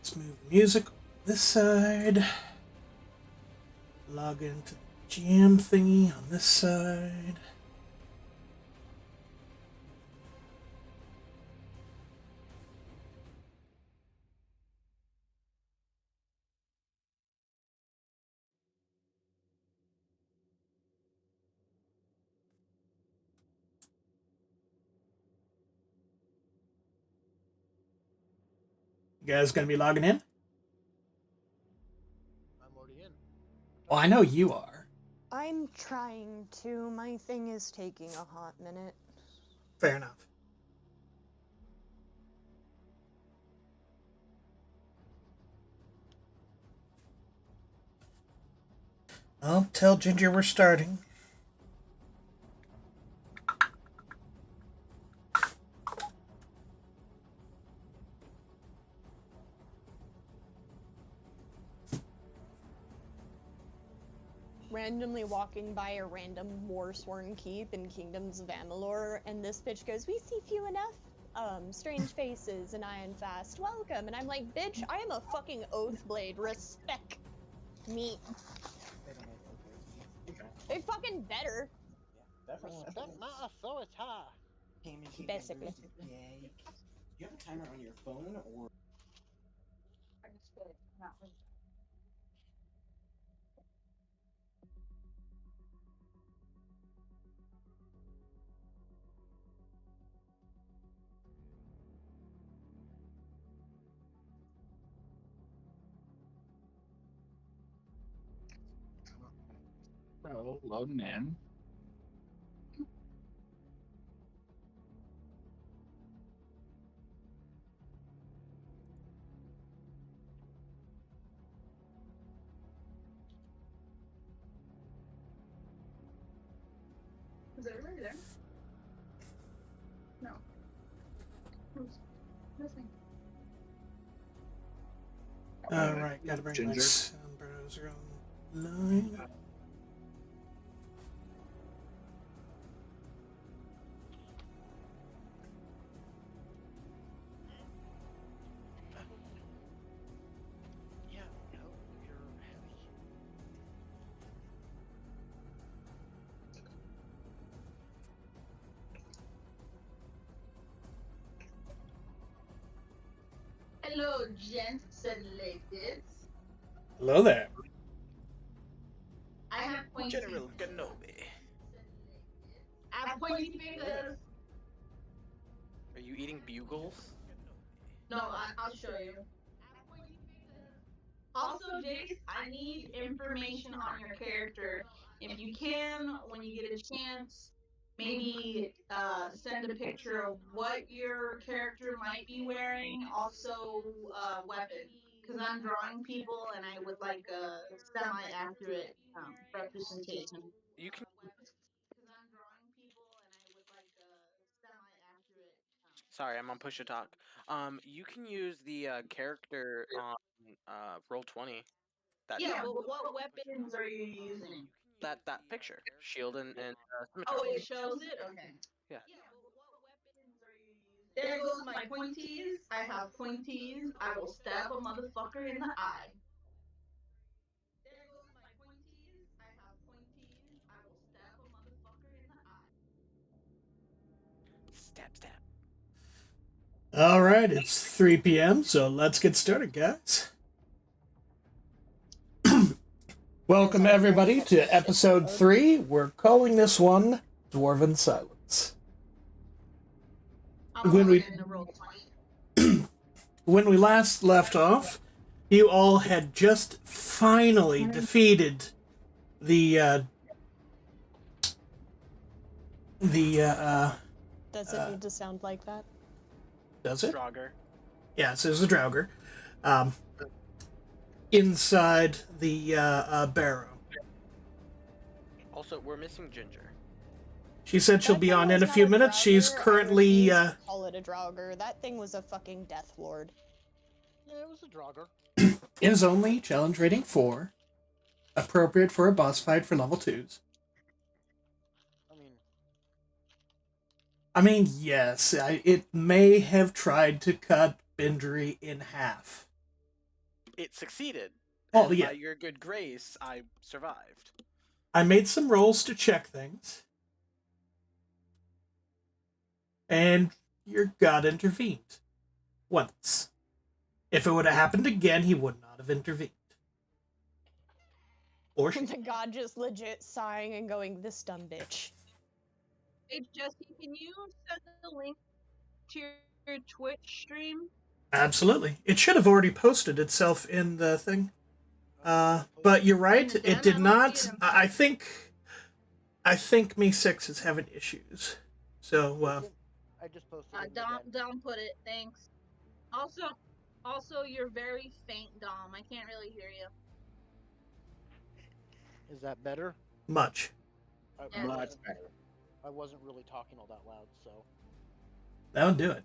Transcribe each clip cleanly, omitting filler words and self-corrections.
Let's move the music this side. Log into the jam thingy on this side. You guys gonna be logging in? I'm already in. Well, I know you are. I'm trying to. My thing is taking a hot minute. Fair enough. I'll tell Ginger we're starting. Randomly walking by a random war-sworn keep in Kingdoms of Amalur, and this bitch goes, "We see few enough strange faces and iron fast. Welcome." And I'm like, "Bitch, I am a fucking Oathblade. Respect me." They don't know what okay. They fucking better. Yeah, definitely. Respect my authority. Basically. Yeah. Do you have a timer on your phone or? So, loading in. Is everybody there? No. Who's missing? Alright, gotta bring my Ginger. sound browser online. Yeah, no, you're heavy. Hello, gents and ladies. Hello there. I have pointy General Kenobi. I have pointy fingers. Are you eating bugles? No, I'll show you. Also, Jace, I need information on your character. If you can, when you get a chance, maybe send a picture of what your character might be wearing. Also, weapon, because I'm drawing people and I would like a semi-accurate representation. You can. Sorry, I'm on push to talk. You can use the character on Roll20. Yeah, but what weapons are you using? That picture, shield and scimitar. Oh, it shows it? Okay. Yeah. There goes my pointies. I have pointies. I will stab a motherfucker in the eye. Stab, stab. Alright, it's 3 p.m., so let's get started, guys. Welcome, everybody, to episode 3. We're calling this one Dwarven Silence. I'm When we- in the roll 20. When we last left off, you all had just finally defeated the Does it need to sound like that? does it? Draugr. Yes, there's a Draugr. Inside the barrow. Also, we're missing Ginger. She said she'll That be thing on was in a not few minutes. Draugr. She's I currently refuse to call it a Draugr. That thing was a fucking Death Lord. Yeah, it was a Draugr. is only challenge rating 4, appropriate for a boss fight for level 2s. I mean, yes, it may have tried to cut Bindry in half. it succeeded. Oh, And yeah. by your good grace, I survived. I made some rolls to check things. And your god intervened. Once. If it would have happened again, he would not have intervened. Or she. The god just legit sighing and going, this dumb bitch. Hey, Jesse, can you send the link to your Twitch stream? Absolutely. It should have already posted itself in the thing. But you're right, In the it den? did I don't not. see it. I think Me 6 is having issues. So, I just posted it. in the den. Dom put it. Thanks. Also, you're very faint, Dom. I can't really hear you. Is that better? much. Yeah. Much better. I wasn't really talking all that loud, so. That'll do it.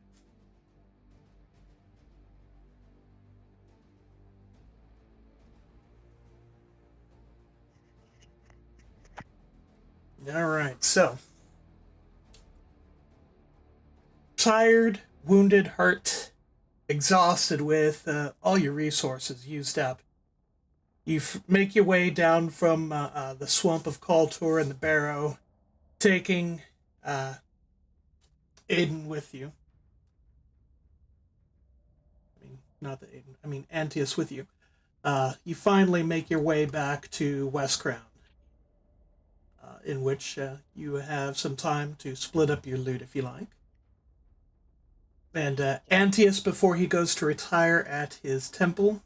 All right, so tired, wounded, hurt, exhausted with all your resources used up. You make your way down from the swamp of Kaltor and the Barrow, taking Aiden with you. I mean, not the Aiden. I mean, Antius with you. You finally make your way back to West Crown, in which you have some time to split up your loot if you like. And Antius, before he goes to retire at his temple,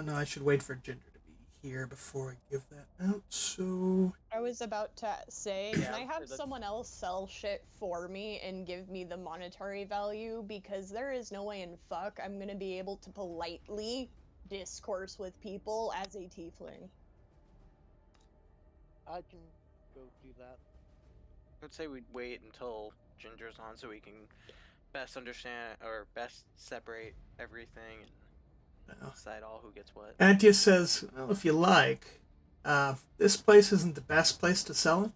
no, I should wait for Ginger to be here before I give that out, so... I was about to say, Yeah, can I have for the- someone else sell shit for me and give me the monetary value? Because there is no way in fuck I'm gonna be able to politely discourse with people as a tiefling. I can go do that. I would say we'd wait until Ginger's on so we can best understand or best separate everything and decide all who gets what. Antius says, well, if you like, this place isn't the best place to sell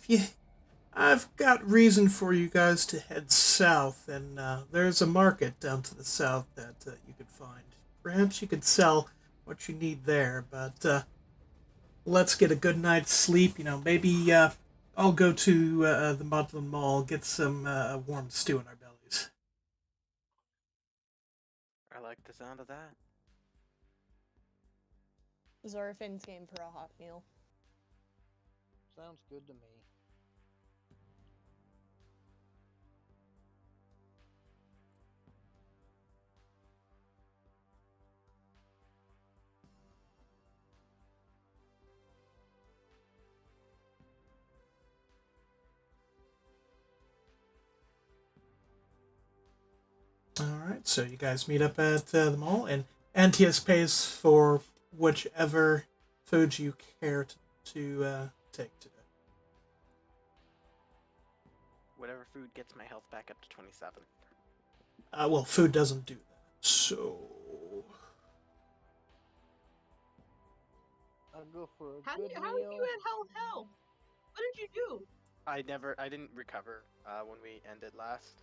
it. I've got reason for you guys to head south, and there's a market down to the south that you could find. Perhaps you could sell what you need there, but let's get a good night's sleep. You know, maybe I'll go to the Mudland Mall, get some warm stew in our bellies. I like the sound of that. Zorfin's game for a hot meal. Sounds good to me. Alright, so you guys meet up at the mall, and Antius pays for whichever foods you care to take today. Whatever food gets my health back up to 27. Well, food doesn't do that, so... I'll go for a How good did meal. you at health? What did you do? I didn't recover when we ended last.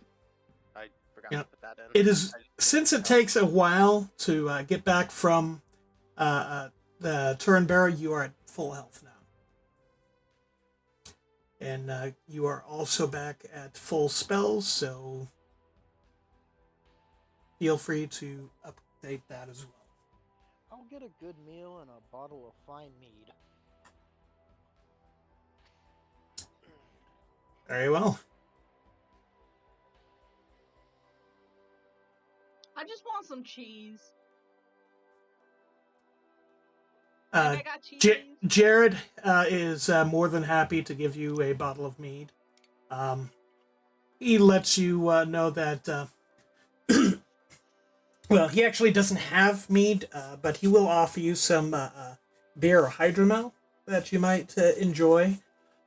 I forgot Yeah. to put that in. It is, since it takes a while to get back from the Turin Barrow, you are at full health now. And you are also back at full spells, so feel free to update that as well. I'll get a good meal and a bottle of fine mead. Very well. I just want some cheese. Uh, I got cheese. Jared is more than happy to give you a bottle of mead. He lets you know that... well, he actually doesn't have mead, but he will offer you some beer or hydromel that you might enjoy.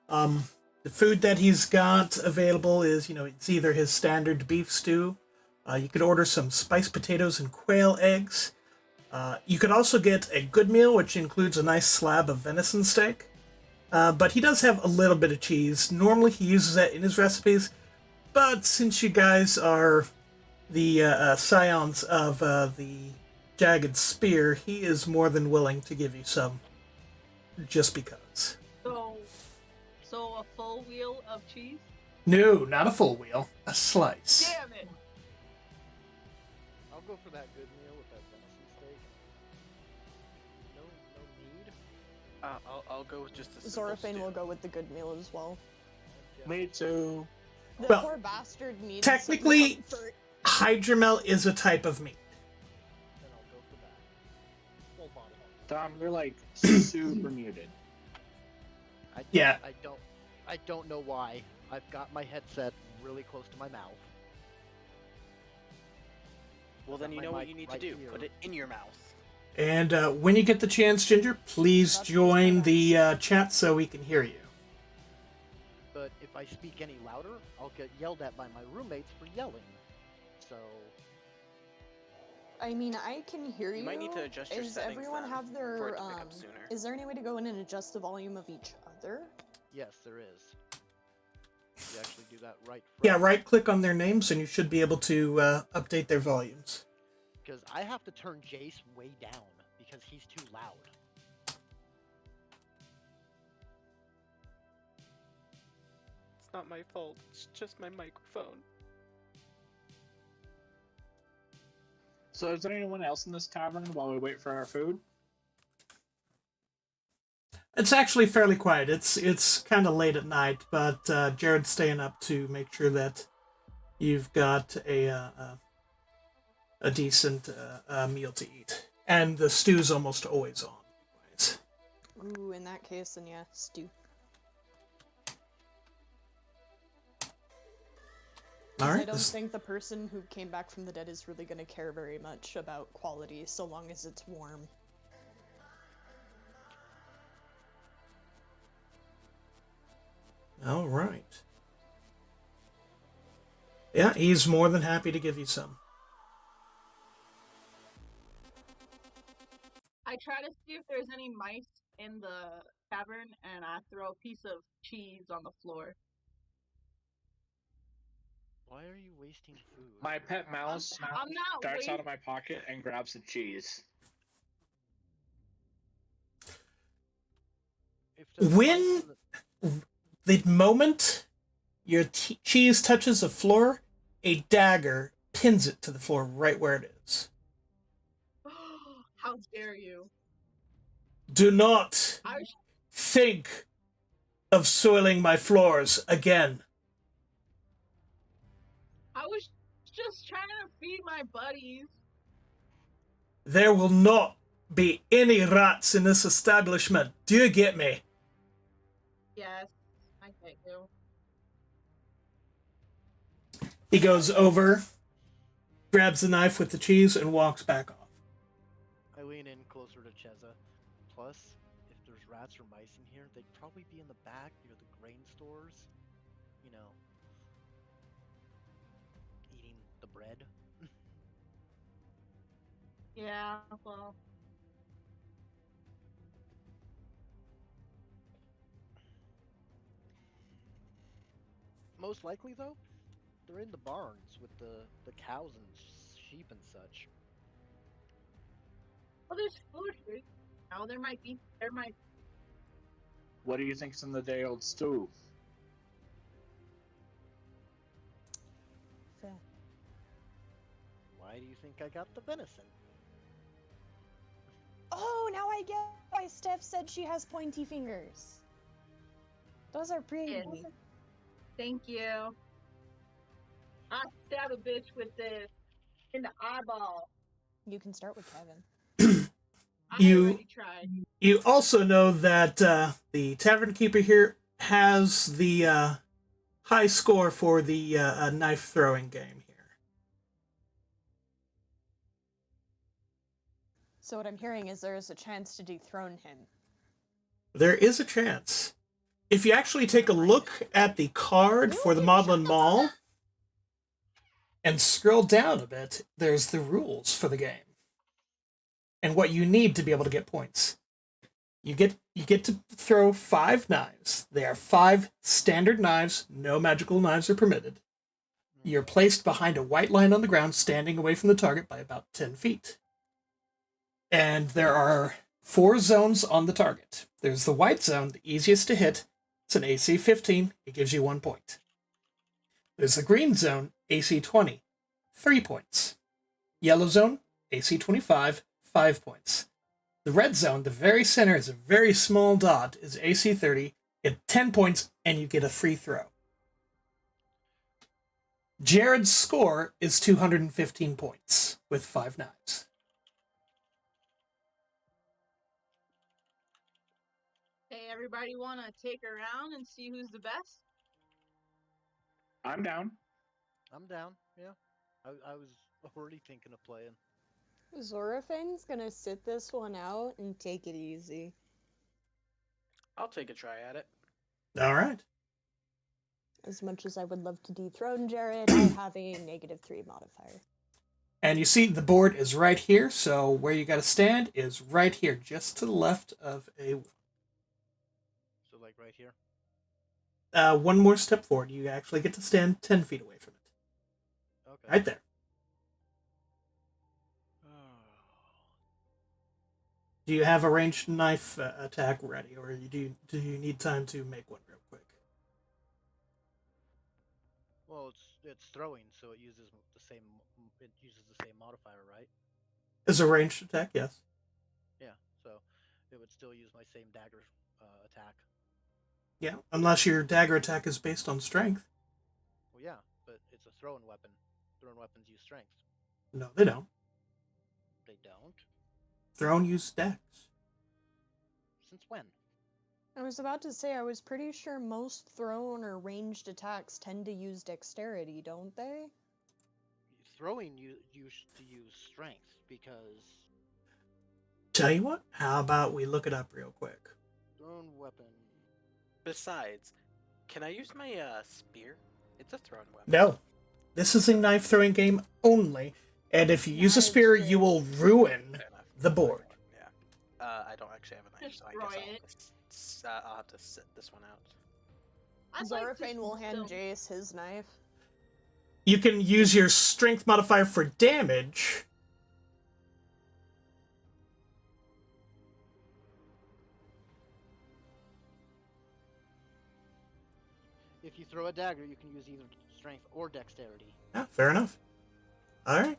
The food that he's got available is, it's either his standard beef stew. You could order some spiced potatoes and quail eggs. You could also get a good meal, which includes a nice slab of venison steak. But he does have a little bit of cheese. Normally he uses that in his recipes, but since you guys are the scions of the jagged spear, he is more than willing to give you some, just because. So a full wheel of cheese? No, not a full wheel, a slice. Damn it! I'll go for that good meal with that venison steak. No need. I'll go with just a simple Zoraphane stew. will go with the good meal as well. Me too. The Well, poor bastard needs technically- some comfort. Hydromel is a type of meat. Then I'll go for that. Full body. Tom, you're like super muted. Yeah. I don't know why. I've got my headset really close to my mouth. Well, then you My know what mic you need right to do. here. Put it in your mouth. And when you get the chance, Ginger, please join the chat so we can hear you. But if I speak any louder, I'll get yelled at by my roommates for yelling. So I mean, I can hear you. You might need to adjust your Is settings everyone then have for their it to pick up sooner. Is there any way to go in and adjust the volume of each other? yes, there is. You actually do that right. Yeah, right-click on their names, and you should be able to update their volumes. Because I have to turn Jace way down because he's too loud. It's not my fault. It's just my microphone. So is there anyone else in this tavern while we wait for our food? It's actually fairly quiet. It's kind of late at night, but Jared's staying up to make sure that you've got a decent meal to eat, and the stew's almost always on. Anyways. Ooh, in that case, then yeah, stew. All I right. don't think the person who came back from the dead is really going to care very much about quality, so long as it's warm. All right. Yeah, he's more than happy to give you some. I try to see if there's any mice in the tavern, and I throw a piece of cheese on the floor. Why are you wasting food? My pet mouse I'm not darts out of waiting. my pocket and grabs the cheese. If there's When- mice in The moment your cheese touches the floor, a dagger pins it to the floor right where it is. How dare you? Do not I was, think of soiling my floors again. I was just trying to feed my buddies. There will not be any rats in this establishment. Do you get me? Yes, I get you. He goes over, grabs the knife with the cheese, and walks back off. I lean in closer to Cheza. Plus, if there's rats or mice in here, they'd probably be in the back near the grain stores. You know, eating the bread. Yeah, well, Most likely, though, they're in the barns with the cows and sheep and such. well, there's food here. Now there might. What do you think's in the day old stew? Fair. Why do you think I got the venison? Oh, now I get why Steph said she has pointy fingers. Those are pretty. Yes. Thank you. I stab a bitch with this in the eyeball. You can start with Kevin. I You- already tried. You also know that the tavern keeper here has the high score for the knife throwing game here. So what I'm hearing is there is a chance to dethrone him. There is a chance. If you actually take a look at the card for the Maudlin Mall and scroll down a bit, there's the rules for the game and what you need to be able to get points. You get to throw 5 knives. They are 5 standard knives. No magical knives are permitted. You're placed behind a white line on the ground, standing away from the target by about 10 feet. And there are 4 zones on the target. There's the white zone, the easiest to hit. It's an AC 15. It gives you 1 point. There's the green zone, AC 20, 3 points. Yellow zone, AC 25, 5 points. The red zone, the very center, is a very small dot, is AC 30, get 10 points, and you get a free throw. Jared's score is 215 points with 5 knives. Hey, everybody want to take a round and see who's the best? I'm down. I'm down. Yeah, I was already thinking of playing. Zorafin's gonna sit this one out and take it easy. I'll take a try at it. All right. As much as I would love to dethrone Jared, I have a -3 modifier. And you see the board is right here, so where you got to stand is right here, just to the left of a... So like right here. one more step forward. You actually get to stand 10 feet away from it. Okay. Right there. Do you have a ranged knife attack ready, or do you need time to make one real quick? Well, it's throwing, so it uses the same modifier, right? As a ranged attack, yes. Yeah. So it would still use my same dagger attack. Yeah, unless your dagger attack is based on strength. Well, yeah, but it's a thrown weapon. Thrown weapons use strength. No, they don't. They don't. Thrown use dex. Since when? I was about to say, I was pretty sure most thrown or ranged attacks tend to use dexterity, don't they? Throwing you used to use strength because Tell you what, how about we look it up real quick? thrown weapon. Besides, can I use my spear? It's a thrown weapon. No. This is a knife throwing game only, and if you use a spear, you will ruin Fair enough. the board. Yeah. I don't actually have a knife, so I Destroy guess I'll have to sit this one out. I'd like to Zorafane will hand still- Jace his knife. You can use your strength modifier for damage. If you throw a dagger, you can use either strength or dexterity. Yeah, fair enough. All right.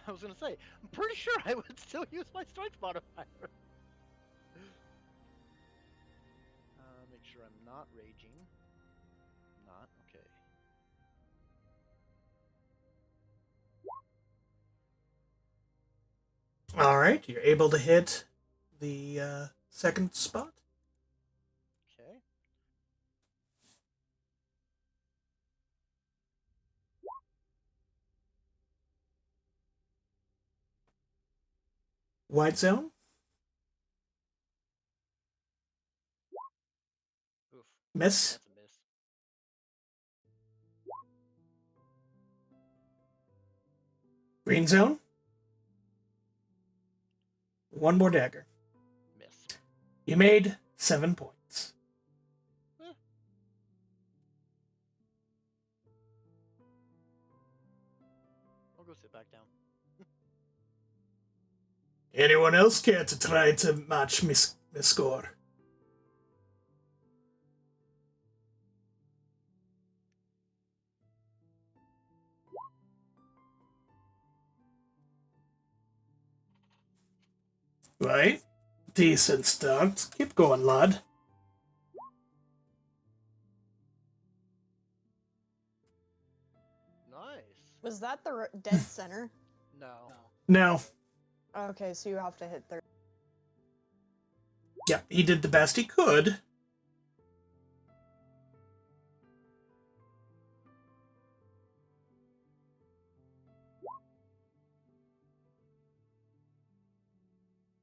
I was gonna say, I'm pretty sure I would still use my strength modifier. Make sure I'm not raging. Not okay. All right, you're able to hit the second spot. Okay. White zone, Oof. miss. That's a miss. Green zone, one more dagger. Miss. You made 7 points. I'll go sit back down. Anyone else care to try to match my score? Right? Decent start. Keep going, lad. Nice. Was that the dead center? No. No. Okay, so you have to hit 30. Yeah, he did the best he could.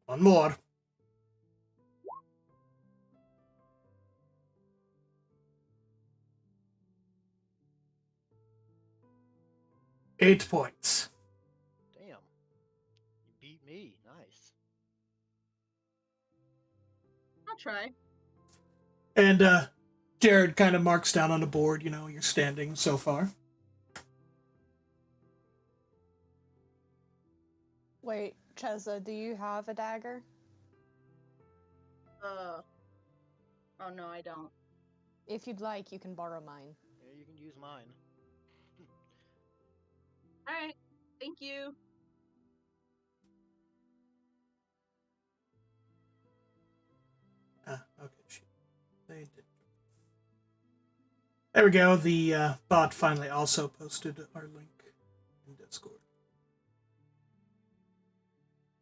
One more. Eight points. Damn. You beat me. Nice. I'll try. And Jared kind of marks down on the board, you're standing so far. Wait, Cheza, do you have a dagger? Oh no, I don't. If you'd like, you can borrow mine. Yeah, you can use mine. All right, thank you. Okay. They did. There we go. The bot finally also posted our link in Discord.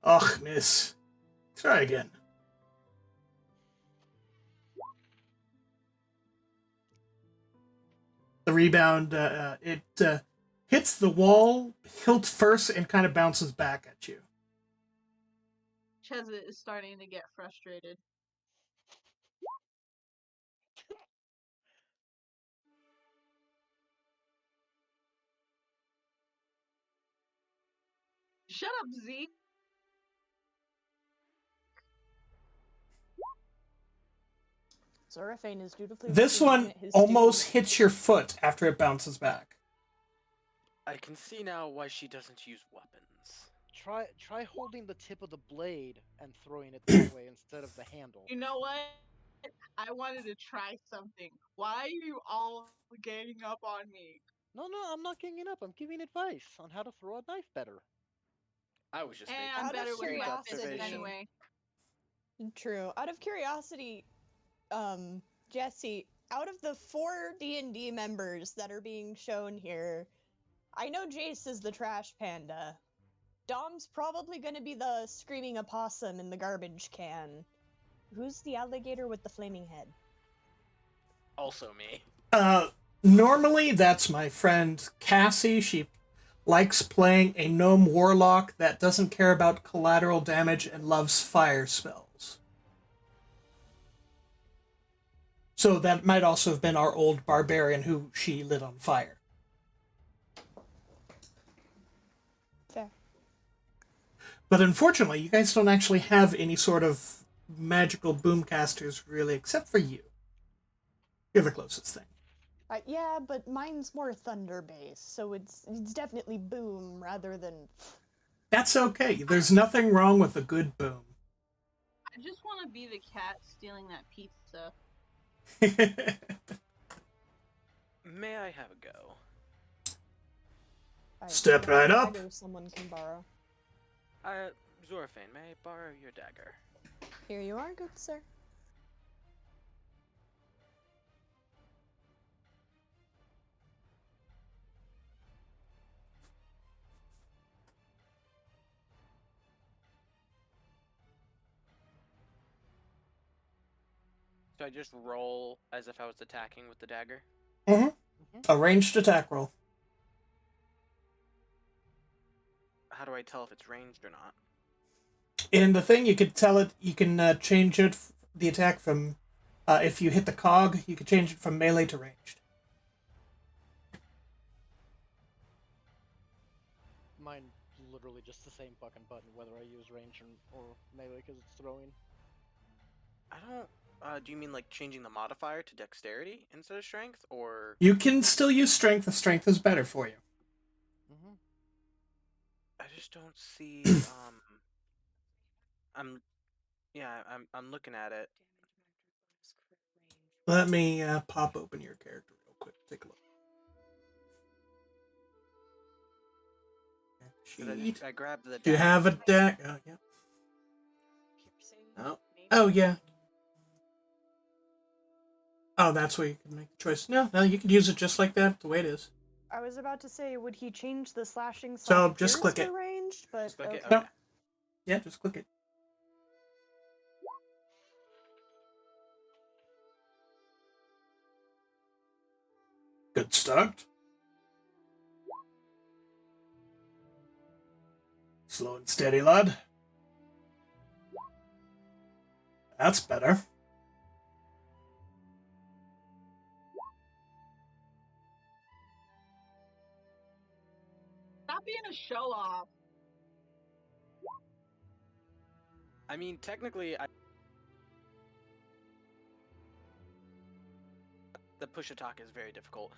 Ugh, miss. Try again. The rebound, it hits the wall, hilt first, and kind of bounces back at you. Cheza is starting to get frustrated. Shut up, Z. Zoraphane is dutifully This looking one at his almost dude. hits your foot after it bounces back. I can see now why she doesn't use weapons. Try holding the tip of the blade and throwing it that way instead of the handle. You know what? I wanted to try something. Why are you all ganging up on me? No, I'm not ganging up. I'm giving advice on how to throw a knife better. I was just And making I'm Out of better with astute weapons curiosity- observation. anyway. True. Out of curiosity, Jesse, out of the 4 D&D members that are being shown here, I know Jace is the trash panda. Dom's probably gonna be the screaming opossum in the garbage can. Who's the alligator with the flaming head? Also me. Normally, that's my friend Cassie. She likes playing a gnome warlock that doesn't care about collateral damage and loves fire spells. So that might also have been our old barbarian who she lit on fire. Fair. But unfortunately, you guys don't actually have any sort of magical boomcasters, really, except for you. You're the closest thing. Yeah, but mine's more thunder-based, so it's definitely boom rather than... That's okay. There's nothing wrong with a good boom. I just want to be the cat stealing that pizza. May I have a go? Step right up. Dagger someone can borrow. Zoraphane, may I borrow your dagger? Here you are, good sir. So I just roll as if I was attacking with the dagger? Mm-hmm. A ranged attack roll. How do I tell if it's ranged or not? In the thing, you could tell it, you can change it, the attack from, if you hit the cog, you could change it from melee to ranged. Mine literally just the same fucking button, whether I use range or melee because it's throwing. I don't... do you mean like changing the modifier to dexterity instead of strength, or... You can still use strength if strength is better for you. Mm-hmm. I just don't see, I'm looking at it. Let me pop open your character real quick. Take a look. Sheet. I grabbed the Do you dagger. have a deck? Oh, yeah. Oh. Oh, yeah. Oh, that's where you can make the choice. No, you can use it just like that, the way it is. I was about to say, would he change the slashing So, just click to it. ranged? But Just click it? okay. No. Yeah, just click it. Good start. Slow and steady, lad. That's better. Stop being a show off. I mean, technically, the push attack is very difficult.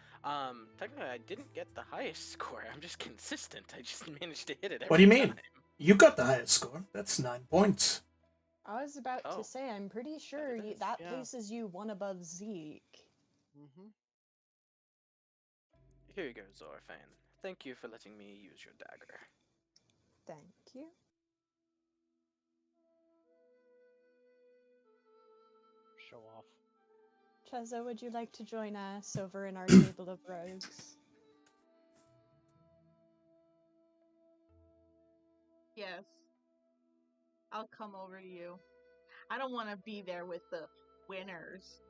Technically, I didn't get the highest score. I'm just consistent. I just managed to hit it every What do you mean? time. You got the highest score. That's 9 points. I was about Oh, to say, I'm pretty sure it is, that yeah. places you one above Zeke. Mm-hmm. Here you go, Zorfane. Thank you for letting me use your dagger. Thank you. Show off. Cheza, would you like to join us over in our table of rogues? Yes. I'll come over to you. I don't want to be there with the winners.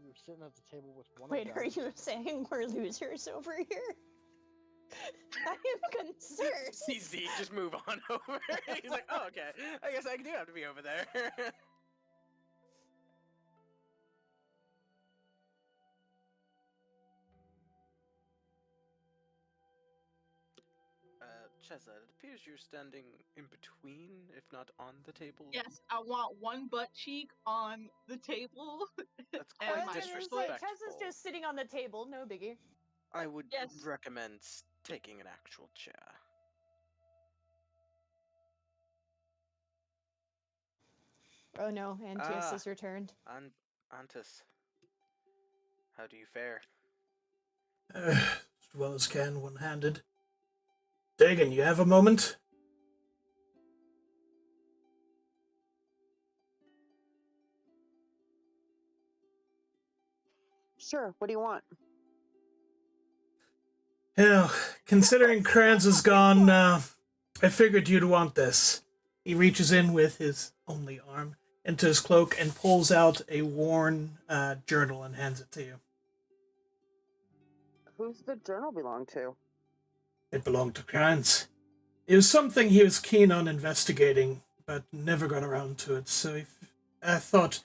You're sitting at the table with one Wait, of are them. you saying we're losers over here? I am concerned. See Zeke just move on over. He's like, oh, okay. I guess I do have to be over there. Cheza, it appears you're standing in between, if not on the table. Yes, I want one butt cheek on the table. That's and I was quite my gonna say, disrespectful. Cheza's just sitting on the table, no biggie. I would Yes. recommend taking an actual chair. Oh no, Antius has returned. Antis, how do you fare? As well as can, one-handed. Dagon, you have a moment? Sure, what do you want? Yeah, considering Kranz is gone, I figured you'd want this. He reaches in with his only arm into his cloak and pulls out a worn journal and hands it to you. Who's the journal belong to? It belonged to Kranz. It was something he was keen on investigating, but never got around to it, so I thought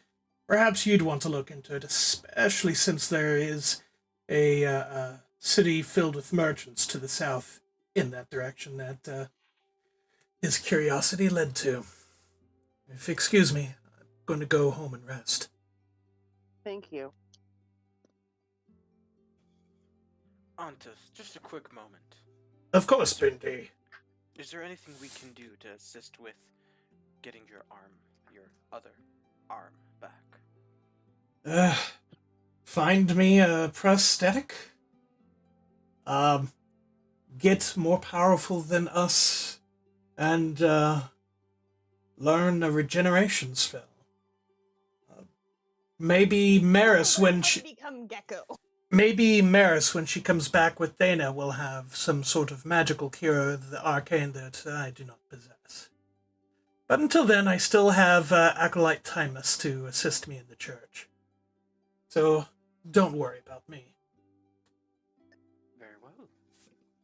perhaps you'd want to look into it, especially since there is a city filled with merchants to the south in that direction that his curiosity led to. If excuse me, I'm going to go home and rest. Thank you. Antis, just a quick moment. Of course, Bindi. Is there anything we can do to assist with getting your other arm back? Find me a prosthetic? Get more powerful than us and learn a regeneration spell. Maybe Maris when she become Gecko. Maybe Maris when she comes back with Dana will have some sort of magical cure of the arcane that I do not possess. But until then, I still have Acolyte Timus to assist me in the church. So don't worry about me. Very well.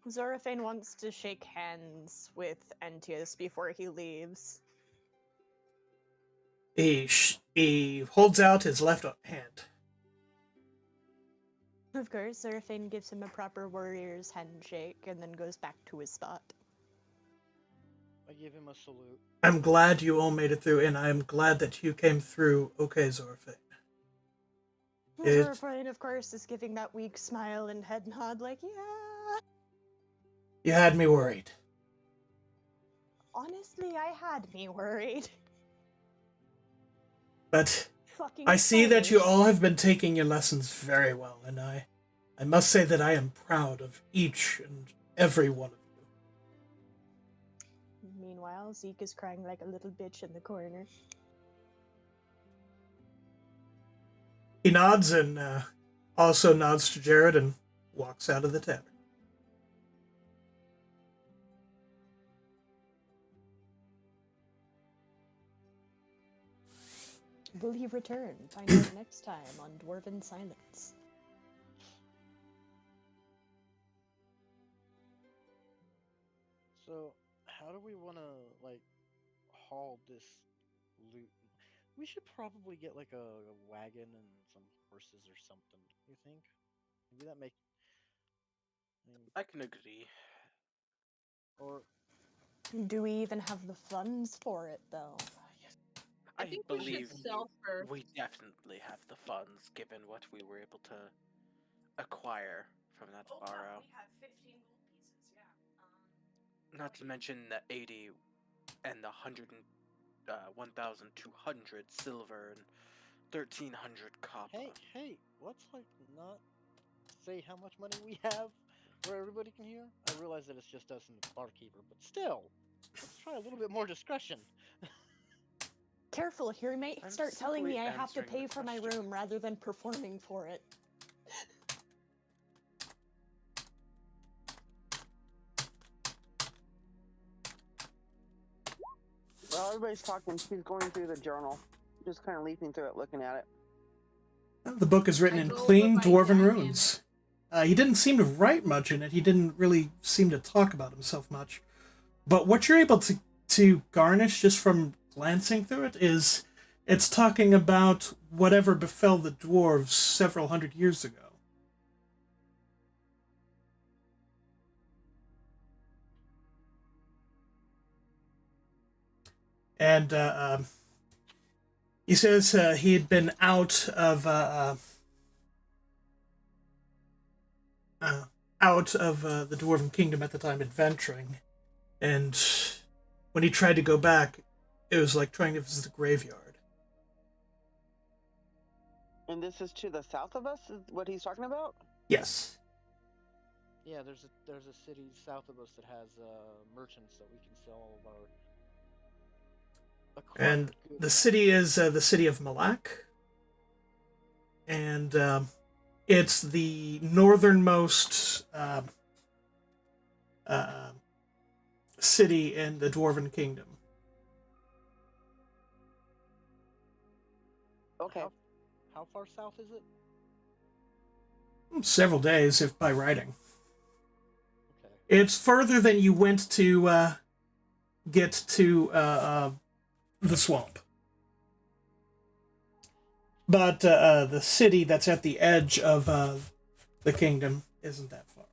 Zorafane wants to shake hands with Antius before he leaves. He holds out his left hand. Of course, Zorafane gives him a proper warrior's handshake and then goes back to his spot. I give him a salute. I'm glad you all made it through, and I'm glad that you came through okay, Zorafane. Zorafane, of course, is giving that weak smile and head nod like, yeah. You had me worried. Honestly, I had me worried. But Fucking I see that you spoilers. all have been taking your lessons very well, and I must say that I am proud of each and every one of you. Meanwhile, Zeke is crying like a little bitch in the corner. He nods and also nods to Jared and walks out of the tavern. Will he return? Find out next time on Dwarven Silence. So, how do we want to, like, haul this loot? We should probably get, like, a wagon and some horses or something. You think? Maybe that make... I can agree. Or... Do we even have the funds for it, though? I think we should sell first. We definitely have the funds, given what we were able to acquire from that borrow. We have 15 gold pieces, yeah. Not to mention the 80 and the 1,200 silver and 1,300 copper. Hey, let's like not say how much money we have where everybody can hear. I realize that it's just us and the barkeeper, but still, let's try a little bit more discretion. Careful, he might I'm start telling me simply I have to answering pay the for my question. room rather than performing for it. While everybody's talking, she's going through the journal, just kind of leafing through it, looking at it. The book is written I in go clean with my Dwarven jackhammer. runes. He didn't seem to write much in it. He didn't really seem to talk about himself much. But what you're able to garnish just from glancing through it is it's talking about whatever befell the dwarves several hundred years ago. And he says he had been out of the Dwarven kingdom at the time, adventuring, and when he tried to go back, it was like trying to visit a graveyard. And this is to the south of us, is what he's talking about? Yes. Yeah, there's a city south of us that has merchants that we can sell all of our acquired And goods the at. city is the city of Malak. And it's the northernmost city in the Dwarven kingdom. Okay. How far south is it? Several days, if by riding. Okay. It's further than you went to get to the swamp. But the city that's at the edge of the kingdom isn't that far.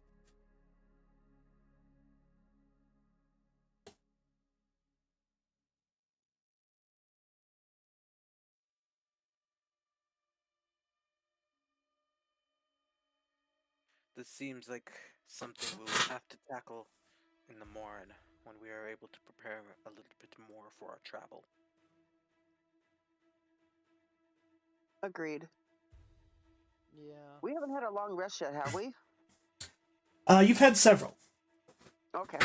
This seems like something we'll have to tackle in the morn when we are able to prepare a little bit more for our travel. Agreed. Yeah. We haven't had a long rest yet, have we? You've had several. Okay.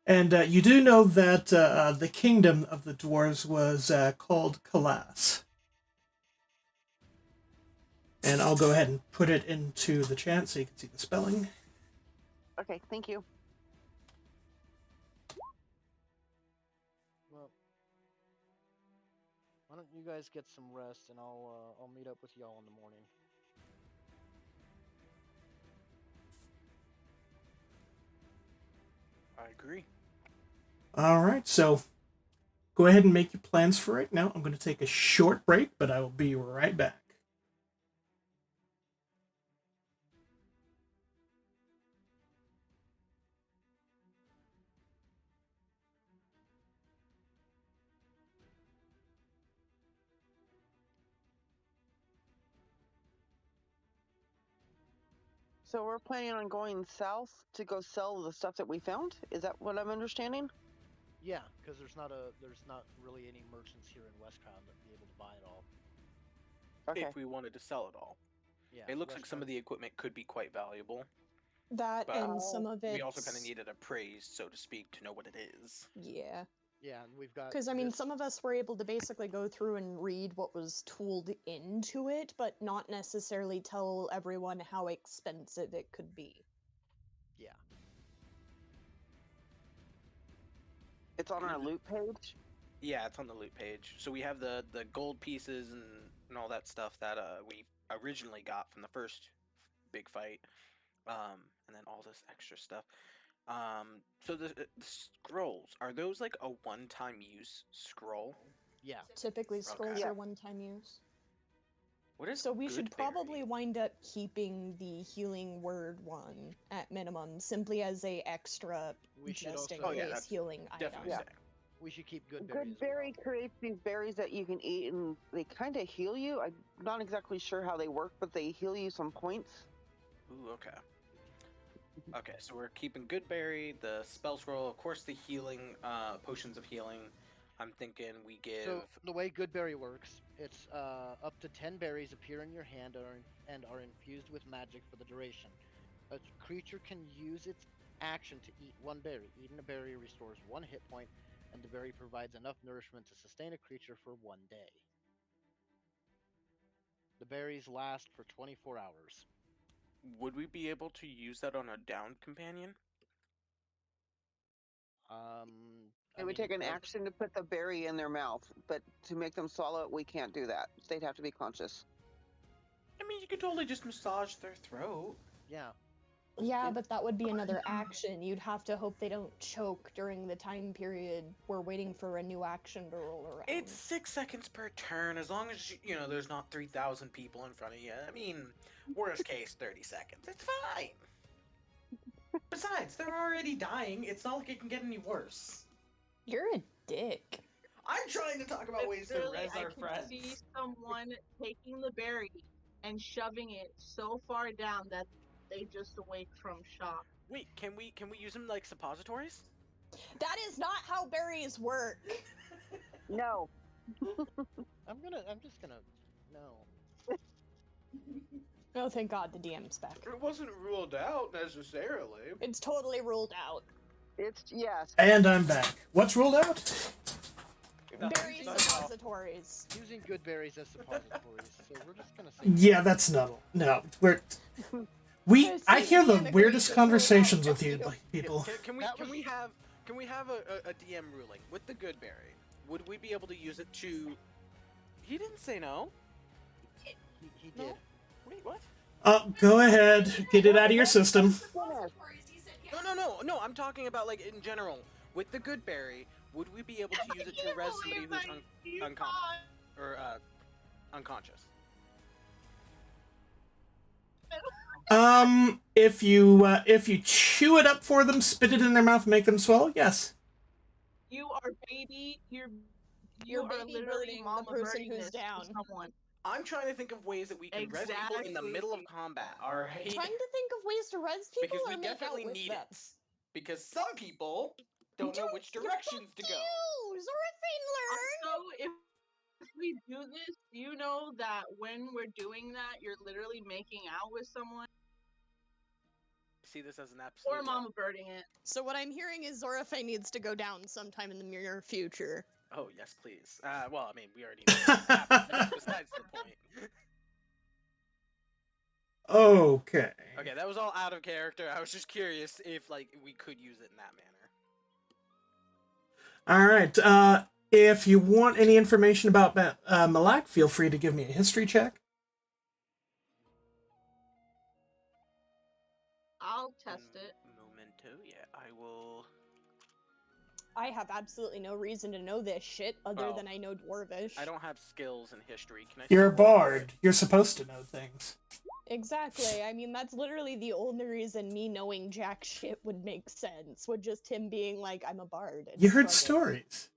And you do know that the kingdom of the dwarves was called Kalas. And I'll go ahead and put it into the chat so you can see the spelling. Okay, thank you. Well, why don't you guys get some rest, and I'll meet up with y'all in the morning. I agree. All right, so go ahead and make your plans for right now. I'm going to take a short break, but I will be right back. So we're planning on going south to go sell the stuff that we found? Is that what I'm understanding? Yeah, because there's not really any merchants here in Westcrown that would be able to buy it all. Okay. If we wanted to sell it all. Yeah. It looks like some of the equipment could be quite valuable. That But and some of it. we also kind of needed appraised, so to speak, to know what it is. Yeah. Yeah, and we've got. Because, I mean, this- some of us were able to basically go through and read what was tooled into it, but not necessarily tell everyone how expensive it could be. Yeah. It's on our loot page? Yeah, it's on the loot page. So we have the gold pieces and all that stuff that we originally got from the first big fight, and then all this extra stuff. So the scrolls, are those like a one-time use scroll? Yeah. Typically, scrolls Yeah. are one-time use. What is So we should good berry? probably wind up keeping the healing word one at minimum, simply as a extra We should just in also. Oh, yeah, case that's healing definitely item. stay. We should keep good berries. Good berry creates these berries that you can eat, and they kind of heal you. I'm not exactly sure how they work, but they heal you some points. Ooh, okay. Okay, so we're keeping good berry, the spell scroll, of course the healing, potions of healing. I'm thinking we give. So the way good berry works, it's up to 10 berries appear in your hand and are infused with magic for the duration. A creature can use its action to eat one berry. Eating a berry restores 1 hit point, and the berry provides enough nourishment to sustain a creature for 1 day. The berries last for 24 hours. Would we be able to use that on a downed companion? It would take an action to put the berry in their mouth, but to make them swallow it, we can't do that. They'd have to be conscious. I mean, you could totally just massage their throat. Yeah. Yeah, but that would be another action. You'd have to hope they don't choke during the time period we're waiting for a new action to roll around. It's 6 seconds per turn, as long as, you know, there's not 3,000 people in front of you. I mean, worst case, 30 seconds. It's fine. Besides, they're already dying. It's not like it can get any worse. You're a dick. I'm trying to talk about ways to Literally, res our I can friends. see someone taking the berry and shoving it so far down that they just awake from shock. Wait, can we use them like suppositories? That is not how berries work. No. I'm just gonna no. Oh, thank God the DM's back. It wasn't ruled out necessarily. It's totally ruled out. It's yes. And I'm back. What's ruled out? Berry suppositories. Using good berries as suppositories. So we're just gonna say Yeah, that's no. I hear the weirdest conversations with you, like, people. Can we have a DM ruling with the good berry? Would we be able to use it to? He didn't say no. he did. Wait, what? Go ahead, get it out of your system. No. I'm talking about like in general with the good berry. Would we be able to use it to res somebody who's uncommon or unconscious? If you chew it up for them, spit it in their mouth, make them swallow, yes. You are baby. You're baby literally birding mama the person birding who's this to down. someone. I'm trying to think of ways that we can res people in the middle of combat. All right. Trying to think of ways to res people Because we or make out definitely with need them. it. Because some people don't know which directions to go. Zoraphane learn. So if we do this, you know that when we're doing that, you're literally making out with someone. See this as an absolute. Or mama birding it. So what I'm hearing is Zoraphane needs to go down sometime in the near future. Oh yes, please. Well, I mean, we already know that happened. Besides the point. Okay. Okay, that was all out of character. I was just curious if like we could use it in that manner. All right. If you want any information about Malak, feel free to give me a history check. I'll test it. Momento, yeah, I will. I have absolutely no reason to know this shit other than I know Dwarvish. I don't have skills in history. Can I? You're a bard. You're supposed to know things. Exactly. I mean, that's literally the only reason me knowing jack shit would make sense. Would just him being like, I'm a bard. And You heard struggling. stories.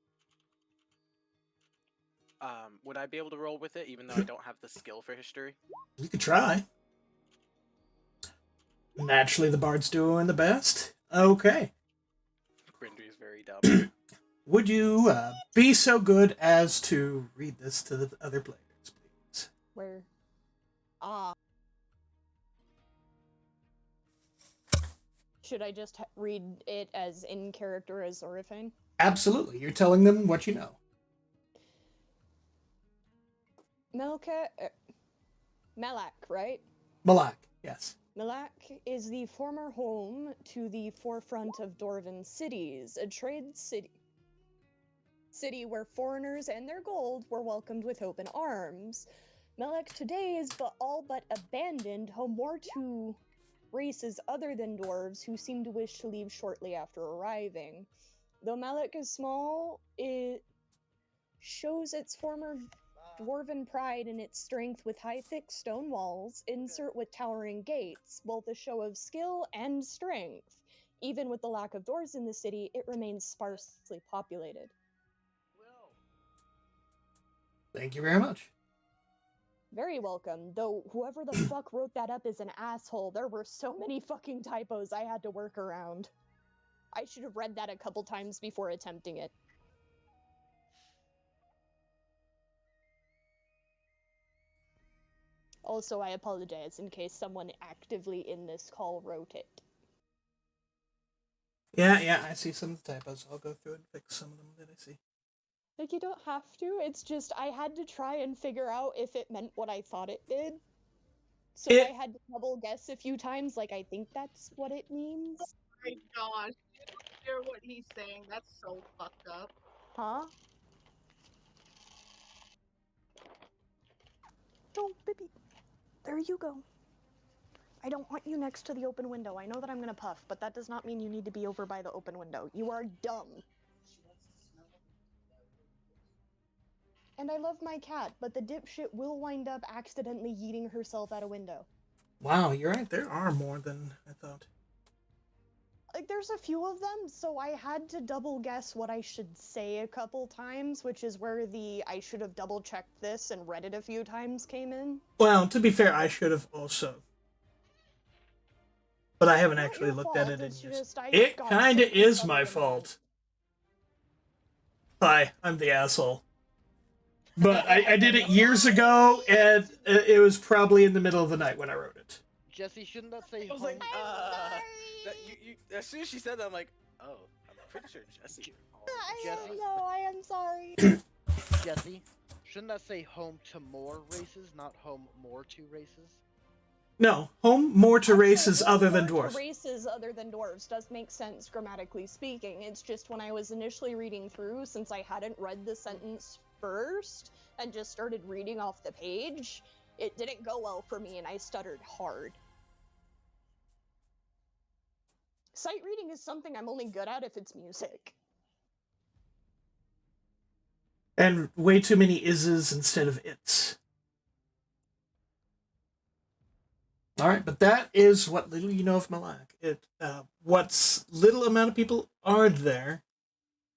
Would I be able to roll with it, even though I don't have the skill for history? You could try. Naturally, the bard's doing the best. Okay. Grindry is very dumb. Would you be so good as to read this to the other players, please? Where? Should I just read it as in character as Zoraphane? Absolutely. You're telling them what you know. Malak, right? Malak, yes. Malak is the former home to the forefront of Dwarven cities, a trade city where foreigners and their gold were welcomed with open arms. Malak today is all but abandoned, home more to races other than dwarves who seem to wish to leave shortly after arriving. Though Malak is small, it shows its former dwarven pride in its strength with high thick stone walls, insert with towering gates, both a show of skill and strength. Even with the lack of doors in the city, it remains sparsely populated. Thank you very much. Very welcome. Though whoever the fuck wrote that up is an asshole. There were so many fucking typos I had to work around. I should have read that a couple times before attempting it. Also, I apologize in case someone actively in this call wrote it. Yeah, I see some typos. I'll go through and fix some of them that I see. Like, you don't have to. It's just I had to try and figure out if it meant what I thought it did. So I had to double guess a few times, like, I think that's what it means. Oh my gosh. You don't hear what he's saying. That's so fucked up. Huh? Oh, baby. There you go. I don't want you next to the open window. I know that I'm gonna puff, but that does not mean you need to be over by the open window. You are dumb. And I love my cat, but the dipshit will wind up accidentally yeeting herself out a window. Wow, you're right. There are more than I thought. Like, there's a few of them, so I had to double guess what I should say a couple times, which is where the I should have double checked this and read it a few times came in. Well, to be fair, I should have also. But I haven't actually looked at it in years. It kinda is my fault. Hi, I'm the asshole. But I did it years ago, and it was probably in the middle of the night when I wrote it. Jesse, shouldn't that say I was home? like, as soon as she said that, I'm like, oh, I'm pretty sure Jesse. Jesse? No, I am sorry. Jesse, shouldn't that say home to more races, not home more to races? No, home more to races other than dwarves. Races other than dwarves does make sense grammatically speaking. It's just when I was initially reading through, since I hadn't read the sentence first and just started reading off the page, it didn't go well for me and I stuttered hard. Sight reading is something I'm only good at if it's music. And way too many is's instead of its. All right, but that is what little you know of Malak. What's little amount of people are there.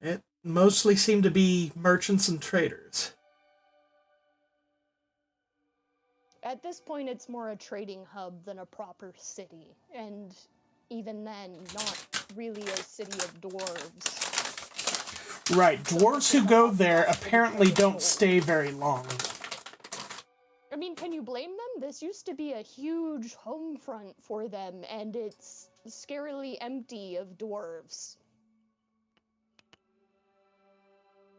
It mostly seem to be merchants and traders. At this point, it's more a trading hub than a proper city, and even then, not really a city of dwarves. Right, dwarves who go there apparently don't stay very long. I mean, can you blame them? This used to be a huge home front for them, and it's scarily empty of dwarves.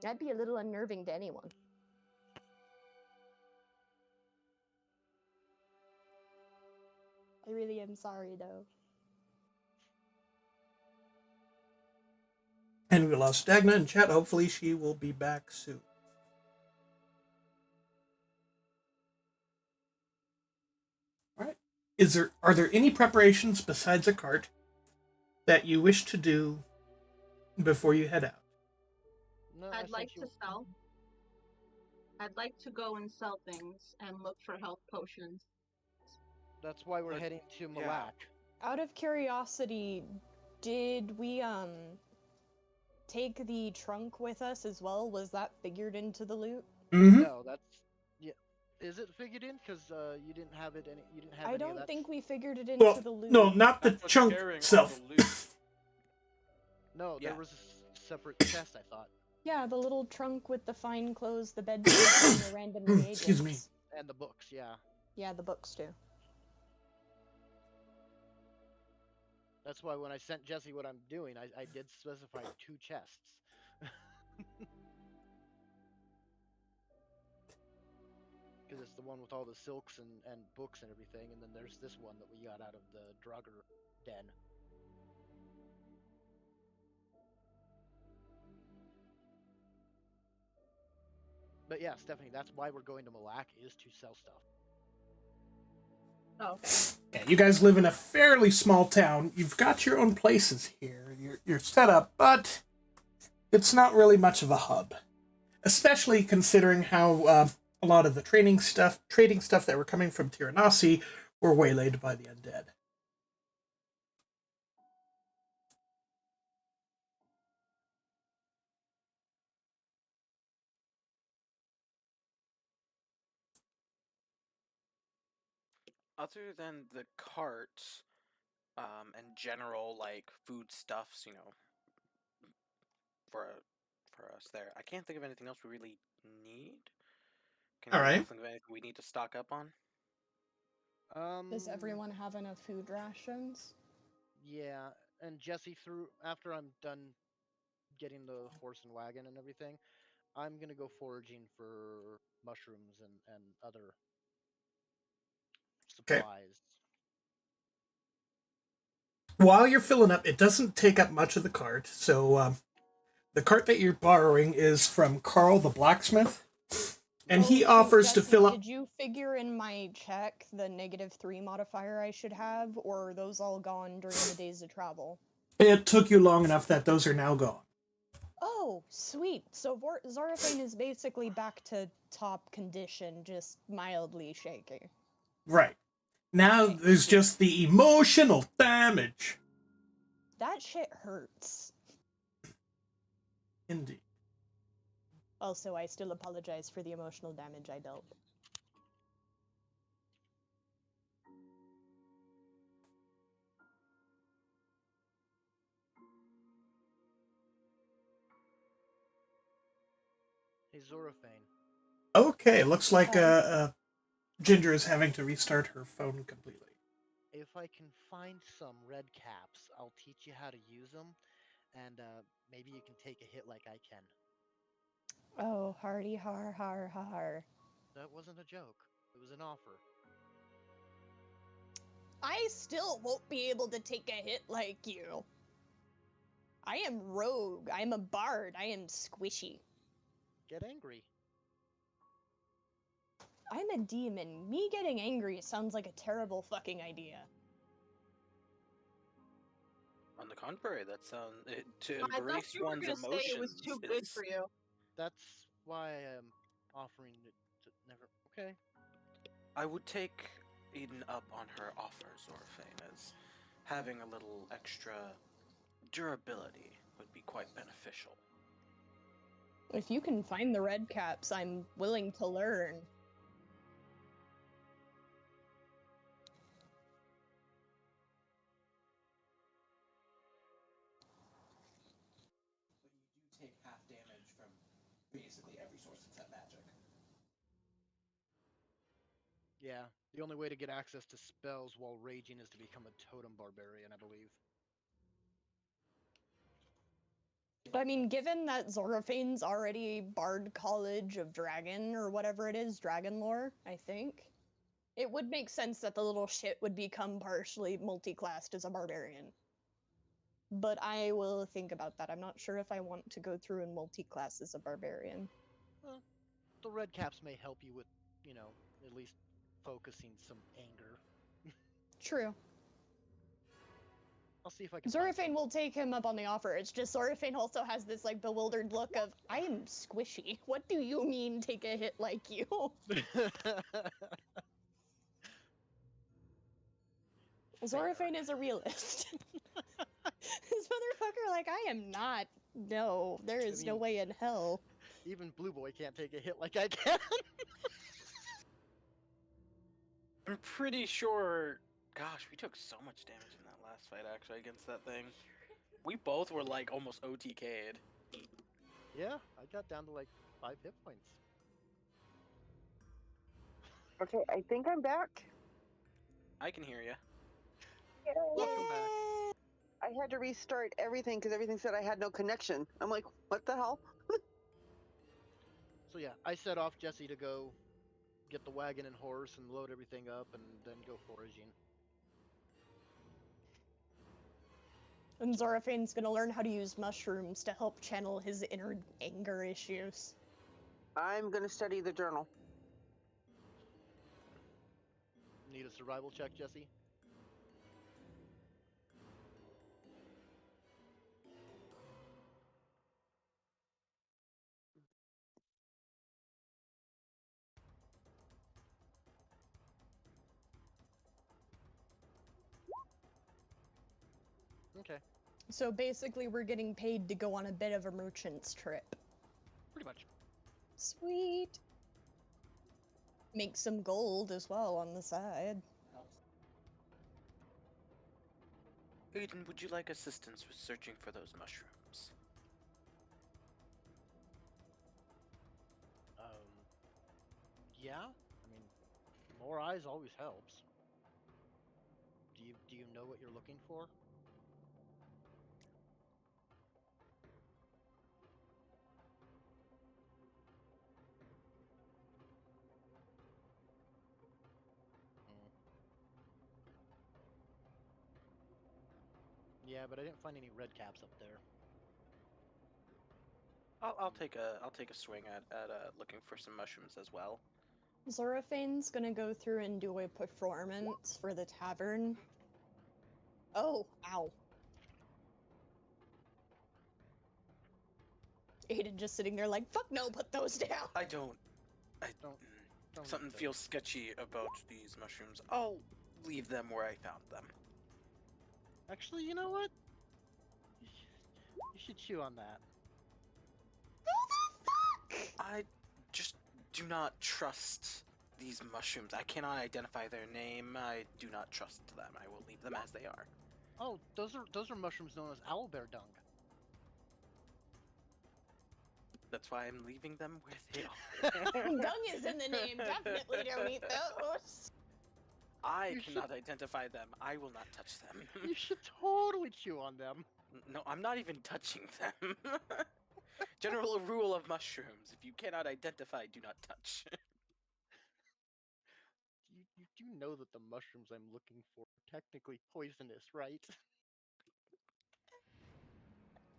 That'd be a little unnerving to anyone. I really am sorry, though. And we lost Dagna in chat. Hopefully she will be back soon. All right. Are there any preparations besides a cart that you wish to do before you head out? No, I'd like to sell. I'd like to go and sell things and look for health potions. That's why we're heading to Malak. Out of curiosity, did we take the trunk with us as well? Was that figured into the loot? Mm-hmm. No, that's Is it figured in? Because you didn't have it. You didn't have. I any don't of that. think we figured it into the loot. No, not the chunk itself. No, there was a separate chest. I thought. Yeah, the little trunk with the fine clothes, the bed sheets, and the random reagents. Excuse me. And the books, yeah. Yeah, the books too. That's why when I sent Jesse what I'm doing, I did specify 2 chests. Because it's the one with all the silks and books and everything, and then there's this one that we got out of the Draugr den. But yeah, Stephanie, that's why we're going to Malak, is to sell stuff. Oh, okay. Yeah, you guys live in a fairly small town. You've got your own places here. You're set up, but it's not really much of a hub. Especially considering how a lot of the trading stuff that were coming from Tirannasi were waylaid by the undead. Other than the cart, and general like foodstuffs, for us there, I can't think of anything else we really need. Can All anyone right. else think of anything we need to stock up on? Does everyone have enough food rations? Yeah, and Jesse, after I'm done getting the horse and wagon and everything, I'm gonna go foraging for mushrooms and other Okay. supplies. While you're filling up, it doesn't take up much of the cart. So the cart that you're borrowing is from Carl the blacksmith, and he So, offers to Jesse, fill up. did you figure in my check the -3 modifier I should have, or are those all gone during the days of travel? It took you long enough that those are now gone. Oh, sweet. So Zorophane is basically back to top condition, just mildly shaky. Right. Now Okay, there's sweet. just the emotional damage. That shit hurts. Indeed. Also, I still apologize for the emotional damage I dealt. Hey, Zorophane. Okay, looks like Hi. Ginger is having to restart her phone completely. If I can find some red caps, I'll teach you how to use them, and maybe you can take a hit like I can. Oh, hardy har har har. That wasn't a joke. It was an offer. I still won't be able to take a hit like you. I am rogue. I am a bard. I am squishy. Get angry. I'm a demon. Me getting angry sounds like a terrible fucking idea. On the contrary, that sounds to I thought embrace you were one's gonna say it was emotions too good is. for you. That's why I'm offering it to never. Okay. I would take Eden up on her offer, Zorfane, as having a little extra durability would be quite beneficial. If you can find the red caps, I'm willing to learn. But you do take half damage from basically every source except magic. Yeah. The only way to get access to spells while raging is to become a totem barbarian, I believe. I mean, given that Zoraphane's already Bard College of Dragon, or whatever it is, Dragon Lore, I think, it would make sense that the little shit would become partially multi-classed as a barbarian. But I will think about that. I'm not sure if I want to go through and multi-class as a barbarian. Well, the red caps may help you with, at least focusing some anger. True. I'll see if I can find Zorophane will take him up on the offer. It's just Zorophane also has this like bewildered look of, I am squishy. What do you mean take a hit like you? Zorophane is a realist. This motherfucker, like, I am not. No, there is no way in hell. Even Blue Boy can't take a hit like I can. I'm pretty sure. Gosh, we took so much damage in that last fight actually against that thing. We both were like almost OTK'd. Yeah, I got down to like 5 hit points. Okay, I think I'm back. I can hear you. Welcome back. I had to restart everything because everything said I had no connection. I'm like, what the hell? So yeah, I set off Jesse to go get the wagon and horse and load everything up and then go foraging. And Zoraphane's gonna learn how to use mushrooms to help channel his inner anger issues. I'm going to study the journal. Need a survival check, Jesse? Okay. So basically, we're getting paid to go on a bit of a merchant's trip. Pretty much. Sweet. Make some gold as well on the side. Helps Aiden, would you like assistance with searching for those mushrooms? Yeah. I mean, more eyes always helps. Do you know what you're looking for? Yeah, but I didn't find any red caps up there. I'll take a swing at looking for some mushrooms as well. Zoraphane's gonna go through and do a performance for the tavern. Oh, ow. Aiden just sitting there like, fuck no, put those down. I don't. Don't Something eat those. feels sketchy about these mushrooms. I'll leave them where I found them. Actually, you know what? You should chew on that. Who the fuck? I just do not trust these mushrooms. I cannot identify their name. I do not trust them. I will leave them as they are. Oh, those are mushrooms known as owlbear dung. That's why I'm leaving them where they are. Dung is in the name. Definitely don't eat those. I You cannot identify them. I will not touch them. You should totally chew on them. No, I'm not even touching them. General rule of mushrooms: if you cannot identify, do not touch. You do know that the mushrooms I'm looking for are technically poisonous, right?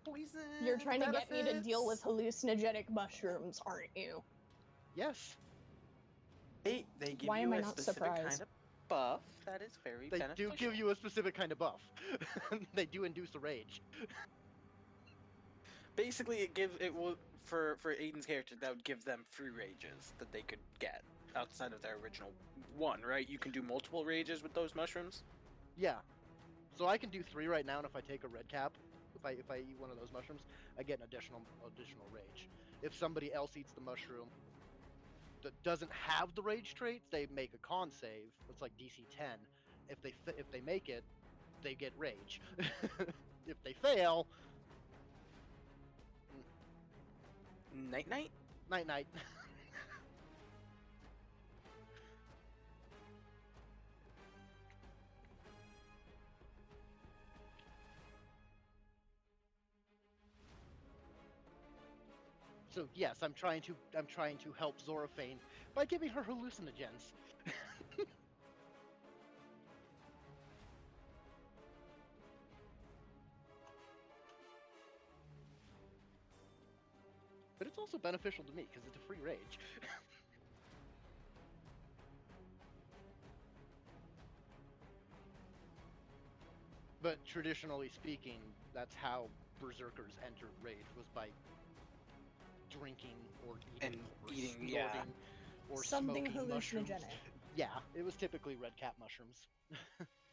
Poison. You're trying to get me to deal with benefits. hallucinogenic mushrooms, aren't you? Yes. They give Why you am I a not specific surprised? kind of buff that is very They beneficial. do give you a specific kind of buff. They do induce a rage. Basically, it will for Aiden's character, that would give them 3 rages that they could get outside of their original one, right? You can do multiple rages with those mushrooms. Yeah. So I can do 3 right now, and if I take a red cap, if I eat one of those mushrooms, I get an additional rage. If somebody else eats the mushroom that doesn't have the rage traits, they make a con save. It's like DC 10. If they make it, they get rage. If they fail, Night night. night night. So yes, I'm trying to help Zoraphane by giving her hallucinogens. But it's also beneficial to me because it's a free rage. But traditionally speaking, that's how berserkers entered rage, was by drinking or eating or snorting or Something smoking mushrooms. hallucinogenic. Yeah, it was typically red cap mushrooms.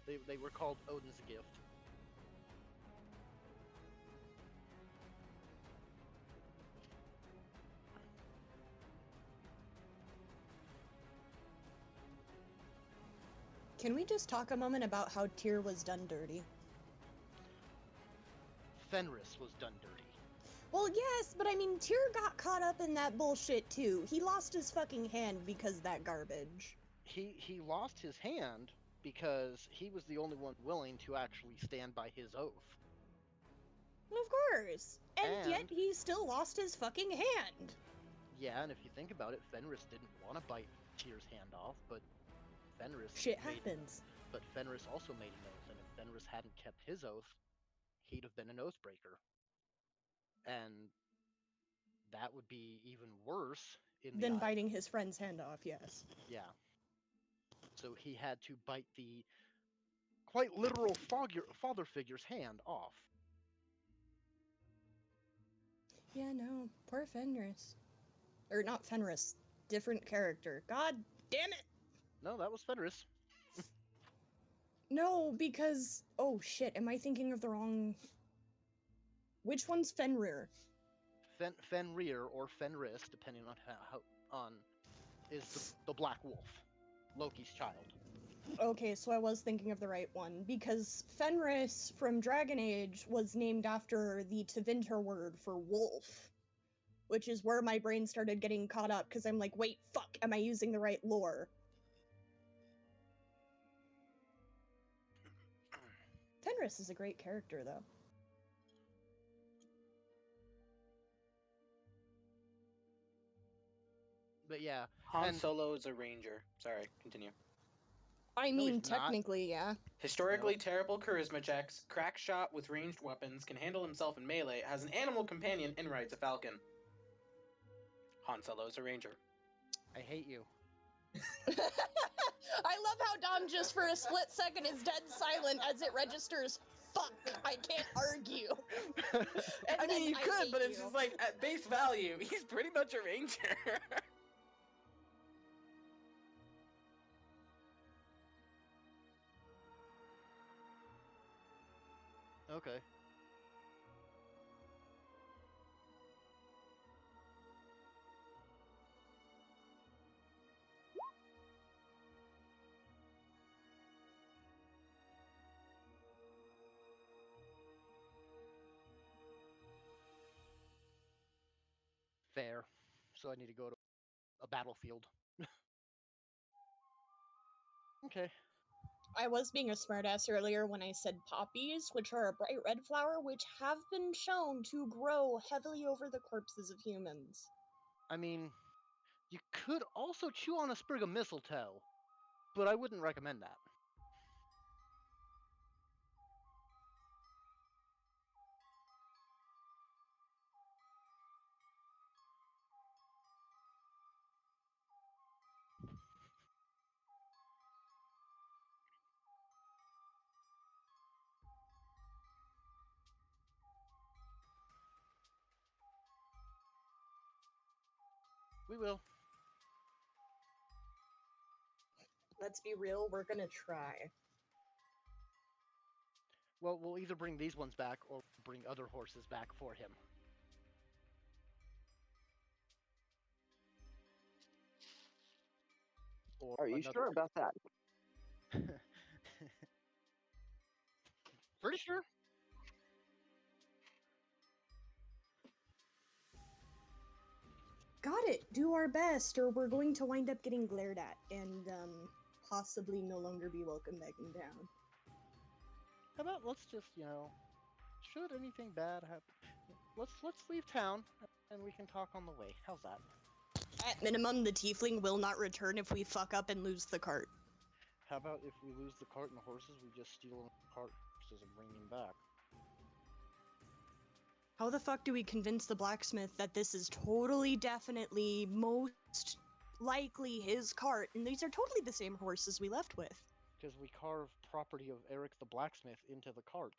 They were called Odin's gift. Can we just talk a moment about how Tyr was done dirty? Fenris was done dirty. Well, yes, but I mean, Tyr got caught up in that bullshit too. He lost his fucking hand because of that garbage. He lost his hand because he was the only one willing to actually stand by his oath. Of course. And yet he still lost his fucking hand. Yeah, and if you think about it, Fenris didn't want to bite Tyr's hand off, but Fenris Shit happens. But Fenris also made an oath, and if Fenris hadn't kept his oath, he'd have been an oathbreaker. And that would be even worse than biting his friend's hand off, yes. Yeah. So he had to bite the quite literal father figure's hand off. Yeah, no. Poor Fenris. Or not Fenris. Different character. God damn it! No, that was Fenris. No, because... Oh, shit. Am I thinking of the wrong... Which one's Fenrir? Fenrir, or Fenris, depending on how is the Black Wolf. Loki's child. Okay, so I was thinking of the right one, because Fenris from Dragon Age was named after the Tevinter word for wolf, which is where my brain started getting caught up, because I'm like, wait, fuck, am I using the right lore? Fenris is a great character, though. But yeah, Han and Solo is a ranger. Sorry, continue. I No, mean, he's not. technically, yeah. Historically Nope. terrible charisma checks, crack shot with ranged weapons, can handle himself in melee, has an animal companion, and rides a falcon. Han Solo is a ranger. I hate you. I love how Dom just for a split second is dead silent as it registers, fuck, I can't argue. And I mean, then you could, hate but it's you. just like, at base value, he's pretty much a ranger. Okay. Fair. So I need to go to a battlefield. Okay. I was being a smartass earlier when I said poppies, which are a bright red flower, which have been shown to grow heavily over the corpses of humans. I mean, you could also chew on a sprig of mistletoe, but I wouldn't recommend that. We will. Let's be real, we're gonna try. Well, we'll either bring these ones back or bring other horses back for him. Or Are you sure about that? Pretty sure. Got it, do our best, or we're going to wind up getting glared at, and, possibly no longer be welcome back in town. How about let's just, should anything bad happen, let's leave town and we can talk on the way. How's that? At minimum, the tiefling will not return if we fuck up and lose the cart. How about if we lose the cart and the horses, we just steal the cart and bring them back? How the fuck do we convince the blacksmith that this is totally, definitely, most likely his cart, and these are totally the same horses we left with? Because we carve property of Eric the blacksmith into the cart.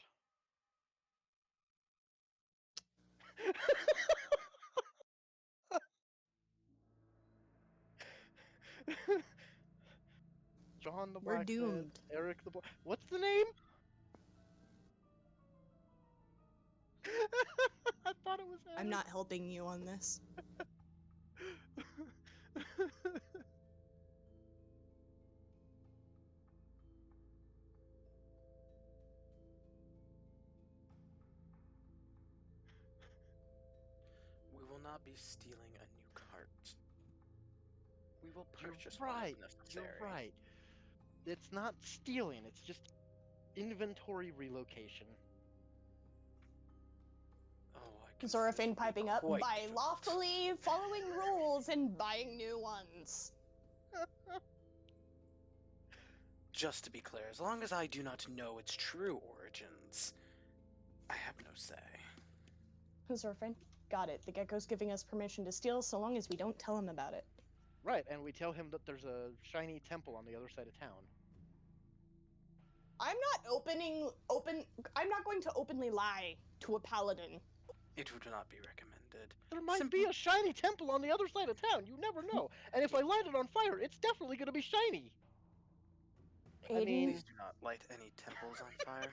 John the We're blacksmith, doomed. Eric the what's the name? I thought it was Eric. I'm not helping you on this. We will not be stealing a new cart. We will purchase You're one right. if necessary. You're right. It's not stealing, it's just inventory relocation. Oh, I can see this Zorafin would be piping up quite by difficult. lawfully following rules and buying new ones. Just to be clear, as long as I do not know its true origins, I have no say. Zorafin, got it. The gecko's giving us permission to steal so long as we don't tell him about it. Right, and we tell him that there's a shiny temple on the other side of town. I'm not going to openly lie to a paladin. It would not be recommended. There might be a shiny temple on the other side of town. You never know. And if I light it on fire, it's definitely going to be shiny. I mean, Please do not light any temples on fire.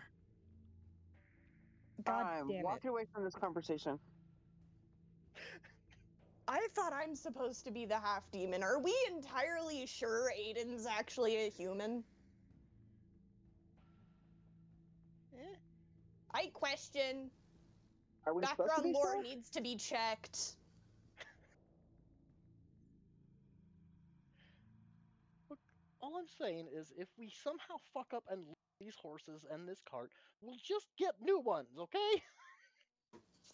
God I'm damn it. walking away from this conversation. I thought I'm supposed to be the half demon. Are we entirely sure Aiden's actually a human? I question. Are we supposed to Background be lore sure? needs to be checked. Look, all I'm saying is if we somehow fuck up and lose these horses and this cart, we'll just get new ones, okay?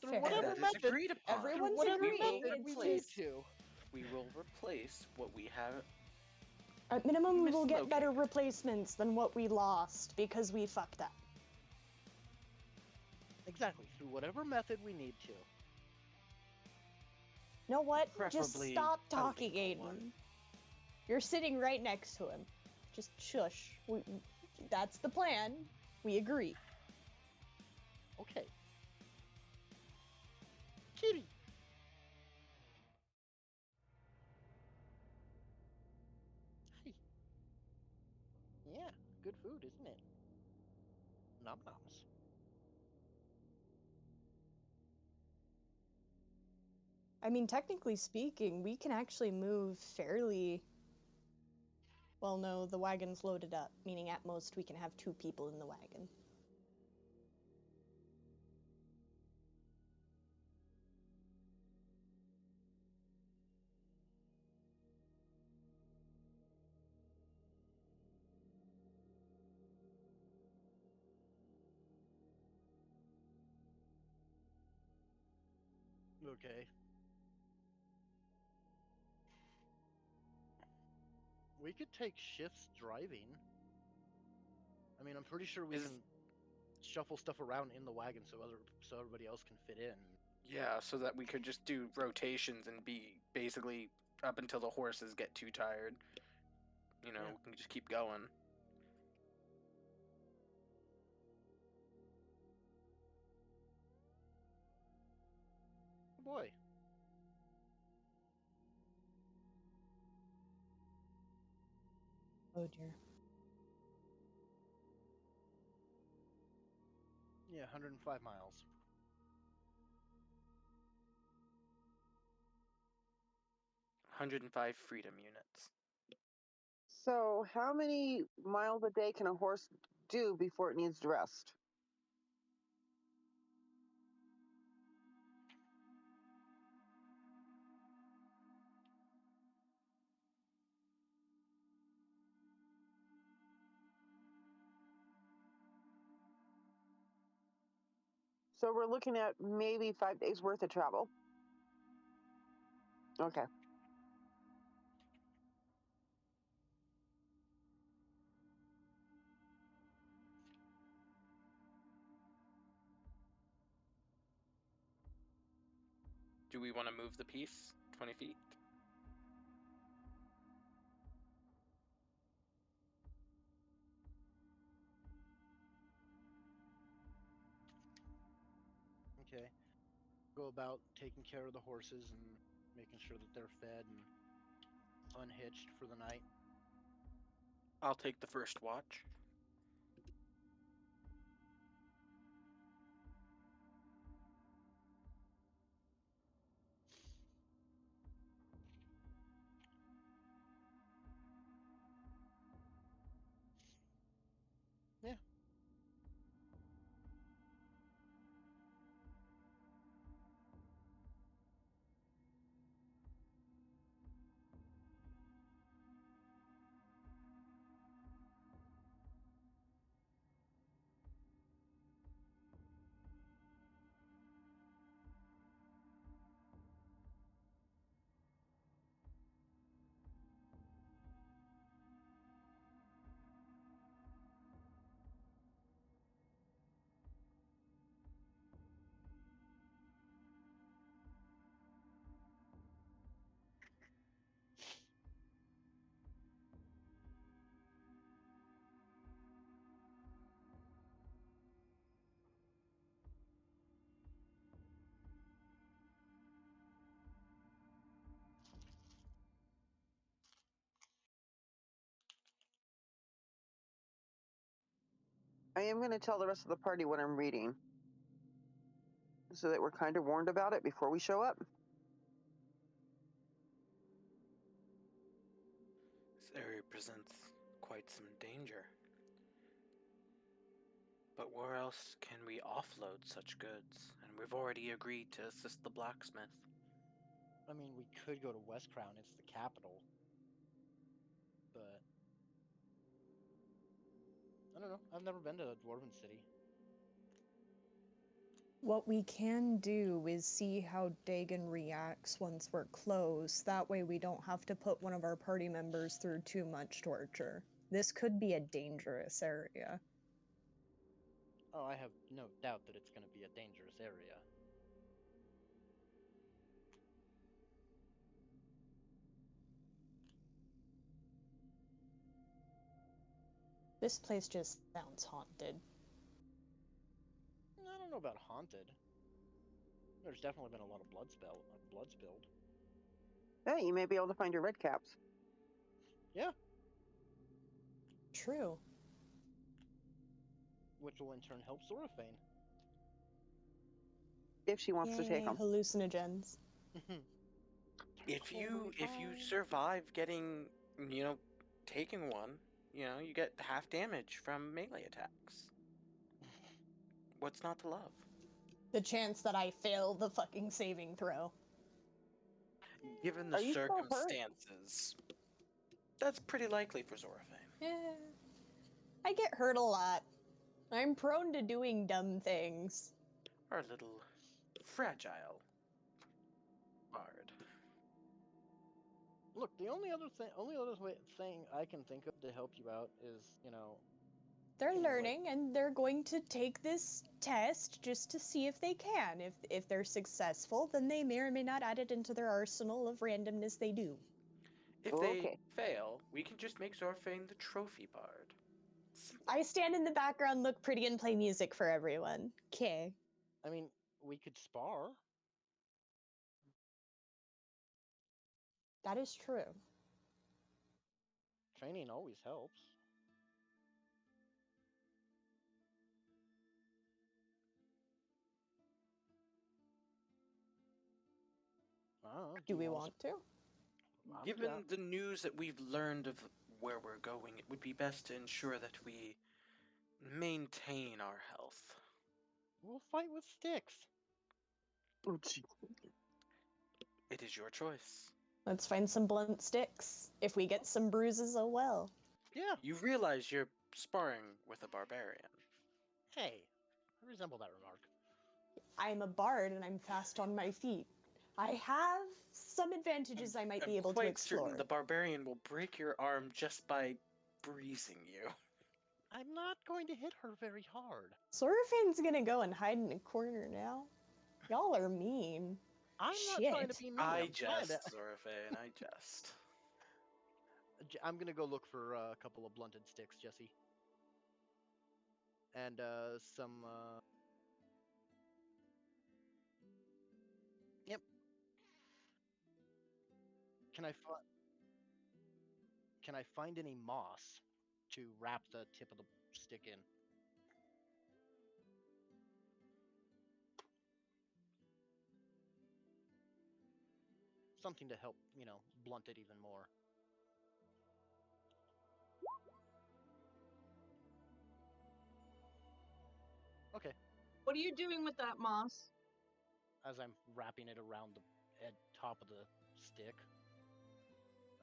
Through Fair. whatever That is method, agreed upon. through Everyone's whatever agreed. method It's we need just to. We will replace what we have. at minimum we will get better Mislocated. replacements than what we lost because we fucked up. Exactly, through whatever method we need to. You know what? Just Preferably stop a talking, legal Aiden. one. You're sitting right next to him. Just shush. That's the plan. We agree. Okay. Kitty! Hey. Yeah, good food, isn't it? Nom noms. I mean, technically speaking, we can actually move fairly. Well, no, the wagon's loaded up, meaning at most we can have 2 people in the wagon. Okay. We could take shifts driving. I mean, I'm pretty sure we can shuffle stuff around in the wagon so everybody else can fit in. Yeah, so that we could just do rotations and be basically up until the horses get too tired. You know, Yeah. we can just keep going. Oh boy. Oh dear. Yeah, 105 miles. $105 freedom units. So, how many miles a day can a horse do before it needs to rest? So, we're looking at maybe 5 days worth of travel. Okay. Do we want to move the piece 20 feet? Okay. Go about taking care of the horses and making sure that they're fed and unhitched for the night. I'll take the first watch. Yeah. I am going to tell the rest of the party what I'm reading so that we're kind of warned about it before we show up. This area presents quite some danger. But where else can we offload such goods? And we've already agreed to assist the blacksmith. I mean, we could go to West Crown. It's the capital. But I don't know. I've never been to Dwarven City. What we can do is see how Dagon reacts once we're close. That way we don't have to put one of our party members through too much torture. This could be a dangerous area. Oh, I have no doubt that it's going to be a dangerous area. This place just sounds haunted. I don't know about haunted. There's definitely been a lot of blood spilled. Yeah, you may be able to find your red caps. Yeah, True. which will in turn help Zoraphane. If she wants to take Yay, them. hallucinogens. If you Totally fine. survive getting, taking one, you get half damage from melee attacks. What's not to love? The chance that I fail the fucking saving throw. Given the Are you still hurt? circumstances, that's pretty likely for Zoraphane. Yeah. I get hurt a lot. I'm prone to doing dumb things. Our little fragile bard. Look, the only other thing I can think of to help you out is, They're Things like- learning and they're going to take this test just to see if they can. If they're successful, then they may or may not add it into their arsenal of randomness they do. If they fail, we can just make Zoraphane the trophy bard. I stand in the background, look pretty, and play music for everyone. Okay. I mean, we could spar. That is true. Training always helps. I don't know, Do we you want to? I'm Given down. the news that we've learned of where we're going, it would be best to ensure that we maintain our health. We'll fight with sticks. Oh, gee. It is your choice. Let's find some blunt sticks. If we get some bruises, oh well. Yeah. You realize you're sparring with a barbarian. Hey, I resemble that remark. I'm a bard and I'm fast on my feet. I have some advantages I might be able to quite explore. certain the barbarian will break your arm just by breezing you. I'm not going to hit her very hard. Soraphane's gonna go and hide in a corner now. Y'all are mean. I'm Shit. not trying to be mean. I I'm trying jest, to- Zoraphane, I jest. I'm gonna go look for a couple of blunted sticks, Jesse. And some. Yep. Can I find any moss to wrap the tip of the stick in? Something to help, blunt it even more. Okay. What are you doing with that moss? As I'm wrapping it around the top of the stick.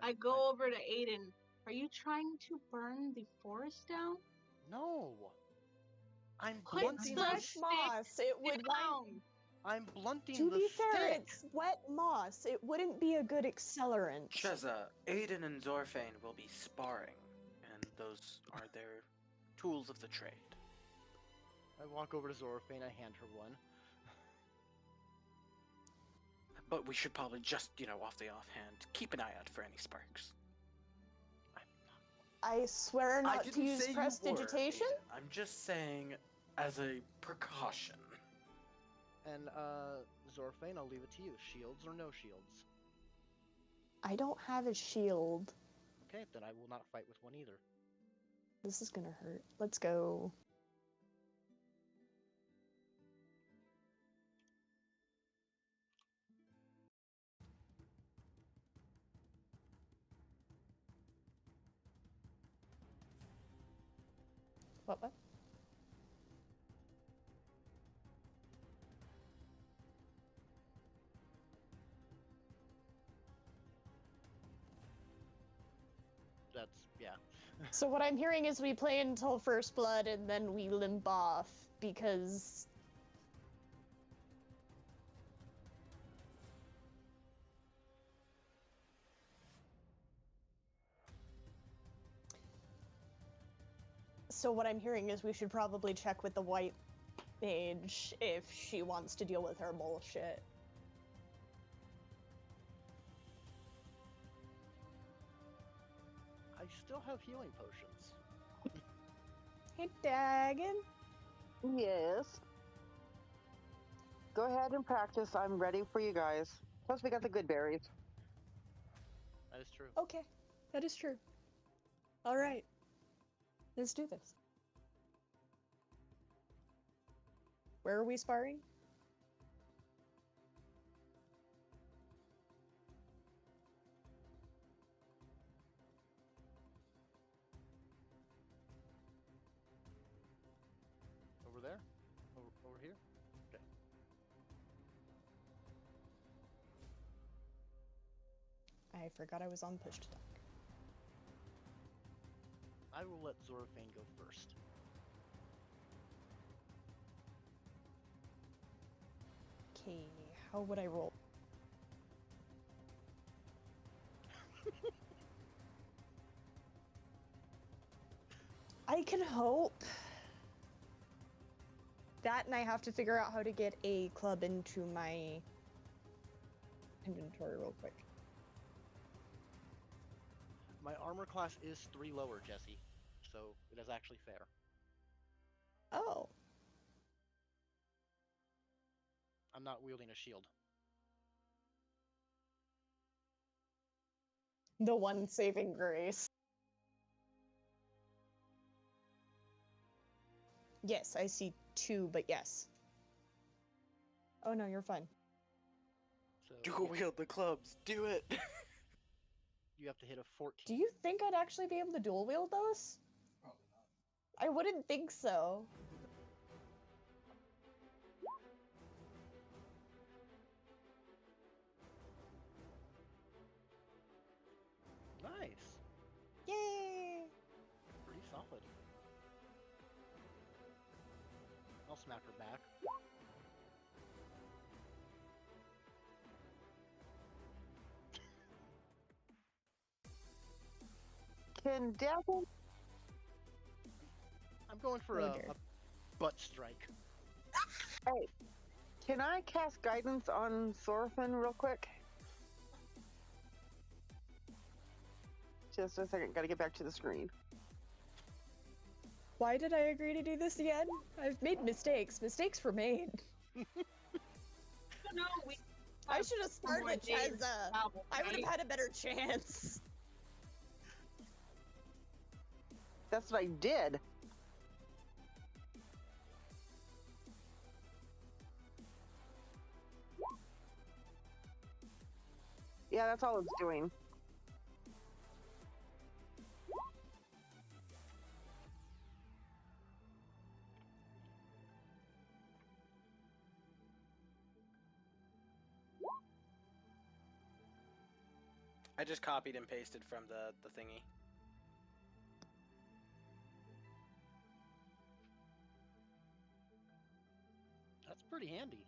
I go over to Aiden. Are you trying to burn the forest down? No. I'm Put blunting the the Fresh stick moss. It would down. I'm blunting To the be fair, stick. it's wet moss. It wouldn't be a good accelerant. Cheza, Aiden and Zoraphane will be sparring, and those are their tools of the trade. I walk over to Zoraphane, I hand her one. But we should probably just, off the offhand, keep an eye out for any sparks. I swear I not to didn't use say you were, prestidigitation. Aiden. I'm just saying as a precaution. And, Zoraphane, I'll leave it to you. Shields or no shields? I don't have a shield. Okay, then I will not fight with one either. This is gonna hurt. Let's go. What? That's yeah. So what I'm hearing is we play until first blood and then we limp off because so what I'm hearing is we should probably check with the white mage if she wants to deal with her bullshit. I still have healing potions. Hey, Dagon. Yes. Go ahead and practice. I'm ready for you guys. Plus, we got the good berries. That is true. Okay, that is true. All right, let's do this. Where are we sparring? Over there? Over here? Okay. I forgot I was on push to talk. I will let Zorfane go first. Okay, how would I roll? I can hope. That, and I have to figure out how to get a club into my inventory real quick. My armor class is 3 lower, Jesse, so it is actually fair. Oh. I'm not wielding a shield. The one saving grace. Yes, I see 2, but yes. Oh no, you're fine. So Dual wield the clubs. Do it. you have to hit a 14. Do you think I'd actually be able to dual wield those? Probably not. I wouldn't think so. Nice. Yay! Pretty solid. I'll smack her back. Can Devil? I'm going for Oh, a dear. butt strike. Hey, can I cast guidance on Thorfinn real quick? Just a second. Got to get back to the screen. Why did I agree to do this again? I've made mistakes. Mistakes were made. No, we. I should have started more days Cheza. travel, I would have right? had a better chance. That's what I did. Yeah, that's all it's doing. I just copied and pasted from the thingy. That's pretty handy.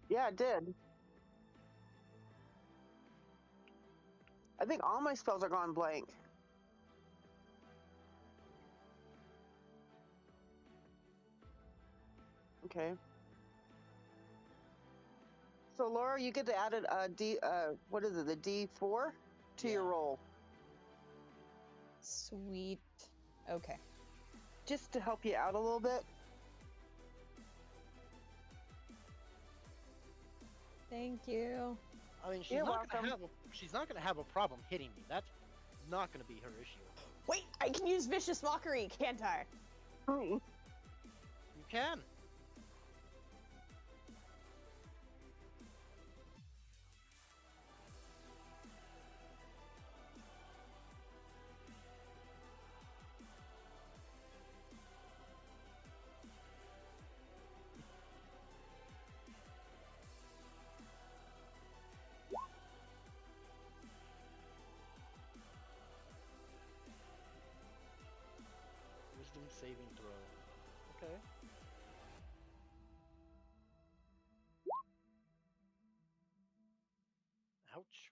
Yeah, it did. I think all my spells are gone blank. Okay. So Laura, you get to add a D. What is it? The D4 to your Yeah. roll, Sweet. Okay. just to help you out a little bit. Thank you. I mean, she's You're not welcome. gonna have a problem hitting me. That's not gonna be her issue. Wait, I can use Vicious Mockery, can't I? Hmm. You can. Ouch.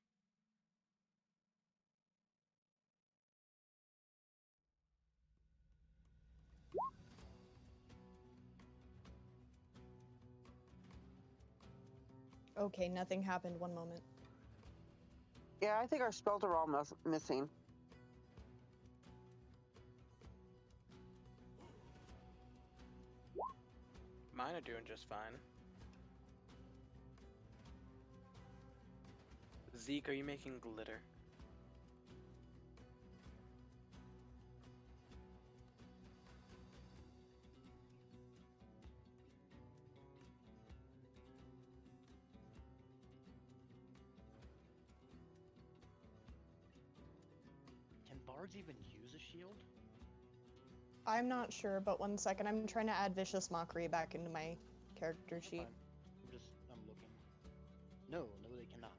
Okay, nothing happened. One moment. Yeah, I think our spells are all missing. Mine are doing just fine. Zeke, are you making glitter? Can bards even use a shield? I'm not sure, but one second. I'm trying to add Vicious Mockery back into my character That's sheet. fine. I'm looking. No, they cannot.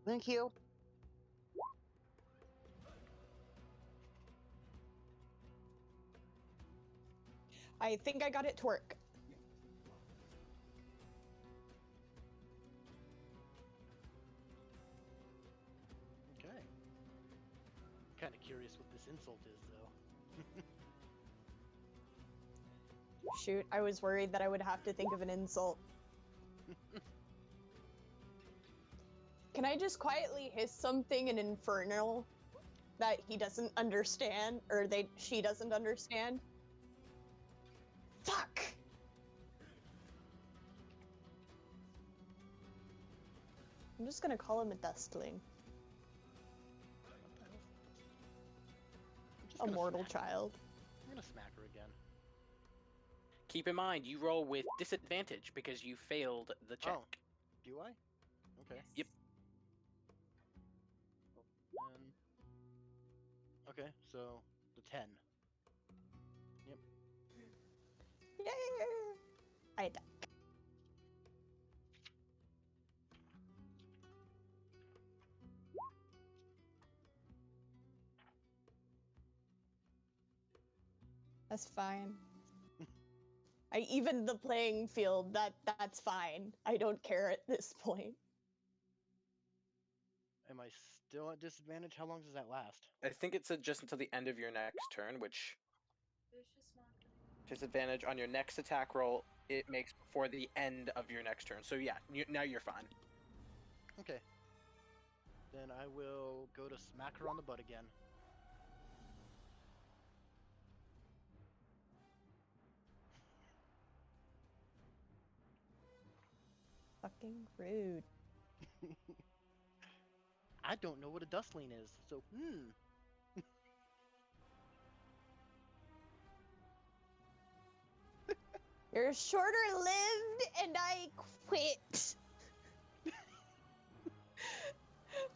Thank you. I think I got it to work. Okay. Kind of curious what this insult is, though. Shoot, I was worried that I would have to think of an insult. Can I just quietly hiss something in Infernal that he doesn't understand, or she doesn't understand? Fuck! I'm just gonna call him a dustling. A mortal child. I'm gonna smack her again. Keep in mind, you roll with disadvantage because you failed the check. Oh, do I? Okay. Yep. And... Okay, so the 10. Yep. Yeah. I attack. That's fine. I evened the playing field. That's fine. I don't care at this point. Am I still at disadvantage? How long does that last? I think it said just until the end of your next turn, which disadvantage on your next attack roll it makes before the end of your next turn. So yeah, now you're fine. Okay. Then I will go to smack her on the butt again. Fucking rude. I don't know what a dustling is, so You're shorter lived, and I quit.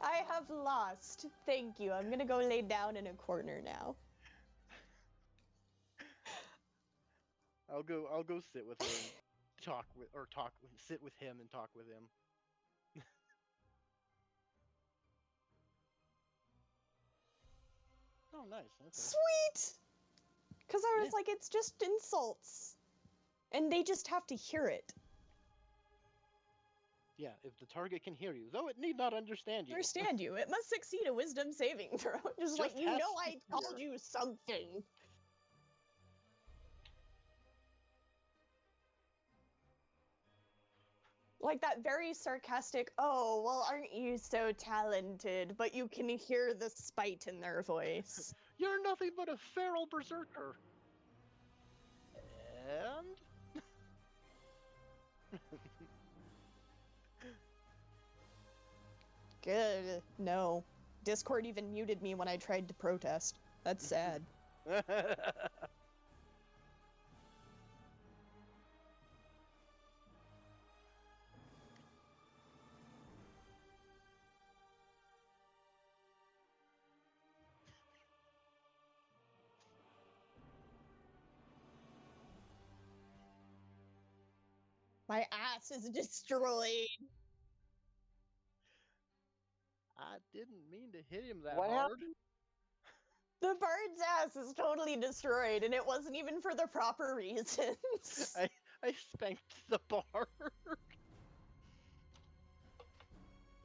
I have lost. Thank you. I'm gonna go lay down in a corner now. I'll go sit with her and sit with him and talk with him. Oh, nice. Okay. Sweet! Because I was like, it's just insults. And they just have to hear it. Yeah, if the target can hear you, though it need not understand you. Understand you. It must succeed a wisdom saving throw. Just like, you has know I to told hear. you something. Like that very sarcastic, oh, well, aren't you so talented? But you can hear the spite in their voice. You're nothing but a feral berserker. And Good. No. Discord even muted me when I tried to protest. That's sad. My ass is destroyed. I didn't mean to hit him that What hard. happened? The bird's ass is totally destroyed, and it wasn't even for the proper reasons. I spanked the bar.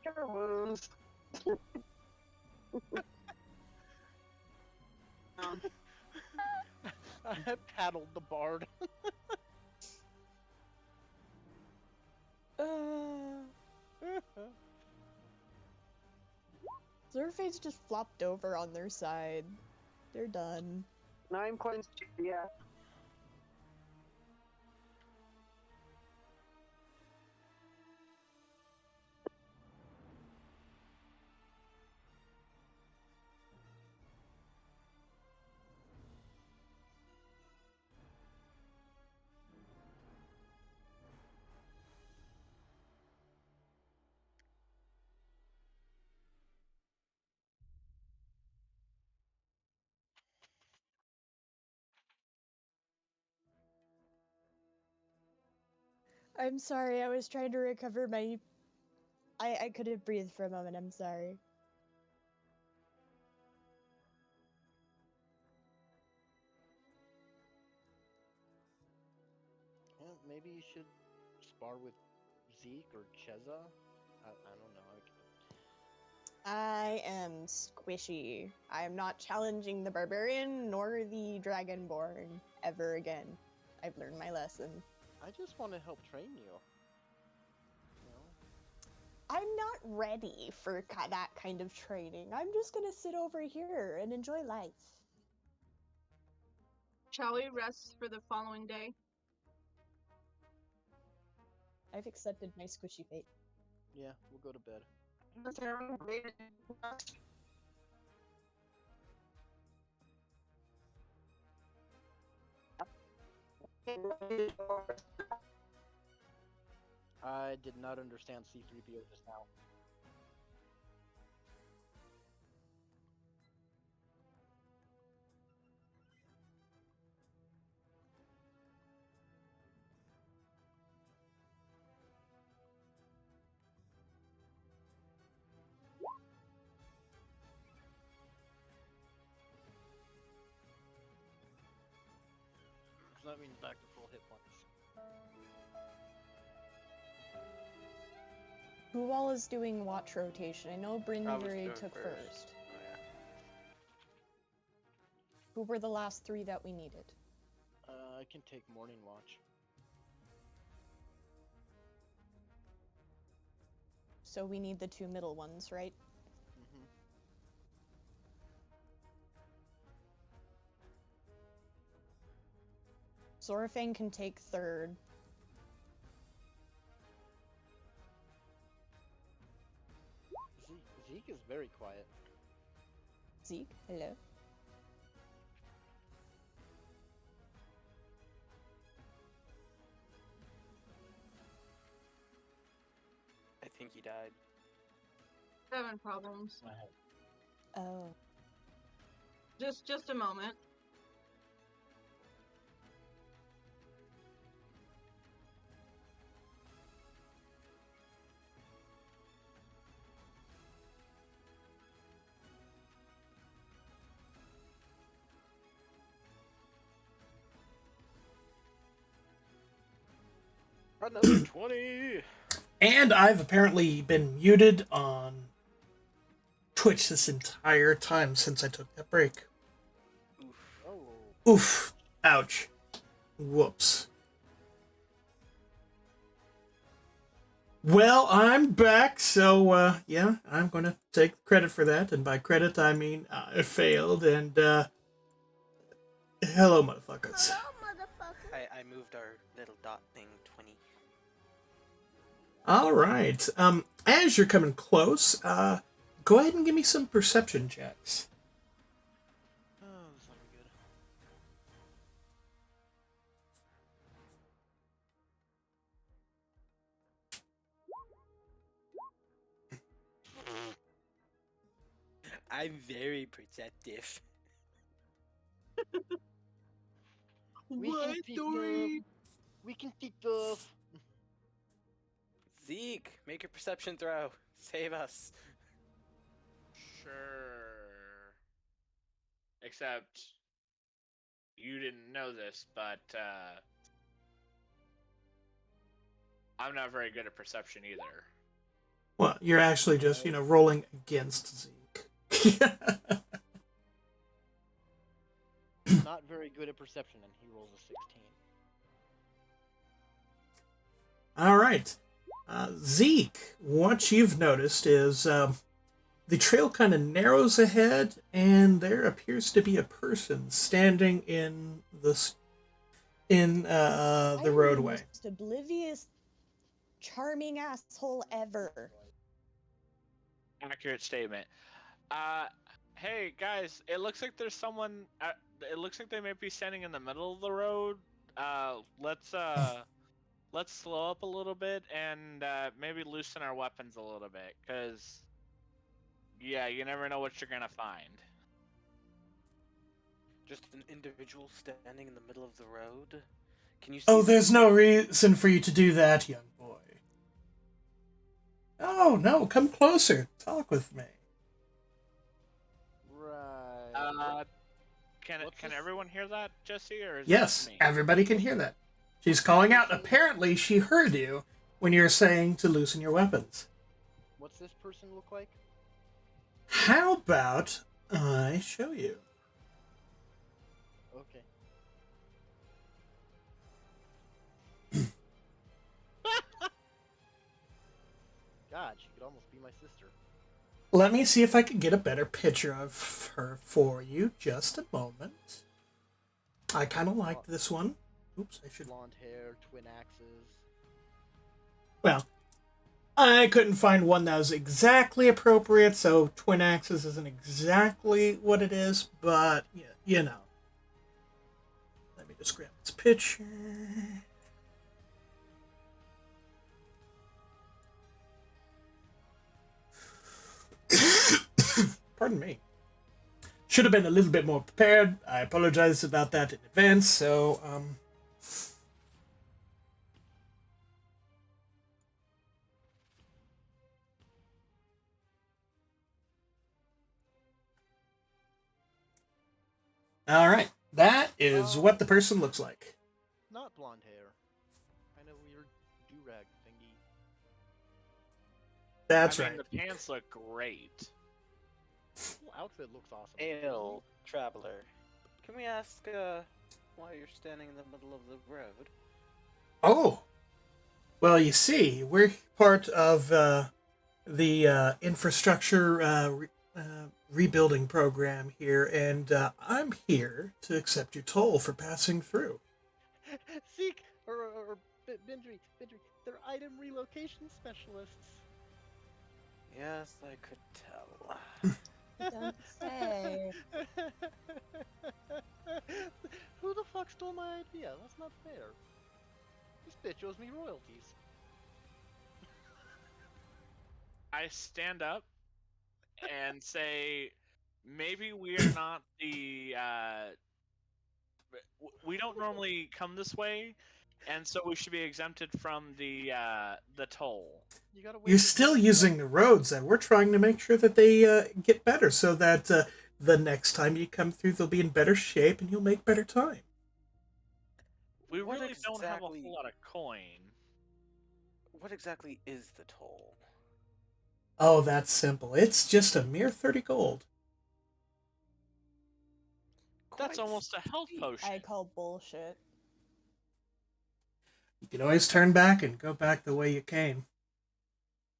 Your wounds. I paddled the bard. Zerface just flopped over on their side. They're done. 9 points. Yeah. I'm sorry, I was trying to recover my... I couldn't breathe for a moment, I'm sorry. Well, maybe you should spar with Zeke or Cheza. I don't know. I am squishy. I am not challenging the barbarian nor the dragonborn ever again. I've learned my lesson. I just want to help train you. You know? I'm not ready for that kind of training. I'm just gonna sit over here and enjoy life. Shall we rest for the following day? I've accepted my squishy fate. Yeah, we'll go to bed. I did not understand C-3PO just now. So that means back to full hit points. Who all is doing watch rotation? I know Brindary took first. Oh, yeah. Who were the last 3 that we needed? I can take morning watch. So we need the 2 middle ones, right? Mm-hmm. Zorfang can take 3rd. Zeke is very quiet. Zeke, hello. I think he died. Having problems. Oh. Just a moment. Another 20! And I've apparently been muted on Twitch this entire time since I took that break. Oof. Oh. Oof. Ouch. Whoops. Well, I'm back, so, yeah, I'm gonna take credit for that, and by credit, I mean I failed, and, hello, motherfuckers. I moved our little dot thing 20. All right. As you're coming close, go ahead and give me some perception checks. Oh, this will be good. I'm very perceptive. We can see stuff. We can see stuff. Zeke, make your perception throw. Save us. Sure. Except you didn't know this, but I'm not very good at perception either. Well, you're actually just, rolling against Zeke. Not very good at perception, and he rolls a 16. All right. Zeke, what you've noticed is the trail kind of narrows ahead, and there appears to be a person standing in the roadway. The most oblivious, charming asshole ever. Accurate statement. Hey guys, it looks like there's someone. It looks like they might be standing in the middle of the road. Let's slow up a little bit and maybe loosen our weapons a little bit, cause yeah, you never know what you're gonna find. Just an individual standing in the middle of the road? Can you see? Oh, there's no reason for you to do that, young boy. Oh, no, come closer. Talk with me. Right. Can everyone hear that, Jesse, or is Yes, it me? everybody can hear that. She's calling out. Apparently, she heard you when you're saying to loosen your weapons. What's this person look like? How about I show you? Okay. God, she could almost be my sister. Let me see if I can get a better picture of her for you. Just a moment. I kind of like this one. Oops, I should... Blonde hair, twin axes. Well, I couldn't find one that was exactly appropriate, so twin axes isn't exactly what it is, but, you know. Let me just grab this picture. Pardon me. Should have been a little bit more prepared. I apologize about that in advance, so, all right. That is what the person looks like. Not blonde hair. Kind of weird do-rag thingy. That's I mean, right. the pants look great. Whole outfit looks awesome. Ale, traveler. Can we ask why you're standing in the middle of the road? Oh. Well, you see, we're part of the infrastructure rebuilding program here, and I'm here to accept your toll for passing through. Zeke or Bindry, they're item relocation specialists. Yes, I could tell. Don't say. Who the fuck stole my idea? That's not fair. This bitch owes me royalties. I stand up and say, maybe we are not the. We don't normally come this way, and so we should be exempted from the toll. You're still using the roads, and we're trying to make sure that they get better, so that the next time you come through, they'll be in better shape, and you'll make better time. We really don't have a whole lot of coin. What exactly is the toll? Oh, that's simple. It's just a mere 30 gold. That's almost a health potion. I call bullshit. You can always turn back and go back the way you came.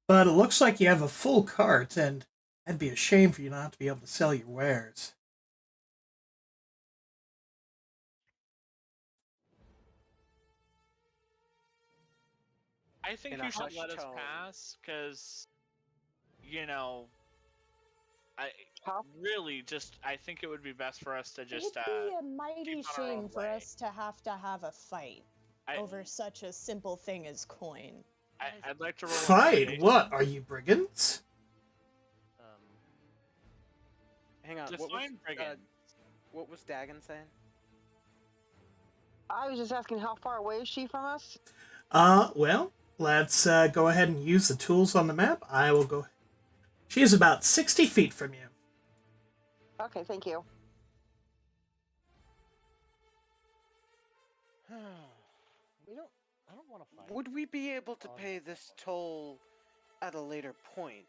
But it looks like you have a full cart, and that'd be a shame for you not to be able to sell your wares. I think you should let us pass, because you know, I How really just I think it would be best for us to just It'd be a mighty keep on our shame own for way. us to have a fight I, over such a simple thing as coin. I'd like to roll Fight? intimidation. What? Are you brigands? Hang on. Define brigand. What was Dagon saying? I was just asking, how far away is she from us? Well, let's go ahead and use the tools on the map. I will go. She is about 60 feet from you. Okay, thank you. I don't want to fight. Would we be able to pay this toll at a later point?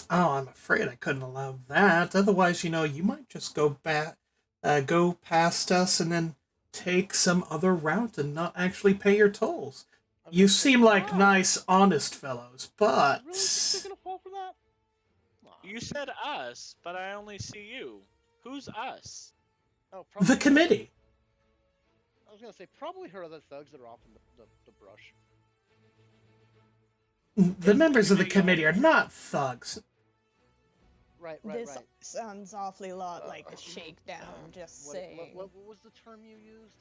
Oh, I'm afraid I couldn't allow that. Otherwise, you might just go past us and then take some other route and not actually pay your tolls. You seem like nice, honest fellows, but... Really think they're gonna fall for that? You said us, but I only see you. Who's us? Oh, The committee. I was gonna say probably her other thugs that are off in the brush. The members of the committee are not thugs. Right. This sounds awfully lot like a shakedown, just saying. What was the term you used?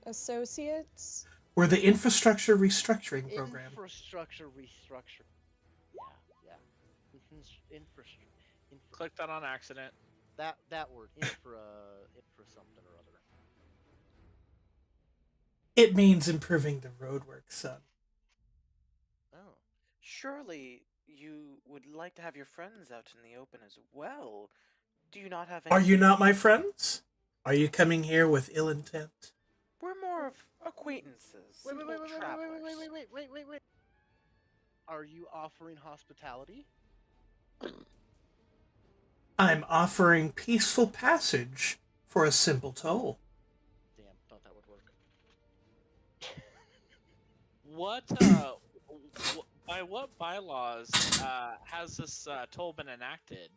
Associates? We're the infrastructure restructuring program. Infrastructure restructure. Yeah. Infrastructure. Clicked that on accident. That word. Infra something or other. It means improving the roadwork, son. Oh. Surely you would like to have your friends out in the open as well. Do you not have any... Are you not my friends? Are you coming here with ill intent? We're more of acquaintances. Wait. Travelers. Are you offering hospitality? I'm offering peaceful passage for a simple toll. Damn, thought that would work. What, by what bylaws has this toll been enacted?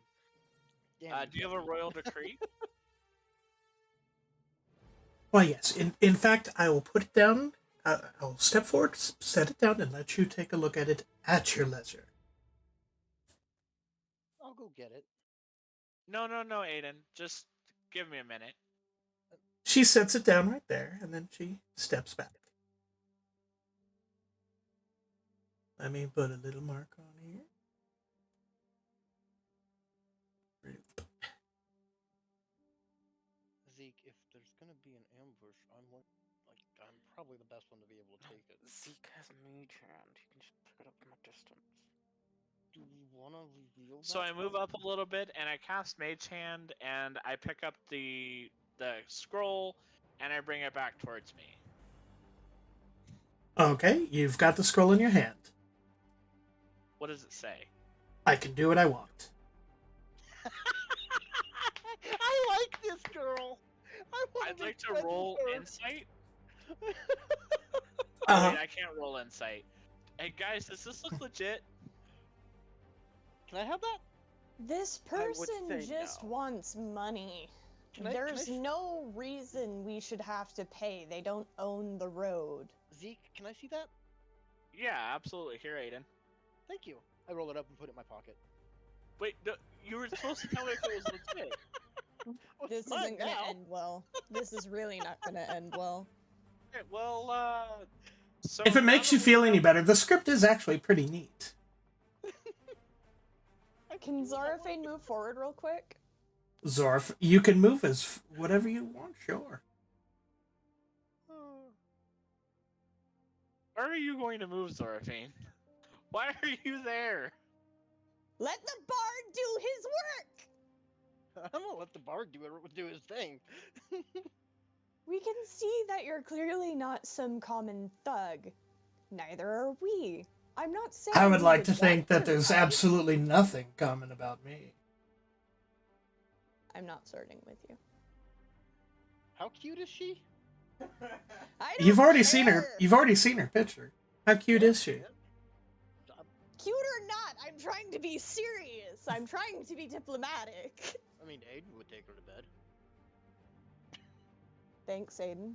Damn, Do you have a royal decree? Why, yes. In fact, I will put it down. I'll step forward, set it down, and let you take a look at it at your leisure. I'll go get it. No, Aiden. Just give me a minute. She sets it down right there, and then she steps back. Let me put a little mark on here. Zeke, if there's gonna be an ambush, I'm probably the best one to be able to take it. Zeke has mage hand. He can just pick it up from a distance. Do we want to reveal that? So I move up a little bit, and I cast Mage Hand, and I pick up the scroll, and I bring it back towards me. Okay, you've got the scroll in your hand. What does it say? I can do what I want. I like this girl. I'd like to roll insight. Wait, Uh-huh. I can't roll insight. Hey guys, does this look legit? Can I have that? This I would person say just no. wants money. Can I There's no reason we should have to pay. They don't own the road. Zeke, can I see that? Yeah, absolutely. Here, Aiden. Thank you. I roll it up and put it in my pocket. Wait, no, you were supposed to tell me if it was legit. This mine isn't gonna now. end well. This is really not gonna end well. Okay, well, so If it now makes that you feel we any have- better, the script is actually pretty neat. Can Zarafane move forward real quick? Zorf, you can move as whatever you want, sure. Where are you going to move, Zoraphine? Why are you there? Let the bard do his work! I'm gonna let the bard do his thing. We can see that you're clearly not some common thug. Neither are we. I'm not saying I would we like to want think that your there's life. absolutely nothing common about me. I'm not starting with you. How cute is she? I don't You've already seen her. care. You've already seen her picture. How cute is she? Cute or not, I'm trying to be serious. I'm trying to be diplomatic. I mean, Aiden would take her to bed. Thanks, Aiden.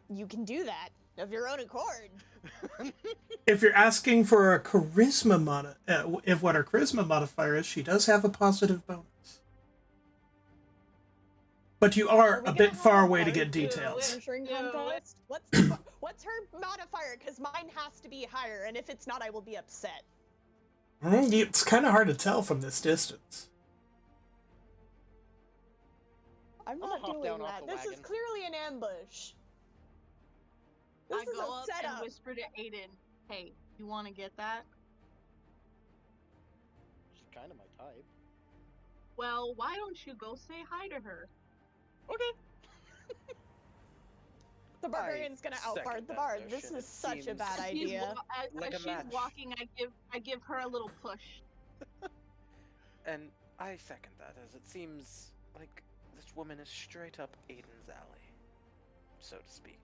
You can do that. Of your own accord. If you're asking for a charisma if what her charisma modifier is, she does have a positive bonus. But you are we a gonna bit have far a away to bard get details. adventuring Do it. contest? What's her modifier? Because mine has to be higher, and if it's not, I will be upset. It's kind of hard to tell from this distance. I'm gonna not hop doing down off that. the This is wagon. clearly an ambush. I This is go a up setup. and whisper to Aiden, "Hey, you want to get that?" She's kind of my type. Well, why don't you go say hi to her? Okay. The barbarian's gonna second outbard the that bard. notion. This It is such a seems bad As she's idea. like as a she's match. walking, I give her a little push. And I second that, as it seems like this woman is straight up Aiden's alley, so to speak.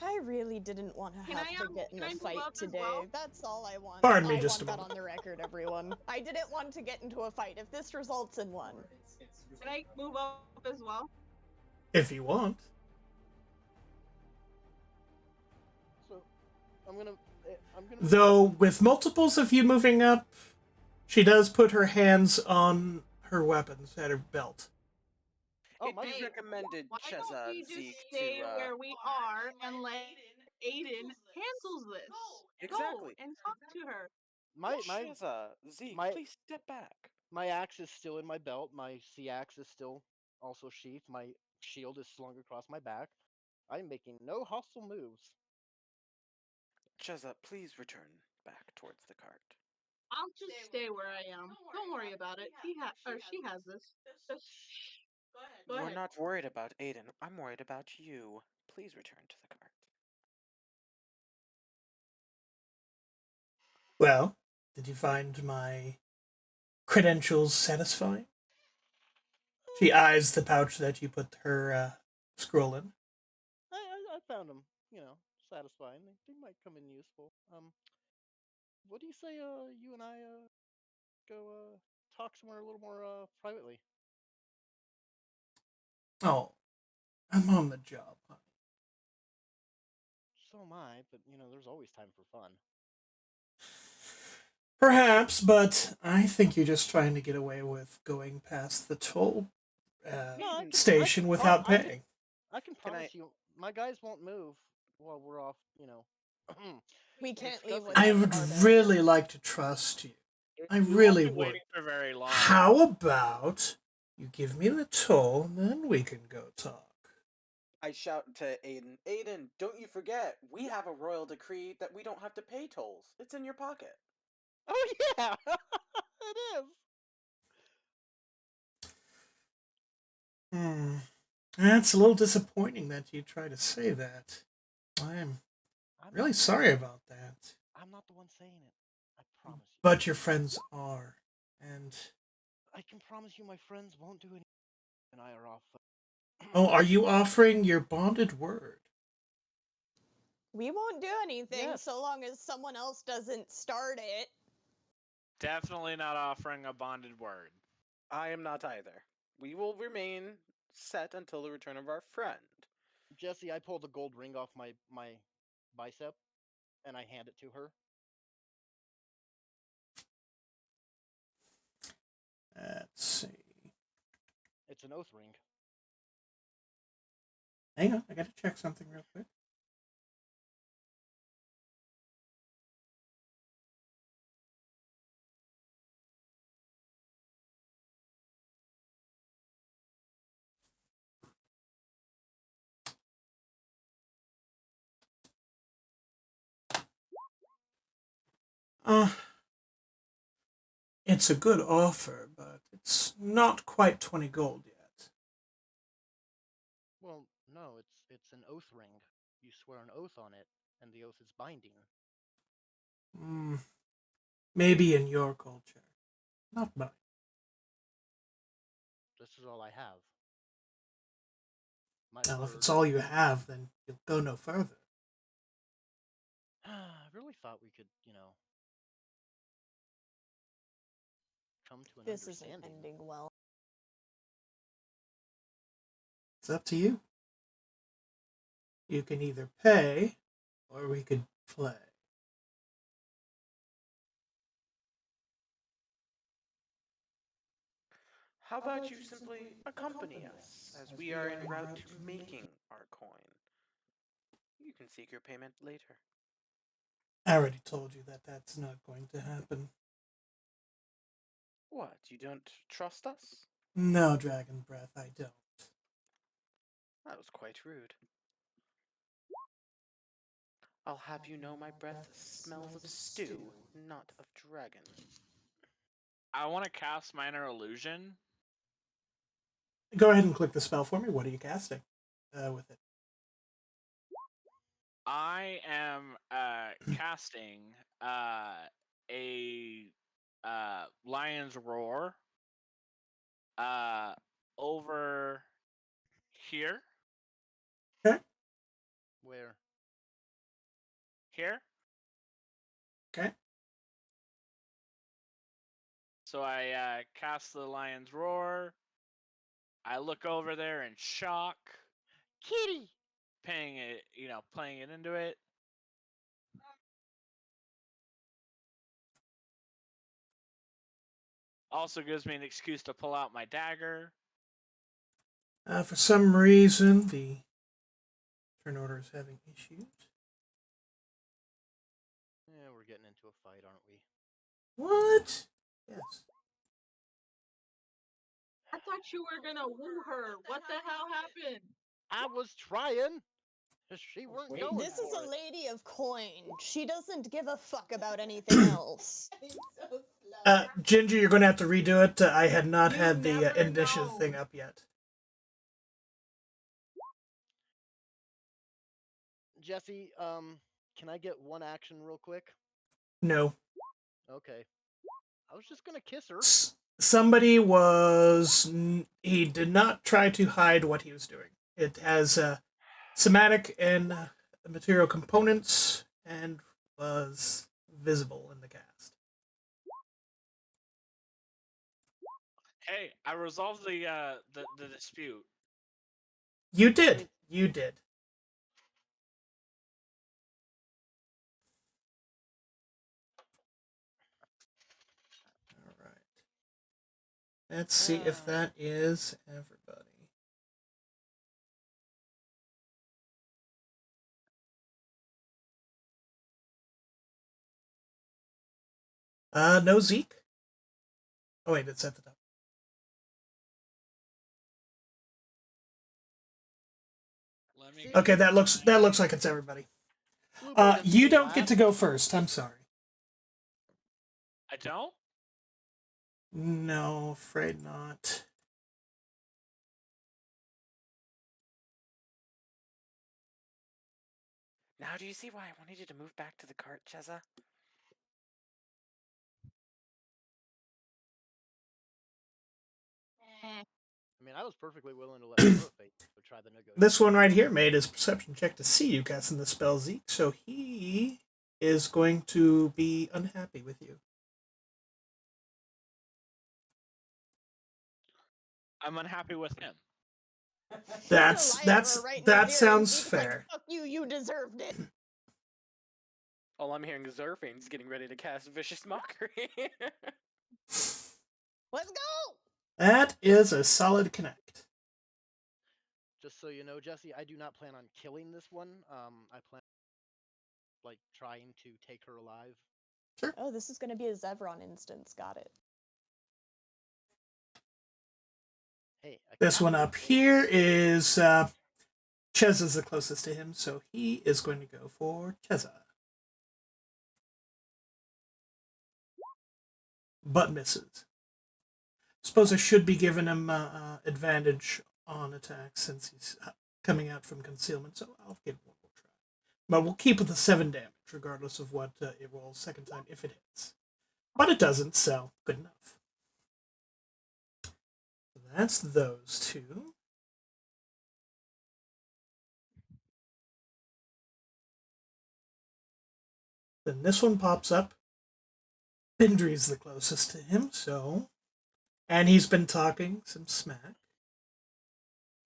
I really didn't want to Can have I, to get in can I a move fight up as today. well? That's all I want. Pardon me I just want a that moment. on the record, everyone. I didn't want to get into a fight. If this results in one. Can I move up as well? If you want. So I'm gonna. Though, with multiples of you moving up, she does put her hands on her weapons at her belt. Oh, It'd be Hey, recommended, Why don't Cheza we just Zeke, stay to where we are and let Aiden handles this? Exactly. Go and talk to her. my Cheza Zeke, my- please step back. my axe is still in my belt. My sea axe is still also sheathed. My shield is slung across my back. I'm making no hostile moves. Cheza, please return back towards the cart. I'll just stay where I am. Don't worry about it. She has this. Shh. Go We're ahead. not worried about Aiden. I'm worried about you. Please return to the cart. Well, did you find my credentials satisfying? She eyes the pouch that you put her scroll in. I found them, satisfying. They might come in useful. What do you say? You and I go talk somewhere a little more privately. Oh, I'm on the job, honey. So am I, but there's always time for fun. Perhaps, but I think you're just trying to get away with going past the toll station without paying. I can promise you, my guys won't move while we're off. We can't leave discussing- without I the would bardo. really like to trust you. I We really won't be would. waiting for very long. How about you give me the toll, and then we can go talk? I shout to Aiden, Aiden, don't you forget, we have a royal decree that we don't have to pay tolls. It's in your pocket. Oh yeah, it is. That's a little disappointing that you try to say that. I'm really sorry about that. I'm not the one saying it. I promise you. But your friends are, and I can promise you, my friends won't do anything. And I are off. oh, are you offering your bonded word? We won't do anything Yes. so long as someone else doesn't start it. Definitely not offering a bonded word. I am not either. We will remain set until the return of our friend. Jesse, I pull the gold ring off my bicep, and I hand it to her. Let's see. It's an oath ring. Hang on, I gotta check something real quick. It's a good offer, but it's not quite 20 gold yet. Well, no, it's an oath ring. You swear an oath on it, and the oath is binding. Maybe in your culture. Not mine. This is all I have. My Well, if word. it's all you have, then you'll go no further. I really thought we could, come to an This isn't understanding. ending well. It's up to you. You can either pay, or we could play. How about you simply accompany us, as we are en route to making our coin? You can seek your payment later. I already told you that that's not going to happen. What, you don't trust us? No, Dragon Breath, I don't. That was quite rude. I'll have you know my breath smells of stew, not of dragon. I want to cast Minor Illusion. Go ahead and click the spell for me. What are you casting with it? I am casting a lion's roar over here. Okay. Where? Here. Okay. So I cast the lion's roar. I look over there in shock. Kitty, paying it, playing it into it. Also gives me an excuse to pull out my dagger. For some reason, the turn order is having issues. Yeah, we're getting into a fight, aren't we? What? Yes. I thought you were gonna woo her. What the hell happened? I was trying. She weren't Wait, going This is for a it. lady of coin. She doesn't give a fuck about anything else. Ginger, you're going to have to redo it. I had not You had the never initiative know. thing up yet. Jesse, can I get one action real quick? No. Okay. I was just gonna kiss her. Somebody was. He did not try to hide what he was doing. It has somatic and material components and was visible in the cast. Hey, I resolved the dispute. You did. You did. All right. Let's see if that is everybody. No Zeke. Oh wait, it's at the top. Okay, that looks like it's everybody. You don't get to go first. I'm sorry. I don't? No, afraid not. Now do you see why I wanted you to move back to the cart, Cheza? I mean, I was perfectly willing to let Furface try the negotiation. This one right here made his perception check to see you casting the spell Zeke, so he is going to be unhappy with you. I'm unhappy with him. That sounds fair. Like, fuck you, you deserved it. All I'm hearing is Zerfine's getting ready to cast Vicious Mockery. Let's go! That is a solid connect. Just so you know, Jesse, I do not plan on killing this one. I plan like trying to take her alive. Sure. Oh, this is going to be a Zevron instance. Got it. Hey, This one up here is Cheza's the closest to him, so he is going to go for Cheza. But misses. Suppose I should be giving him advantage on attacks since he's coming out from concealment, so I'll give him one more try. But we'll keep with the 7 damage, regardless of what it rolls second time, if it hits. But it doesn't, so good enough. So that's those two. Then this one pops up. Bindry's the closest to him, so... And he's been talking some smack.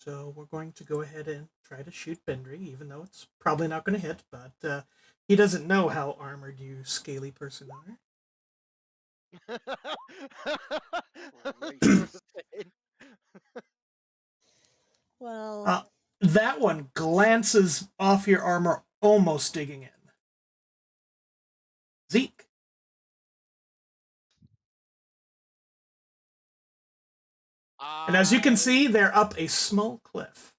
So we're going to go ahead and try to shoot Bendry, even though it's probably not going to hit, but he doesn't know how armored you scaly person are. Well, That one glances off your armor, almost digging in. Zeke. And as you can see, they're up a small cliff.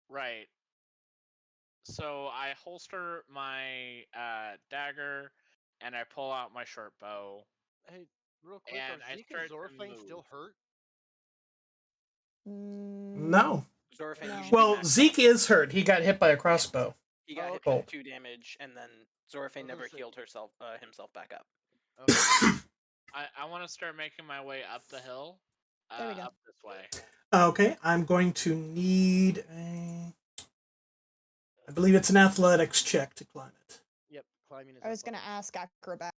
Right. So I holster my dagger and I pull out my short bow. Hey, real quick, And are I Zeke start and to Zorfane move. still hurt? No. Zorfane, No. you should be Well, maxed Zeke out. is hurt. He got hit by a crossbow. He got hit okay. for 2 damage, and then Zorfane never healed himself back up. Okay. I want to start making my way up the hill. There we go. Up this way. Okay, I'm going to need a... I believe it's an athletics check to climb it. Yep, climbing is I was going to athletics. ask acrobat.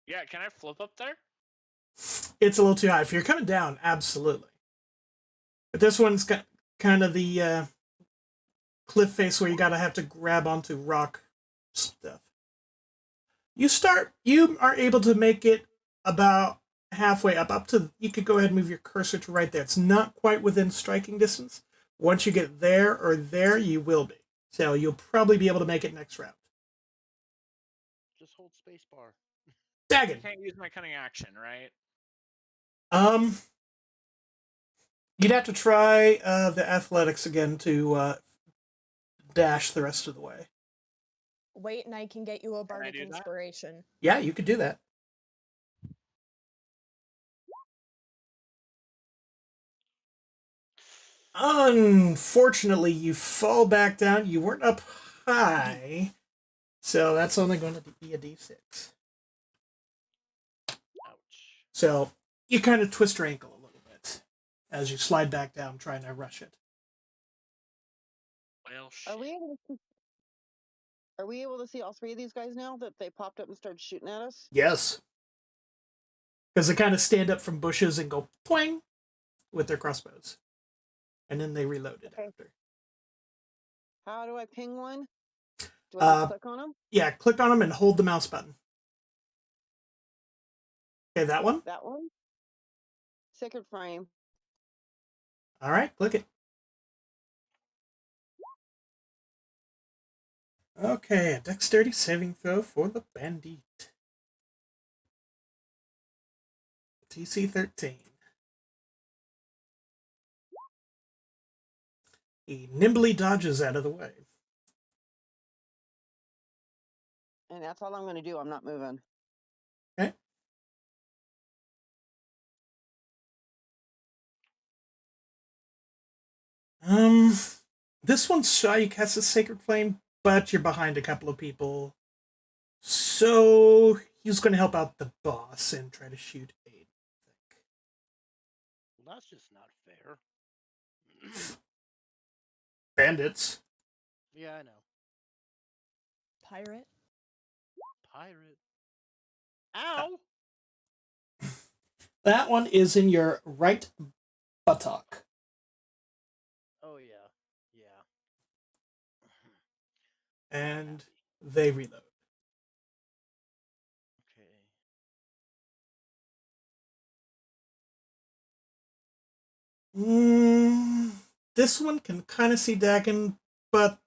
Yeah, can I flip up there? It's a little too high. If you're coming down, absolutely. But this one's got kind of the cliff face where you gotta have to grab onto rock stuff. You are able to make it about halfway up to, you could go ahead and move your cursor to right there. It's not quite within striking distance. Once you get there or there, you will be. So you'll probably be able to make it next round. Just hold spacebar. Dagon. I can't use my cunning action, right? You'd have to try the athletics again to dash the rest of the way. Wait, and I can get you a Can I Bardic do that? Inspiration. Yeah, you could do that. Unfortunately, you fall back down. You weren't up high, so that's only going to be a d6. Ouch. So you kind of twist your ankle a little bit as you slide back down, trying to rush it. Well, shit. Are we able to see all 3 of these guys now that they popped up and started shooting at us? Yes. Because they kind of stand up from bushes and go twang with their crossbows. And then they reload it after. How do I ping one? Do I just click on them? Yeah, click on them and hold the mouse button. Okay, that one? That one? Sacred frame. All right, click it. Okay, a dexterity saving throw for the bandit. TC 13. He nimbly dodges out of the way. And that's all I'm going to do. I'm not moving. Okay. This one's shy. You cast a Sacred Flame, but you're behind a couple of people. So he's going to help out the boss and try to shoot Aiden, I think. Well, that's just not fair. Bandits. Yeah, I know. Pirate. Ow! That one is in your right buttock. Oh, yeah. Yeah. And they reload. Okay. This one can kind of see Dagon, but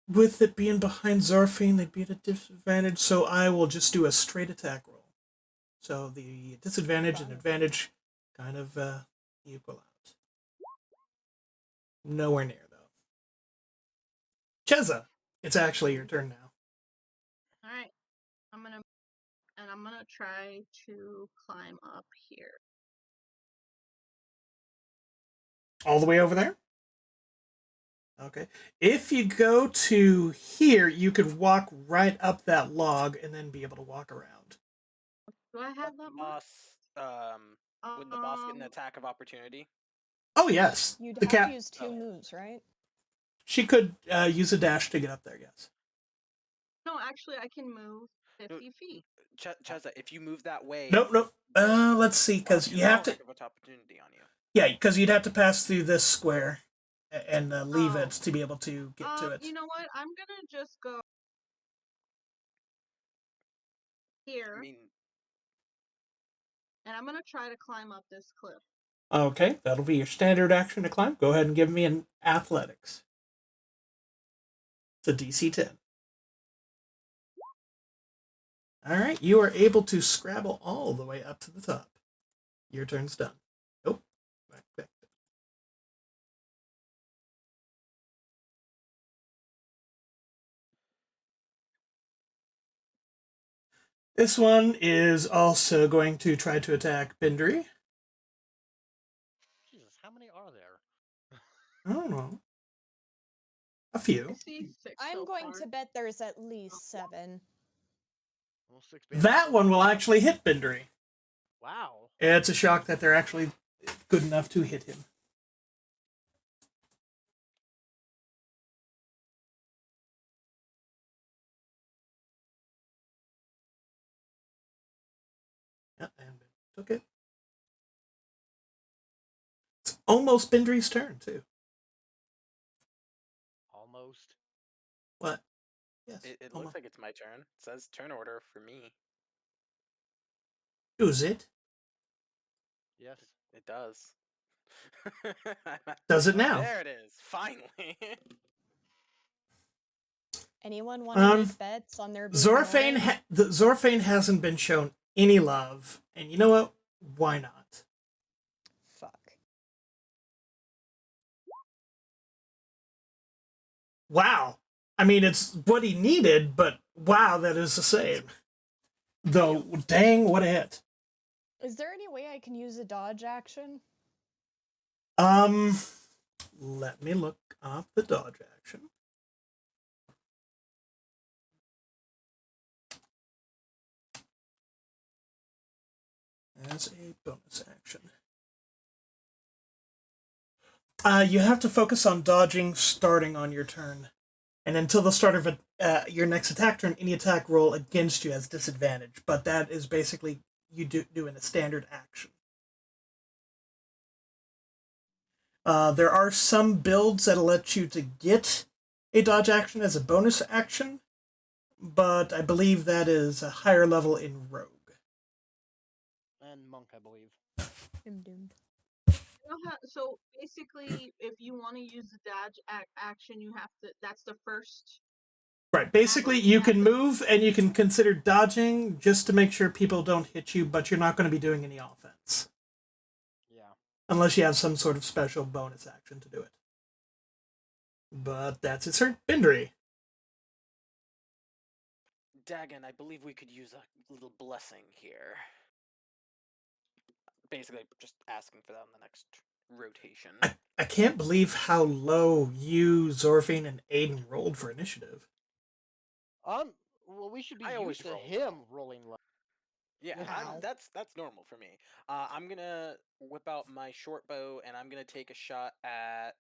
with it being behind Zorfine, they'd be at a disadvantage, so I will just do a straight attack roll. So the disadvantage and advantage kind of equal out. Nowhere near, though. Cheza, it's actually your turn now. All right. I'm gonna try to climb up here. All the way over there? Okay. If you go to here, you could walk right up that log and then be able to walk around. Do I have that much? Would the boss get an attack of opportunity? Oh, yes. You'd The have cat. to use 2 moves, right? She could use a dash to get up there, yes. No, actually, I can move. 50 feet. Cheza, if you move that way, Nope. Let's see, because you have to. Of opportunity on you. Yeah, because you'd have to pass through this square and leave it Oh. to be able to get to it. You know what? I'm gonna just go here, I mean, and I'm gonna try to climb up this cliff. Okay, that'll be your standard action to climb. Go ahead and give me an athletics. It's a DC 10. All right, you are able to scrabble all the way up to the top. Your turn's done. Oh, back. This one is also going to try to attack Bindri. Jesus, how many are there? I don't know. A I few. see 6 I'm so going far. to bet there's at least 7. Well, 6 being That one will actually hit Bindri. Wow. It's a shock that they're actually good enough to hit him. Yeah, and took it. It's almost Bindri's turn, too. Almost. What? Yes. It looks like it's my turn. It says turn order for me. Does it? Yes. It does. Does it now? There it is. Finally. Anyone want to make bets on their Zorfane hasn't been shown any love, and you know what? Why not? Fuck. Wow. I mean, it's what he needed, but wow, that is the same. Though, dang, what a hit. Is there any way I can use a dodge action? Let me look up the dodge action. As a bonus action. You have to focus on dodging starting on your turn. And until the start of your next attack turn, any attack roll against you has disadvantage. But that is basically you doing a standard action. There are some builds that'll let you to get a dodge action as a bonus action, but I believe that is a higher level in Rogue. And Monk, I believe. I'm doomed. So basically, if you want to use the dodge action, you have to. That's the first. Right. Basically, you can move and you can consider dodging just to make sure people don't hit you, but you're not going to be doing any offense. Yeah. Unless you have some sort of special bonus action to do it. But that's it, sir. Bindri. Dagon, I believe we could use a little blessing here. Basically, just asking for that on the next rotation. I can't believe how low you, Zorfine, and Aiden rolled for initiative. Well, we should be used to him rolling low. Yeah, that's normal for me. I'm gonna whip out my short bow and I'm gonna take a shot at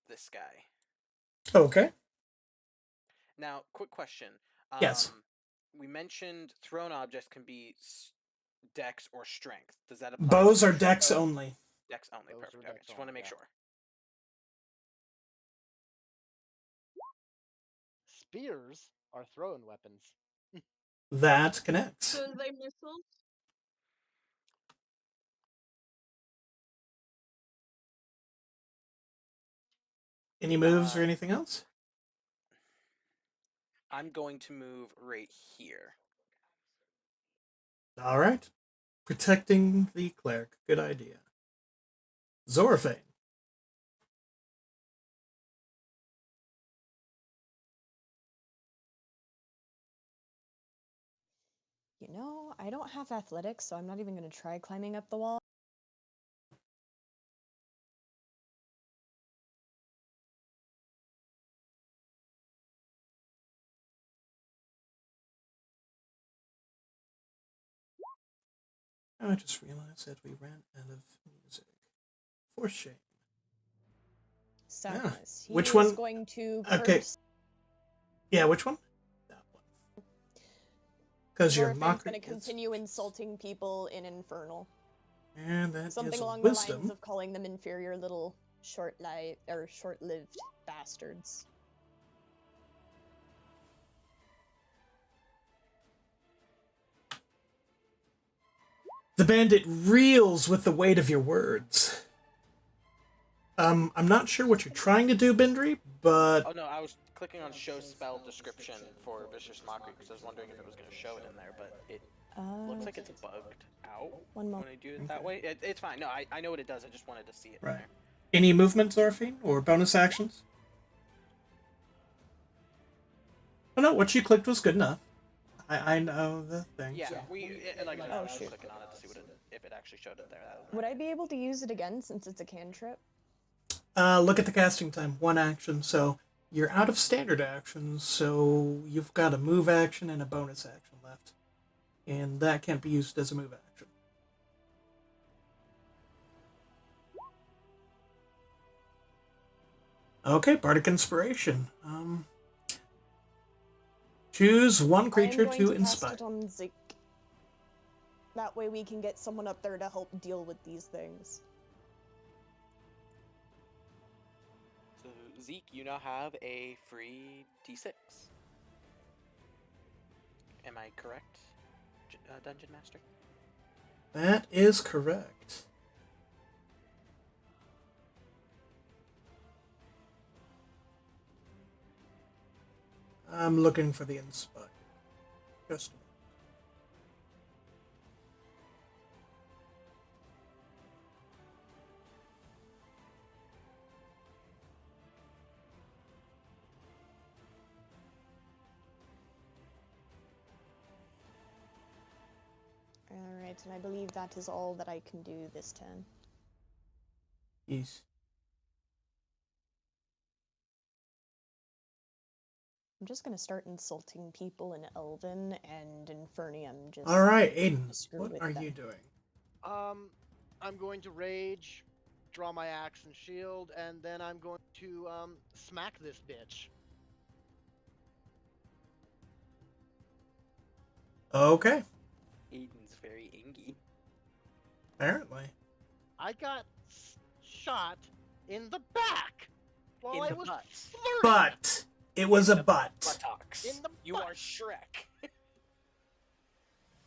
this guy. Okay. Now, quick question. Yes. We mentioned thrown objects can be dex or strength. Does that apply? Bows are dex only. Dex only. Bows Perfect. are Okay, dex just want to only, make yeah. sure. Spears are thrown weapons. That connects. So are they missiles? Any moves or anything else? I'm going to move right here. All right. Protecting the cleric. Good idea. Zorfane. You know, I don't have athletics, so I'm not even going to try climbing up the wall. I just realized that we ran out of music. For shame. Sadness. Yeah. Which He one? is going to curse. Okay. Yeah, which one? That one. Because your Dwarven's mockery gonna is... continue insulting people in Infernal. And that Something is a along wisdom. the lines of calling them inferior little short-lived bastards. The bandit reels with the weight of your words. I'm not sure what you're trying to do, Bindry, but... Oh no, I was clicking on show spell description for Vicious Mockery because I was wondering if it was going to show it in there, but it looks like it's bugged out One when I do it that way. It's fine. No, I know what it does. I just wanted to see it Right. in there. Any movement, Zorfine, or bonus actions? Oh no, what you clicked was good enough. I know the thing. Yeah, so. like I said, Oh, I was shoot. clicking on it to see if it actually showed it there. Would I be able to use it again since it's a cantrip? Look at the casting time. 1 action, so you're out of standard actions, so you've got a move action and a bonus action left. And that can't be used as a move action. Okay, Bardic Inspiration. Choose one creature I am going to inspire. cast it on Zeke. That way we can get someone up there to help deal with these things. So Zeke, you now have a free D6. Am I correct, Dungeon Master? That is correct. I'm looking for the inspire. Just a moment. Alright, and I believe that is all that I can do this turn. Yes. I'm just gonna start insulting people in Elven and Infernium. Just All right, Aiden, screw what with are them. you doing? I'm going to rage, draw my axe and shield, and then I'm going to smack this bitch. Okay, Aiden's very ingy. apparently. I got shot in the back while In I the was butt. flirting. But it was a butt. Buttocks. In the You butt. are Shrek.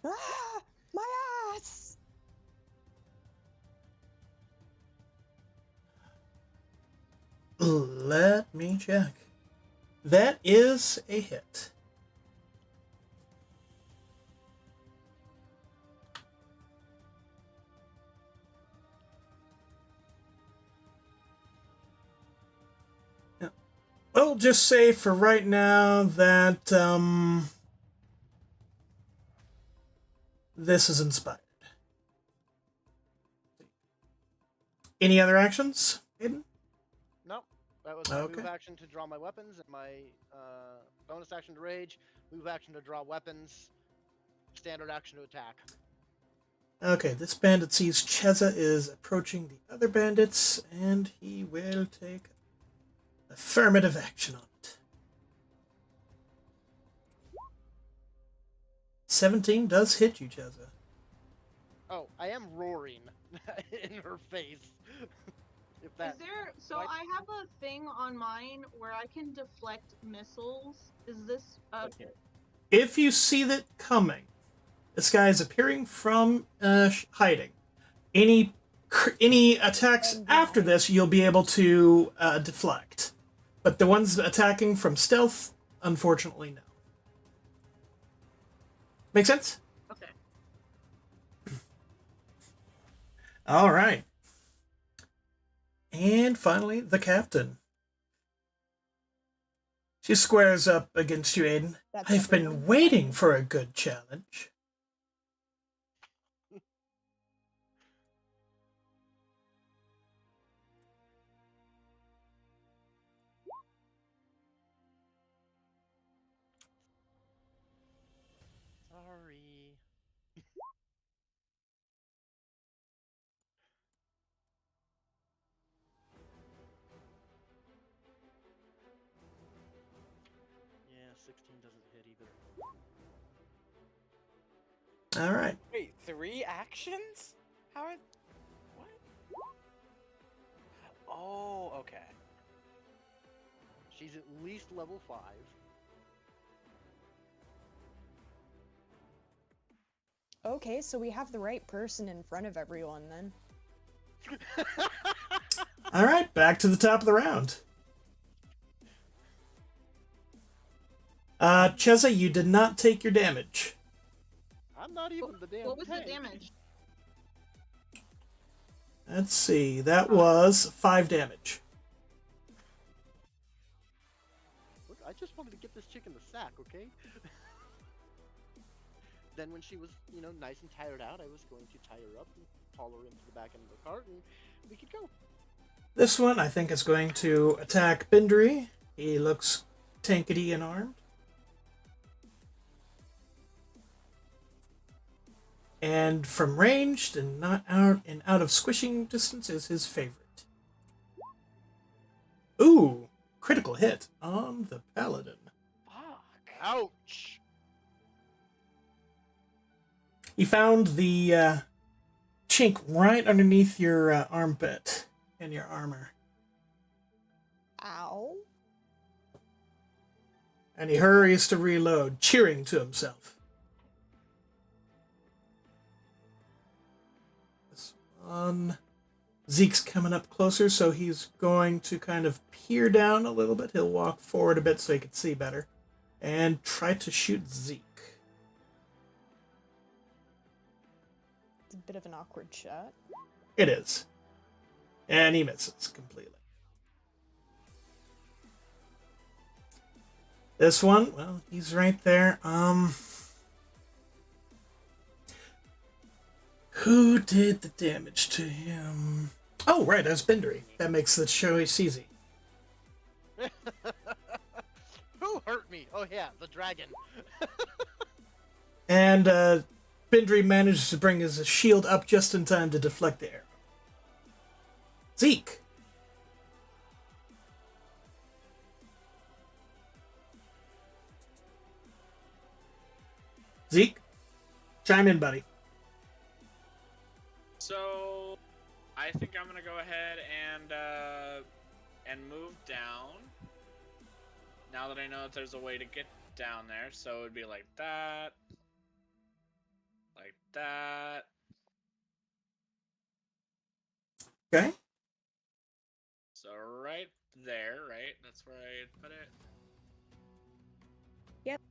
Ah! My ass! Let me check. That is a hit. We'll just say for right now that this is inspired. Any other actions, Aiden? Nope. That was my Okay. move action to draw my weapons, and my bonus action to rage, move action to draw weapons, standard action to attack. Okay, this bandit sees Cheza is approaching the other bandits, and he will take affirmative action on it. 17 does hit you, Cheza. Oh, I am roaring in her face. If that. Is there? So What? I have a thing on mine where I can deflect missiles. Is this? If you see that coming, this guy is appearing from hiding. Any attacks after this, you'll be able to deflect. But the ones attacking from stealth, unfortunately, no. Make sense? Okay. All right. And finally, the captain. She squares up against you, Aiden. That's I've been everyone. waiting for a good challenge. Sorry. Yeah, 16 doesn't hit either. All right. Wait, 3 actions? How are... What? Oh, okay. She's at least level 5. Okay, so we have the right person in front of everyone then. All right, back to the top of the round. Cheza, you did not take your damage. I'm not even the damn What was tank. the damage? Let's see, that was 5 damage. Look, I just wanted to get this chick in the sack, okay? Then when she was, nice and tired out, I was going to tie her up and haul her into the back end of the cart, and we could go. This one, I think, is going to attack Bindry. He looks tankety and armed. And from ranged and not out of squishing distance is his favorite. Ooh, critical hit on the paladin. Fuck. Ouch! He found the chink right underneath your armpit and your armor. Ow. And he hurries to reload, cheering to himself. This one. Zeke's coming up closer, so he's going to kind of peer down a little bit. He'll walk forward a bit so he can see better. And try to shoot Zeke. It's a bit of an awkward shot. It is. And he misses completely. This one, well, he's right there. Who did the damage to him? Oh, right, that's Bindry. That makes the choice easy. Who hurt me? Oh yeah, the dragon. And Bindry manages to bring his shield up just in time to deflect the arrow. Zeke. Zeke, chime in, buddy. So, I think I'm gonna go ahead and move down. Now that I know that there's a way to get down there, so it'd be like that, like that. Okay. So right there, right? That's where I put it. Yep.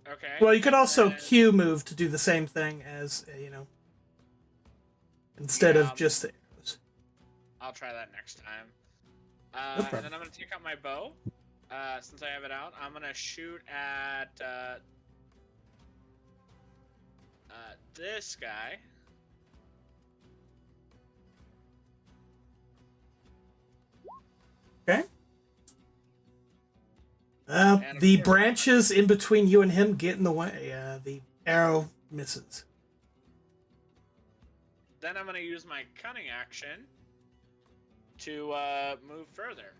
Okay. Well, you could and also then- Q move to do the same thing as, instead Yeah. of just the arrows. I'll try that next time. No And problem. then I'm gonna take out my bow. Since I have it out, I'm gonna shoot at this guy. Okay. And of The course- branches in between you and him get in the way. The arrow misses. Then I'm gonna use my cunning action to move further.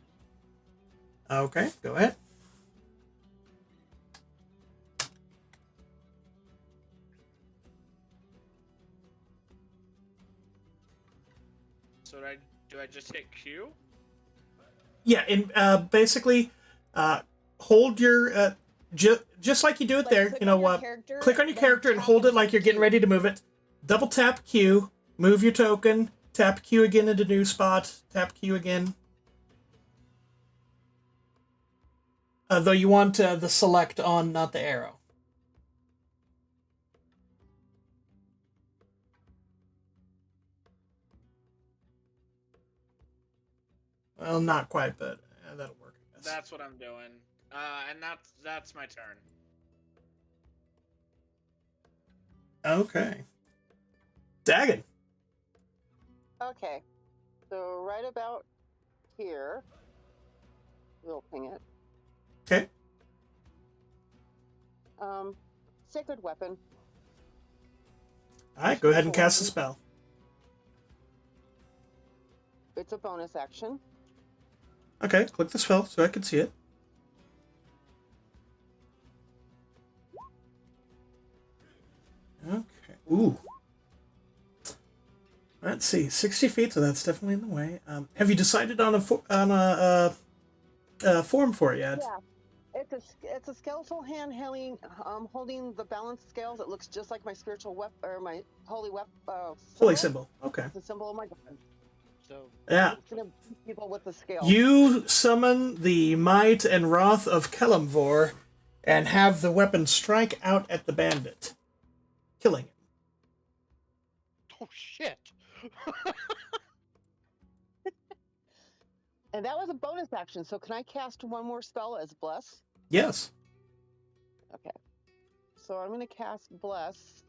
Okay, go ahead. So do I just hit Q? Yeah, and basically, hold your just like you do it Like, there. click You know on your what? character, Click on your then character and tap hold it and like you're getting Q. ready to move it. Double tap Q, move your token, tap Q again into new spot, tap Q again. Though you want the select on, not the arrow. Well, not quite, but that'll work, I guess. That's what I'm doing. And that's my turn. Okay. Dagon. Okay. So right about here, we'll ping it. Okay. Sacred weapon. Alright, go ahead and cast the spell. It's a bonus action. Okay, click the spell so I can see it. Ooh. Let's see, 60 feet, so that's definitely in the way. Have you decided on a form for it yet? Yeah. It's a skeletal hand holding the balanced scales. It looks just like my spiritual weapon or my holy weapon. Holy symbol. Okay. It's a symbol of my god. So Yeah. It's gonna beat people with the scale. You summon the might and wrath of Kelemvor and have the weapon strike out at the bandit, killing him. oh shit. And that was a bonus action. So can I cast one more spell as bless? Yes. Okay. So I'm gonna cast bless.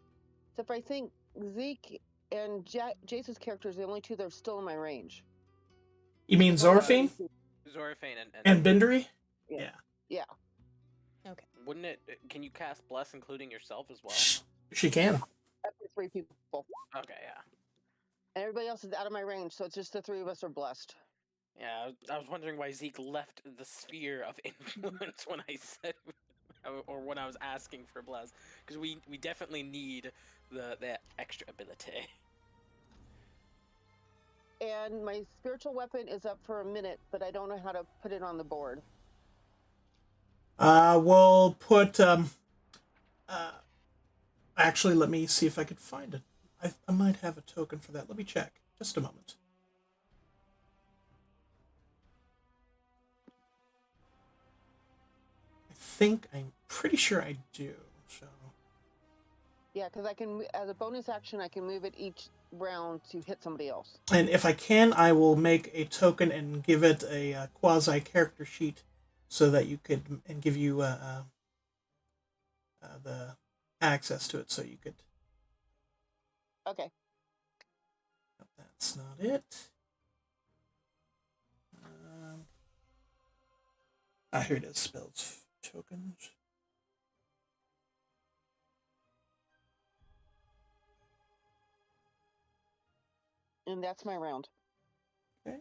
Except I think Zeke and Jace's characters are the only two that are still in my range. You mean Zorfine? Zorfane And Bindary? Yeah. Okay. Wouldn't it? Can you cast bless including yourself as well? She can. Up to 3 people. Okay, yeah. And everybody else is out of my range, so it's just the 3 of us are blessed. Yeah, I was wondering why Zeke left the sphere of influence when I said, or when I was asking for bless, because we definitely need that extra ability. And my spiritual weapon is up for a minute, but I don't know how to put it on the board. We'll put actually, let me see if I could find it. I might have a token for that. Let me check. Just a moment. I'm pretty sure I do. So. Yeah, because I can, as a bonus action, I can move it each round to hit somebody else. And if I can, I will make a token and give it a quasi character sheet, so that you could and give you the access to it, so you could. Okay. No, that's not it. Here it is. Spells tokens. And that's my round. Okay.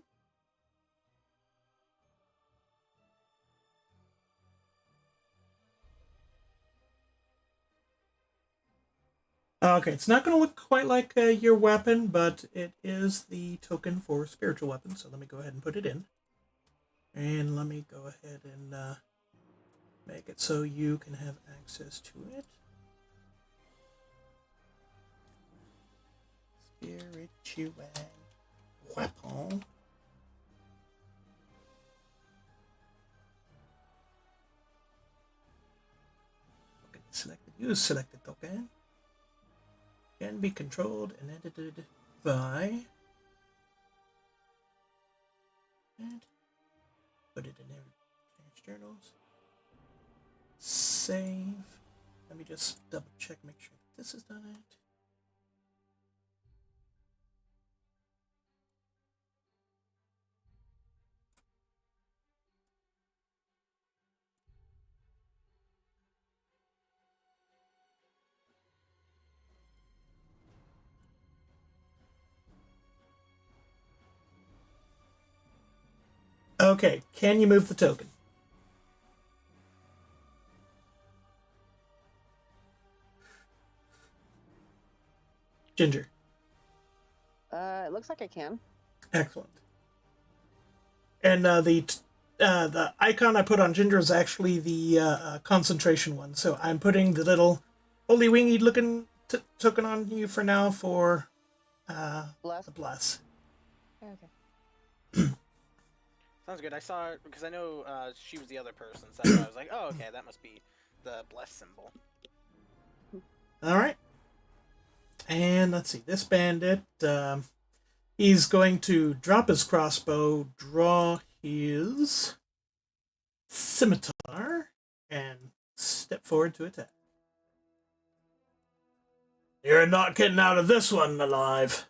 Okay, it's not going to look quite like your weapon, but it is the token for spiritual weapon, so let me go ahead and put it in. And let me go ahead and make it so you can have access to it. Spiritual weapon. Okay, selected. Use selected token. Can be controlled and edited by. And put it in there. Journals. Save. Let me just double check, make sure this is done it. Okay, can you move the token? Ginger. It looks like I can. Excellent. And the icon I put on Ginger is actually the concentration one. So I'm putting the little holy winged looking token on you for now for Bless. the bless. Okay. Sounds good. I saw it because I know she was the other person, so I was like, oh, okay, that must be the bless symbol. All right. And let's see, this bandit, he's going to drop his crossbow, draw his scimitar, and step forward to attack. You're not getting out of this one alive.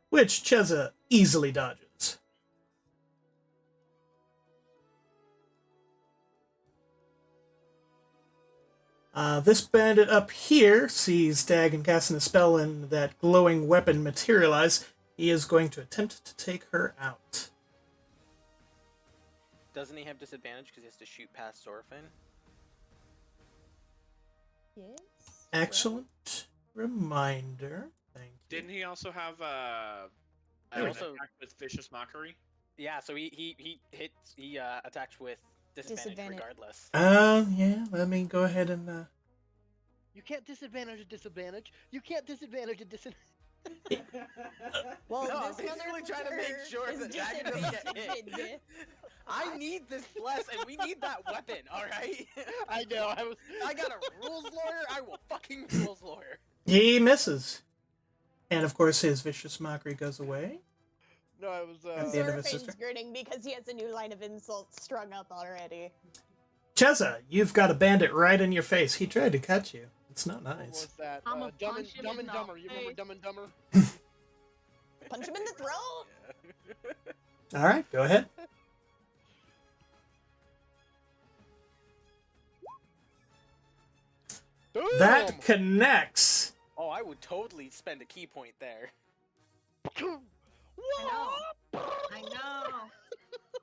Which Cheza easily dodges. This bandit up here sees Dagon casting a spell and that glowing weapon materialize. He is going to attempt to take her out. doesn't he have disadvantage because he has to shoot past Orphan? Yes. Excellent reminder. Thank you. Didn't he also have I an also- attack with vicious mockery? Yeah, so he attacked with disadvantage regardless. Yeah. Let me go ahead and. You can't disadvantage a disadvantage. You can't disadvantage a disadvantage. Well, No, I'm this basically trying to make motherfucker sure is that Dragon doesn't get hit. disadvantaged. I need this bless, and we need that weapon. All right. I know. I got a rules lawyer. I will fucking rules lawyer. He misses. And of course, his vicious mockery goes away. No, I was. At the end of his Zorfane's sister. grinning because he has a new line of insults strung up already. Cheza, you've got a bandit right in your face. He tried to cut you. It's not What nice. was that? I'm a Dumb punch him Dumb in and the Dumber. You remember face. Dumb and Dumber? Punch him in the throat. All right, go ahead. That connects. Oh, I would totally spend a key point there. I know. I know.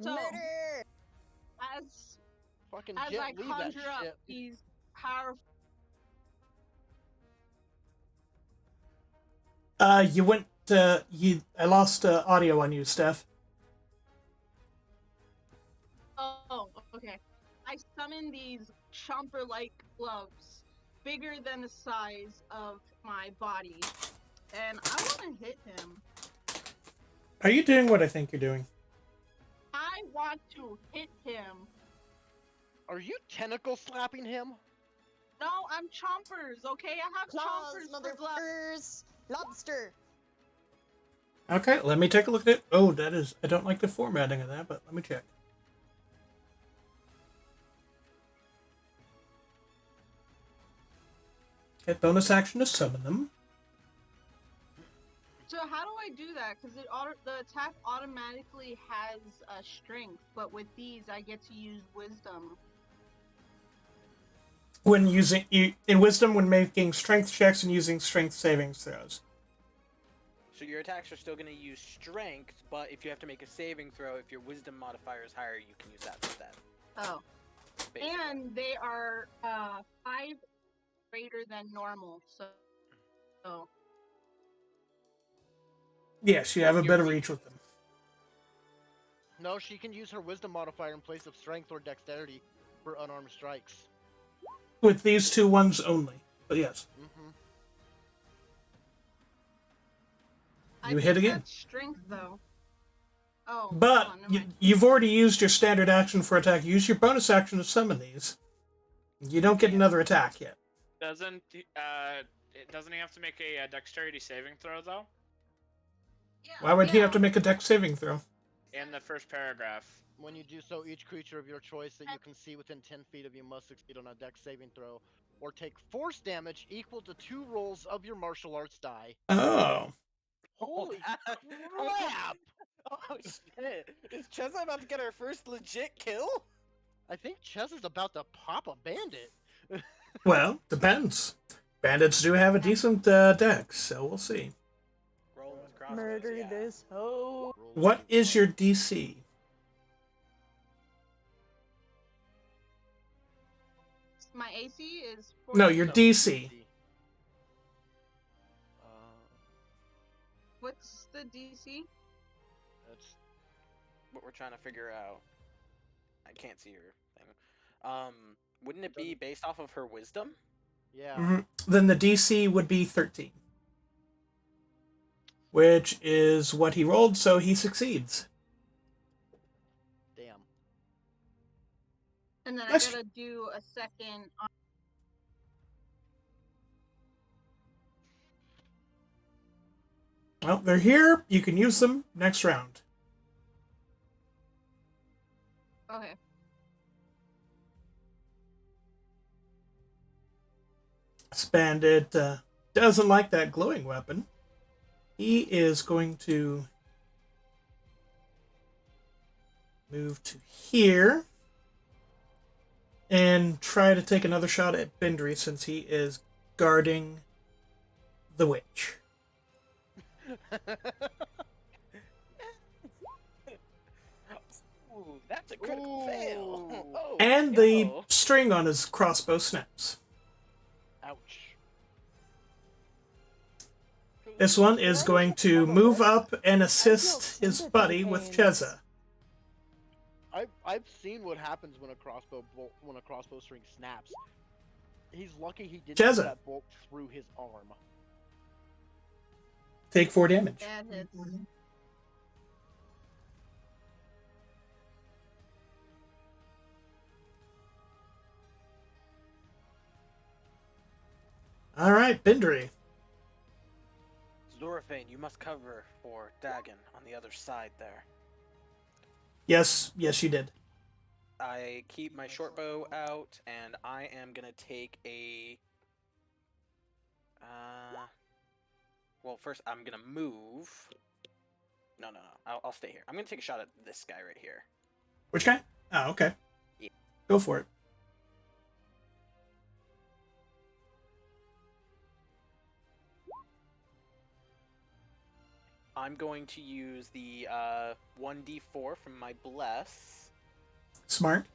So, Murder. as Fucking as Jet I Li that conjure up shit. these powerful. You went. I lost audio on you, Steph. Oh, okay. I summon these chomper-like gloves, bigger than the size of my body, and I want to hit him. Are you doing what I think you're doing? I want to hit him. Are you tentacle slapping him? No, I'm chompers, okay? I have Claws, chompers for gloves. motherfuckers. Lobster. Okay, let me take a look at it. Oh, that is. I don't like the formatting of that, but let me check. Okay, bonus action to summon them. So how do I do that? Because the attack automatically has a strength, but with these I get to use wisdom. When using in wisdom, when making strength checks and using strength savings throws. So your attacks are still going to use strength, but if you have to make a saving throw, if your wisdom modifier is higher, you can use that instead. Oh. Basically. And they are 5 greater than normal, so Yes, you have a bit of reach with them. No, she can use her wisdom modifier in place of strength or dexterity for unarmed strikes. With these two ones only. But yes. Mm-hmm. You I hit think again. that's strength though. Oh, But hold on, never mind. you've already used your standard action for attack. Use your bonus action to summon these. You don't get another attack yet. Doesn't he have to make a dexterity saving throw though? Why would he have Yeah. to make a dex saving throw? In the first paragraph. When you do so, each creature of your choice that you can see within 10 feet of you must succeed on a dex saving throw, or take force damage equal to 2 rolls of your martial arts die. Oh. Holy that- crap! Oh shit! Is Chesa about to get her first legit kill? I think Chess is about to pop a bandit. Well, depends. Bandits do have a decent dex, so we'll see. Roll with crossbows, Murder yeah. this hoe. What is your DC? My AC is No, your 14. DC. What's the DC? That's What we're trying to figure out. I can't see your thing. Wouldn't it be based off of her wisdom? yeah. Then the DC would be 13. Which is what he rolled, so he succeeds. Damn. And then Nice. I gotta do a second. Well, they're here. You can use them next round. Okay. This bandit doesn't like that glowing weapon. He is going to move to here and try to take another shot at Bindry since he is guarding the witch. Ooh, that's a critical fail. Ooh. Oh, And the no. string on his crossbow snaps. Ouch. This one is going to move up and assist his sympathy buddy with pains. Cheza. I've seen what happens when a crossbow string snaps. He's lucky he didn't Cheza. put that bolt through his arm. Take 4 damage. That hits. All right, Bindri. Zorafane, you must cover for Dagon on the other side there. Yes, you did. I keep my short bow out, and I am gonna take a. Well, first I'm gonna move. No. I'll stay here. I'm gonna take a shot at this guy right here. Which guy? Oh, okay. Yeah. Go for it. I'm going to use the 1d4 from my bless. Smart.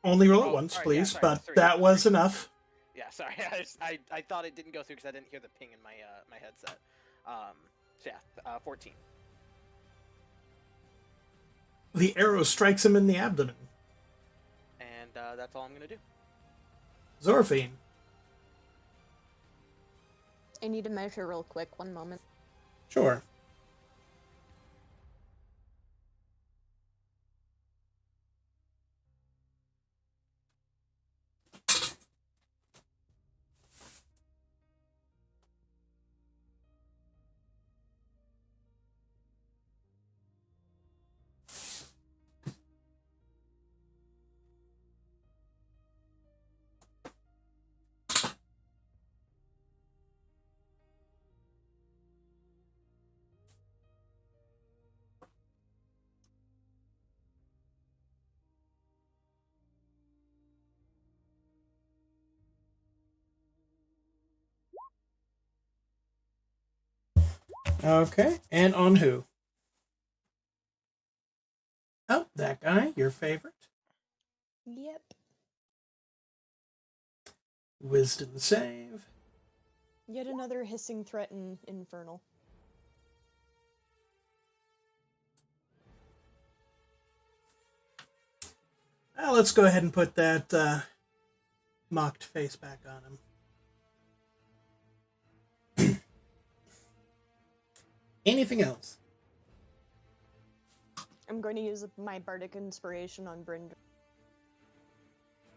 Only roll it Oh, once, sorry, please, sorry, but 3, that was 3. enough. Yeah, sorry. I thought it didn't go through because I didn't hear the ping in my my headset. So yeah, 14. The arrow strikes him in the abdomen. And that's all I'm gonna do. Zorafine. I need to measure real quick. 1 moment. Sure. Okay, and on who? Oh, that guy, your favorite. Yep. Wisdom save. Yet another hissing threat in Infernal. Well, let's go ahead and put that mocked face back on him. Anything else? I'm going to use my Bardic Inspiration on Brindra.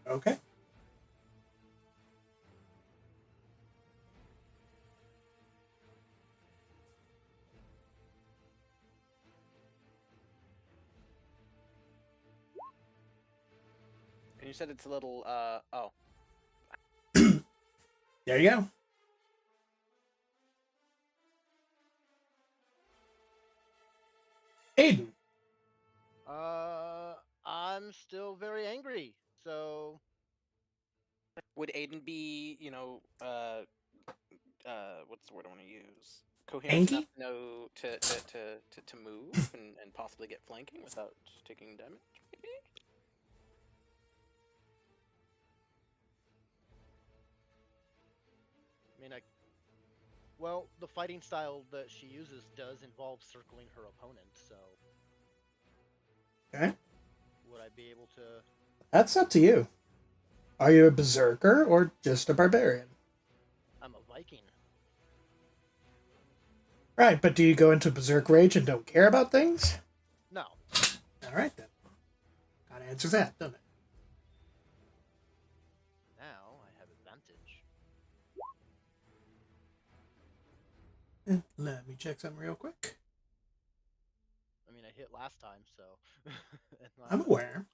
Okay. And you said it's a little oh. There you go. Aiden. I'm still very angry. So Would Aiden be, what's the word I want to use? Coherent Anky? enough to know to move and possibly get flanking without taking damage, maybe? I mean, well, the fighting style that she uses does involve circling her opponent. So Okay. would I be able to? That's up to you. Are you a berserker or just a barbarian? I'm a Viking. Right, but do you go into berserk rage and don't care about things? No. All right, then. That answers that, doesn't it? Now I have advantage. Let me check something real quick. I mean, I hit last time, so. I'm aware.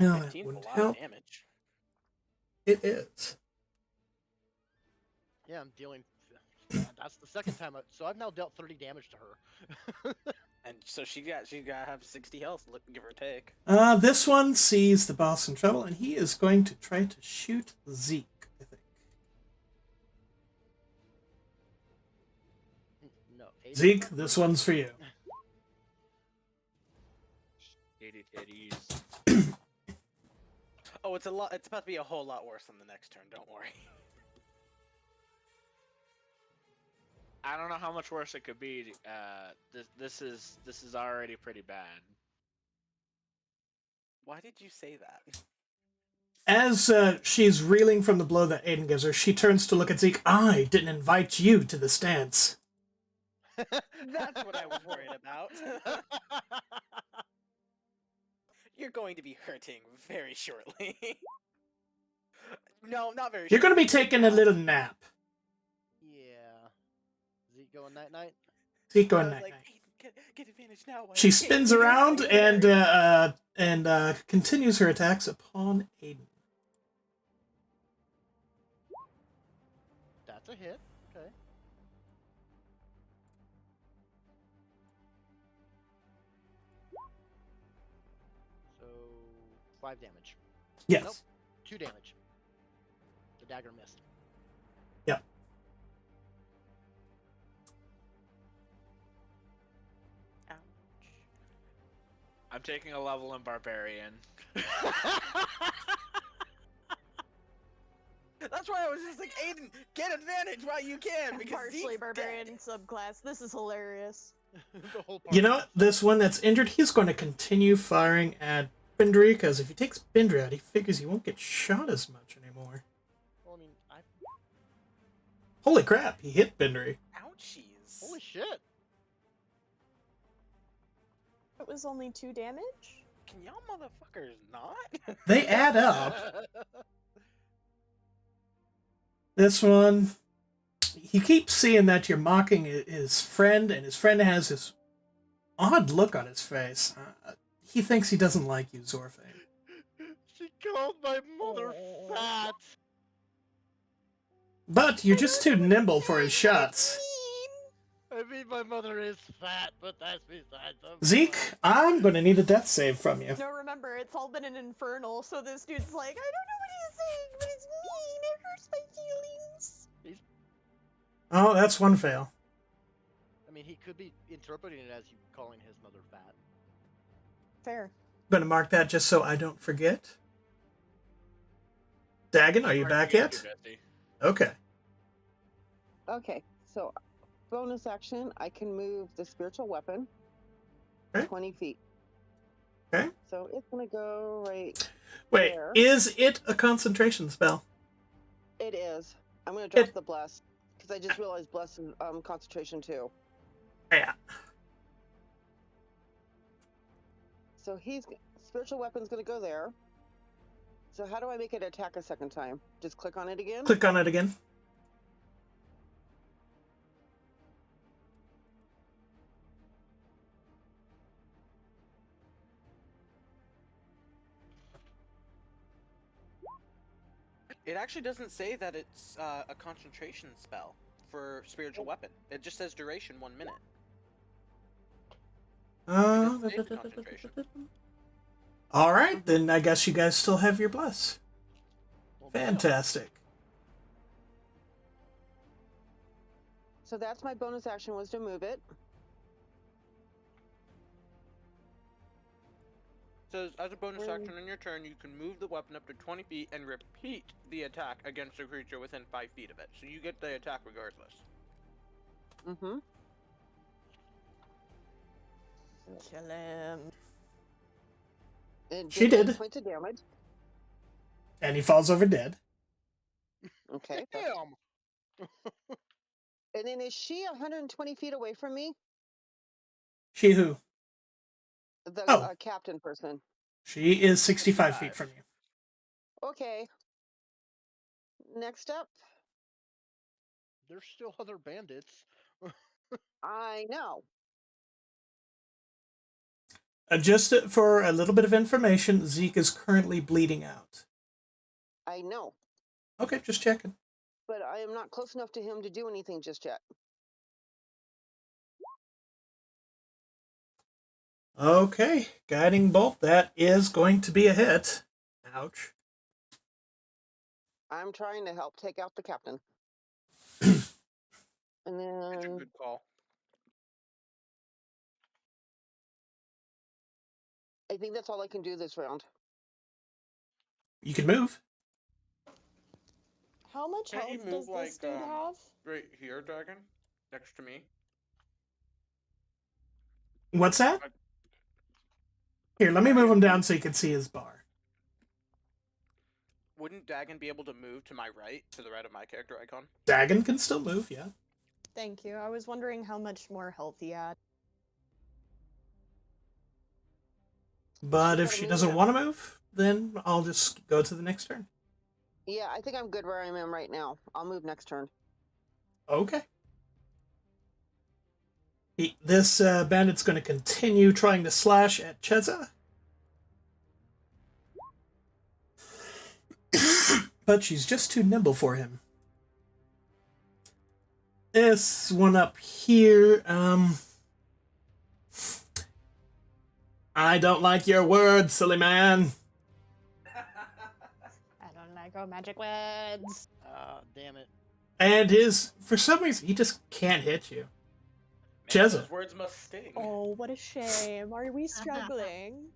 Well, that 15 is a wouldn't lot help. of damage. It is. Yeah, I'm dealing. That's the second time. So I've now dealt 30 damage to her. And so she got to have 60 health, give or take. This one sees the boss in trouble, and he is going to try to shoot Zeke, I think. No. Aiden. Zeke, this one's for you. Titty titties. Oh, it's a lot. It's about to be a whole lot worse on the next turn. Don't worry. I don't know how much worse it could be. This is already pretty bad. Why did you say that? As she's reeling from the blow that Aiden gives her, she turns to look at Zeke. I didn't invite you to this dance. That's what I was worried about. You're going to be hurting very shortly. No, not very. You're going to be shortly. taking a little nap. Yeah. Zeke going night night. Zeke I going was night like, night. "Aiden, get advantage now." Why She you can't spins do around it?" and continues her attacks upon Aiden. That's a hit. Okay. So 5 damage. Yes. Nope. 2 damage. The dagger missed. Yep. I'm taking a level in barbarian. That's why I was just like, Aiden, get advantage while you can, because Partially Zeke's barbarian dead. subclass. This is hilarious. The whole You know party what? This one that's injured, he's going to continue firing at Bindry, because if he takes Bindry out, he figures he won't get shot as much anymore. Well, I mean, Holy crap, he hit Bindry. Ouchies. holy shit. It was only 2 damage? Can y'all motherfuckers not? They add up. This one, he keeps seeing that you're mocking his friend, and his friend has this odd look on his face. He thinks he doesn't like you, Zorfang. She called my mother fat. But you're just too nimble for his shots. I mean, my mother is fat, but that's besides the Zeke, point. I'm going to need a death save from you. No, remember, it's all been an infernal, so this dude's like, I don't know what he's saying, but it's mean. It hurts my feelings. Oh, that's one fail. I mean, he could be interpreting it as you calling his mother fat. Fair. I'm going to mark that just so I don't forget. Dagon, are you back yet? Okay. Okay, so bonus action, I can move the spiritual weapon Okay. 20 feet. Okay. So it's going to go right Wait, there. is it a concentration spell? It is. I'm going to drop the bless, because I just realized bless is concentration too. Yeah. So spiritual weapon's going to go there. So how do I make it attack a second time? Just click on it again? Click on it again. It actually doesn't say that it's a concentration spell for spiritual weapon. It just says duration 1 minute. Concentration. All right, then I guess you guys still have your bless. Well, Fantastic. So that's my bonus action, was to move it. So as a bonus action on your turn, you can move the weapon up to 20 feet and repeat the attack against a creature within 5 feet of it. So you get the attack regardless. Mm-hmm. Kill him. It She did 10 did. points of damage. And he falls over dead. Okay. Damn. And then is she 120 feet away from me? She who? The captain person. She is 65 feet from you. Okay. Next up. There's still other bandits. I know. Just for a little bit of information, Zeke is currently bleeding out. I know. Okay, just checking. But I am not close enough to him to do anything just yet. Okay, guiding bolt. That is going to be a hit. Ouch. I'm trying to help take out the captain. And It's a then good call. think that's all I can do this round. You can move. How much Can't you health move, does this dude have? right here, Dragon? Next to me? What's that? Here, let me move him down so you can see his bar. Wouldn't Dagon be able to move to my right, to the right of my character icon? Dagon can still move, yeah. Thank you. I was wondering how much more health he had. But You if gotta she move doesn't now. want to move, then I'll just go to the next turn. Yeah, I think I'm good where I am right now. I'll move next turn. Okay. This bandit's going to continue trying to slash at Cheza. But she's just too nimble for him. This one up here, I don't like your words, silly man. I don't like our magic words. Ah, damn it. And for some reason, he just can't hit you. Man, Cheza. those words must sting. Oh, what a shame. Are we struggling?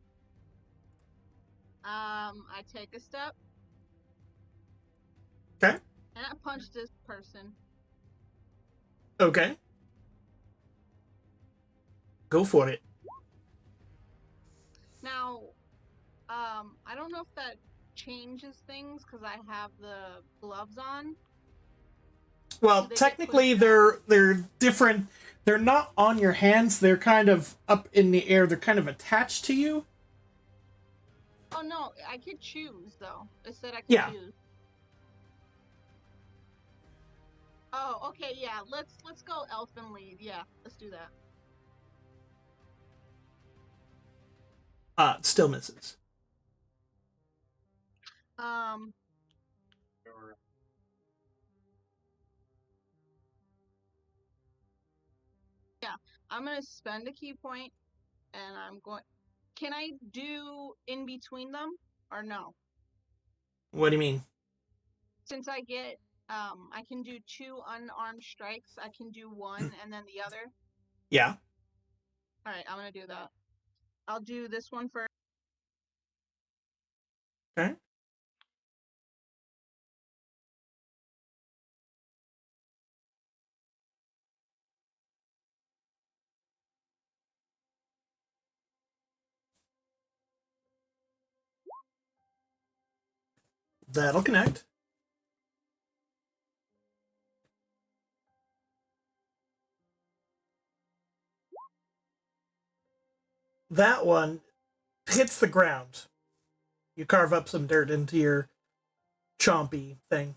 I take a step Okay. and I punch this person. Okay. Go for it. Now, I don't know if that changes things because I have the gloves on. Well, Do they get technically, pushed they're different. They're not on your hands. They're kind of up in the air. They're kind of attached to you. Oh no, I could choose though. It said I could Yeah. choose. Oh, okay, yeah. Let's go elfin lead. Yeah, let's do that. Still misses. Yeah, I'm gonna spend a key point, and I'm going. Can I do in between them or no? What do you mean? Since I get, I can do 2 unarmed strikes. I can do one and then the other. Yeah. All right, I'm gonna do that. I'll do this one first. Okay. That'll connect. That one hits the ground. You carve up some dirt into your chompy thing.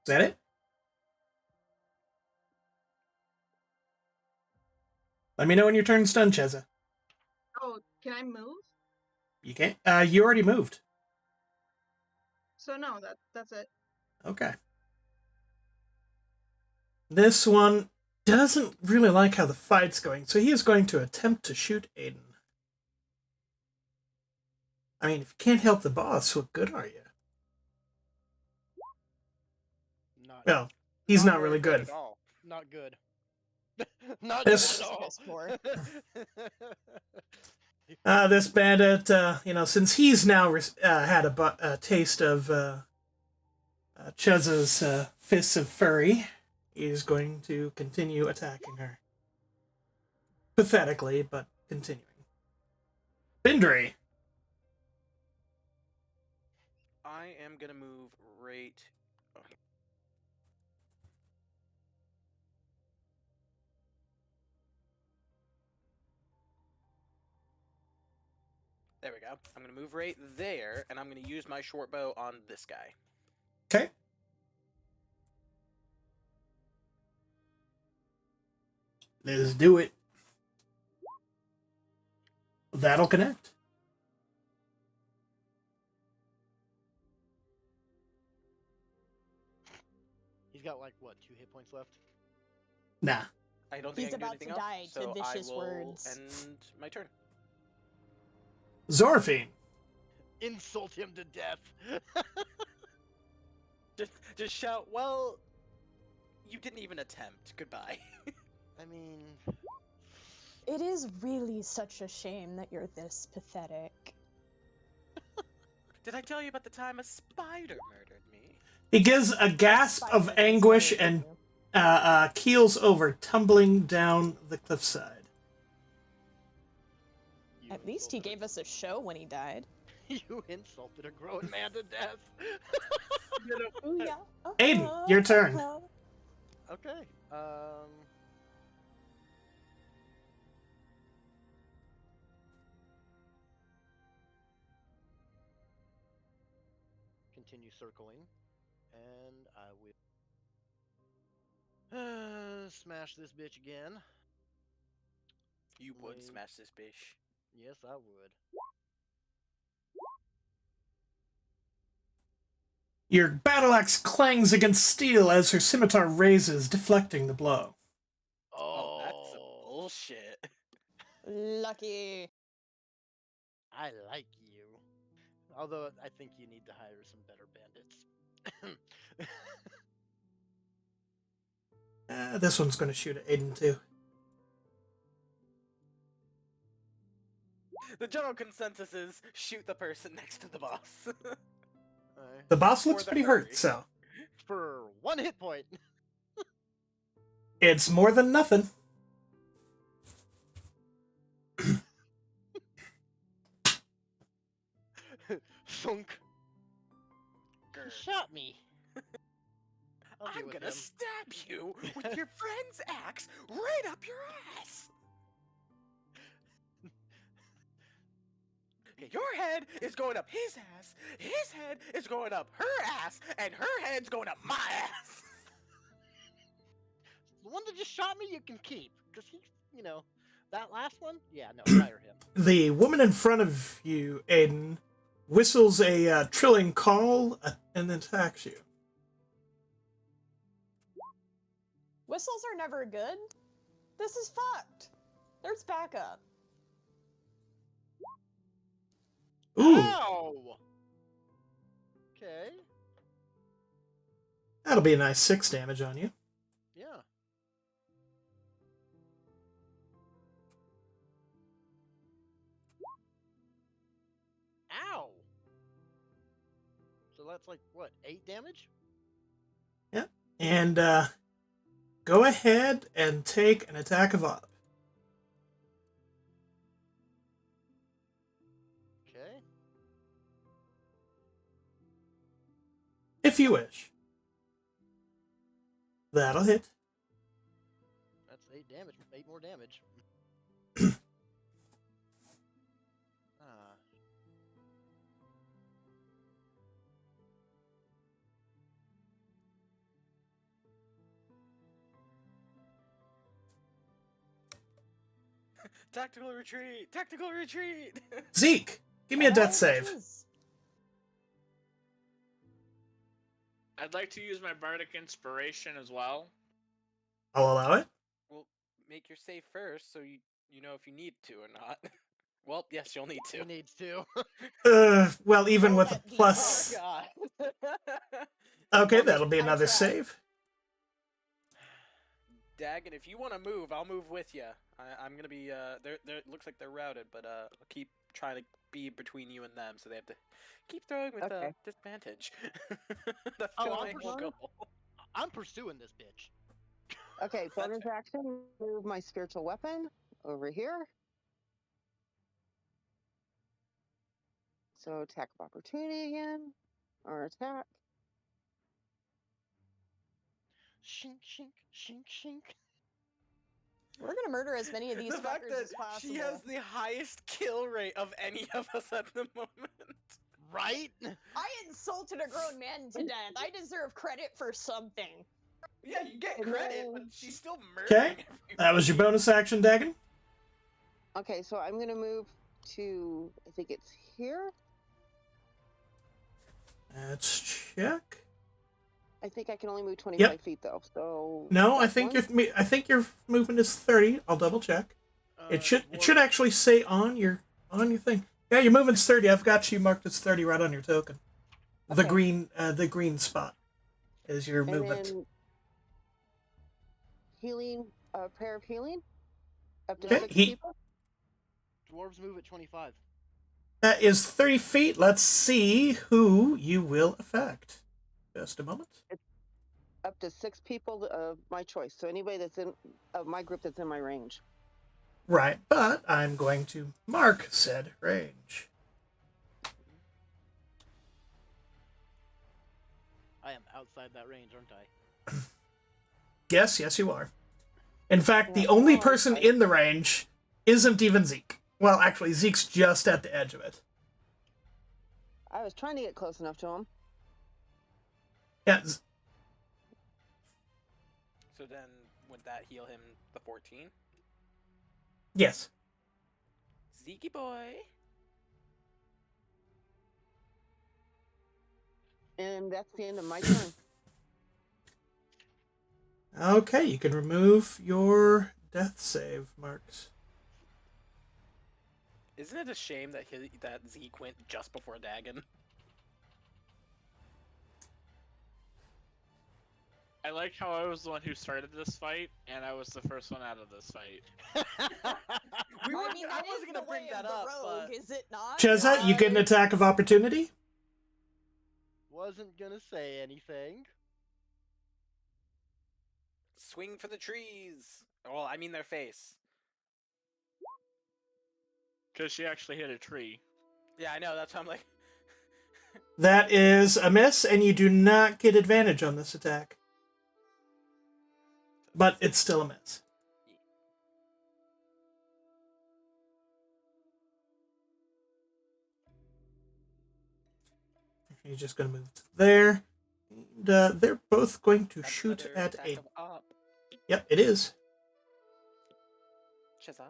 Is that it? Let me know when your turn's done, Cheza. Oh, can I move? You can't. You already moved. So no, that's it. Okay. This one doesn't really like how the fight's going, so he is going to attempt to shoot Aiden. I mean, if you can't help the boss, what good are you? Not Well, he's not really very good. at all. not good. Not This- good at all. This poor. This bandit, since he's now had a taste of Cheza's fists of fury, is going to continue attacking her. Pathetically, but continuing. Bindri. I am gonna move right. Oh, here. There we go. I'm gonna move right there, and I'm gonna use my short bow on this guy. Okay. Let's do it. That'll connect. He's got like what, 2 hit points left? Nah. I don't think He's I can about do to anything die else, to so I vicious will words. end my turn. Zorfine. insult him to death. Just shout, well, you didn't even attempt. Goodbye. I mean, It is really such a shame that you're this pathetic. Did I tell you about the time a spider murdered me? He gives a gasp of Spider anguish murdered and you. keels over, tumbling down the cliffside. you At least he insulted gave us a show when he died. You insulted a grown man to death. Ooh, yeah. Aiden, your turn. Okay. Continue circling, and I will smash this bitch again. You would Wait. smash this bitch. Yes, I would. Your battle axe clangs against steel as her scimitar raises, deflecting the blow. Oh, that's some bullshit. Lucky. I like you. Although I think you need to hire some better bandits. This one's going to shoot at Aiden, too. The general consensus is shoot the person next to the boss. The boss For looks the pretty hurry. hurt, so For 1 hit point. it's more than nothing. Thunk. He Grr. shot me. I'll deal I'm with gonna him. stab you with your friend's axe right up your ass. Your head is going up his ass, his head is going up her ass, and her head's going up my ass. The one that just shot me, you can keep. Because he, that last one, yeah, no, fire him. The woman in front of you, Aiden, whistles a trilling call and then attacks you. Whistles are never good. This is fucked. There's backup. Ooh, Ow! Okay, that'll be a nice 6 damage on you. yeah. Ow! So that's like, what, 8 damage? And go ahead and take an attack of op. Okay. If you wish. That'll hit. That's 8 damage. 8 more damage. Ah. Tactical retreat! Tactical retreat! Zeke, give me a death Oh, save. jeez. I'd like to use my Bardic Inspiration as well. I'll allow it. Well, make your save first so you know if you need to or not. Well, yes, you'll need He to. needs to. Well, even Roll with a that D4. plus. God. Okay, Well, that'll be I another tried. save. Dagon, if you want to move, I'll move with you. I'm gonna be it looks like they're routed, but I'll keep trying to be between you and them, so they have to keep throwing with Okay. disadvantage. That's Oh, the I'm main pursuing- goal. I'm pursuing this bitch. Okay, bonus action, move my spiritual weapon over here. So attack of opportunity again, or attack. Shink, shink, shink, shink. We're gonna murder as many of these The fact fuckers that as possible. she has the highest kill rate of any of us at the moment. Right? I insulted a grown man to death. I deserve credit for something. Yeah, you get And credit, then- but she's still Okay, murdering that was your everybody. bonus action, Dagon. Okay, so I'm gonna move to, I think it's here. Let's check. I think I can only move 25 Yep. feet though. So No, I that's think one. I think your movement is 30. I'll double check. It should Dwarf- actually say on your thing. Yeah, your movement's 30. I've got you marked as 30 right on your token. The Okay. the green spot is your And movement. then healing, a pair of healing, up to Okay, 6 he people. Dwarves move at 25. that is 30 feet. Let's see who you will affect. Just a moment. It's up to 6 people of my choice. So anybody that's in of my group that's in my range. Right, but I'm going to mark said range. I am outside that range, aren't I? Yes, you are. In fact, Yeah, the only well, person in the range isn't even Zeke. Well, actually, Zeke's just at the edge of it. I was trying to get close enough to him. Yeah, So then, would that heal him the 14? yes. Zeke boy. And that's the end of my turn. Okay, you can remove your death save marks. Isn't it a shame that that Zeke went just before Dagon? I like how I was the one who started this fight, and I was the first one out of this fight. I mean, that I wasn't is gonna the bring way that of the up, rogue, but is it not? Cheza, you get an attack of opportunity. Wasn't gonna say anything. swing for the trees. Well, I mean their face. Because she actually hit a tree. Yeah, I know. That's why I'm like. That is a miss, and you do not get advantage on this attack. But it's still a miss. You're just going to move to there. And they're both going to That's shoot another at attack a... of op. Yep, it is. Cheza.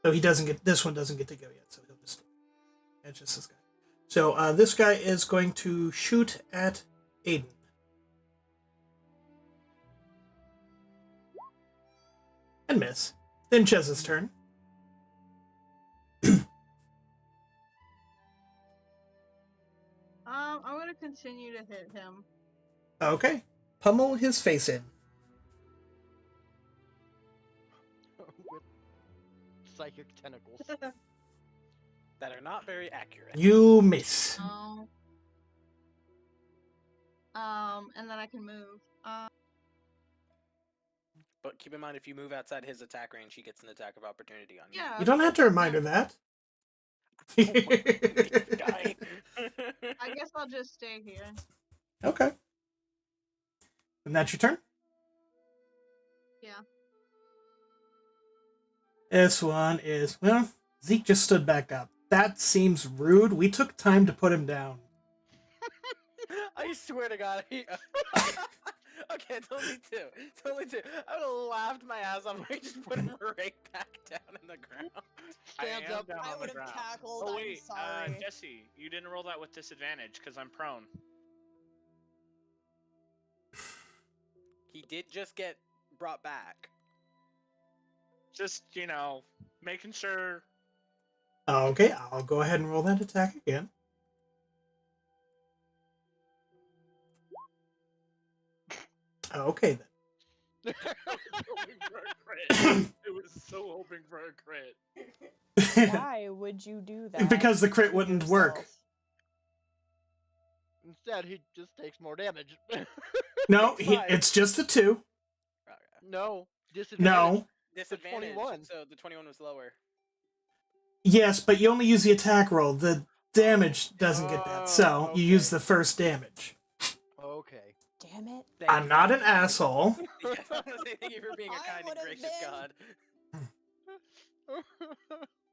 So he doesn't get... This one doesn't get to go yet, so he'll just... It's just this guy. So this guy is going to shoot at Aiden. And miss. Then Chez's turn. I'm gonna continue to hit him. Okay. Pummel his face in. With psychic tentacles. That are not very accurate. You miss. And then I can move. But keep in mind, if you move outside his attack range, he gets an attack of opportunity on you. Yeah. You don't have to remind her that. Guy. I guess I'll just stay here. Okay. And that's your turn? Yeah. This one is, well, Zeke just stood back up. That seems rude. We took time to put him down. I swear to God. Okay, it's only two. It's only two. I would have laughed my ass off if we just put him right back down in the ground. Stands up. Down I on would the have ground. cackled. Oh wait, I'm sorry. Jesse, you didn't roll that with disadvantage because I'm prone. He did just get brought back. Just, making sure. Okay, I'll go ahead and roll that attack again. Okay, then. Hoping for a crit. It was so hoping for a crit. Why would you do that? Because the crit to wouldn't work. yourself? Instead, he just takes more damage. No, It's fine. it's just a 2. Okay. No. Disadvantage. No. Disadvantage. 21. So the 21 was lower. Yes, but you only use the attack roll. The damage doesn't get that. So you use okay. the first damage. Okay. Damn it. I'm not an asshole. Yes, I was gonna say thank you for being a I kind and would've gracious been. God.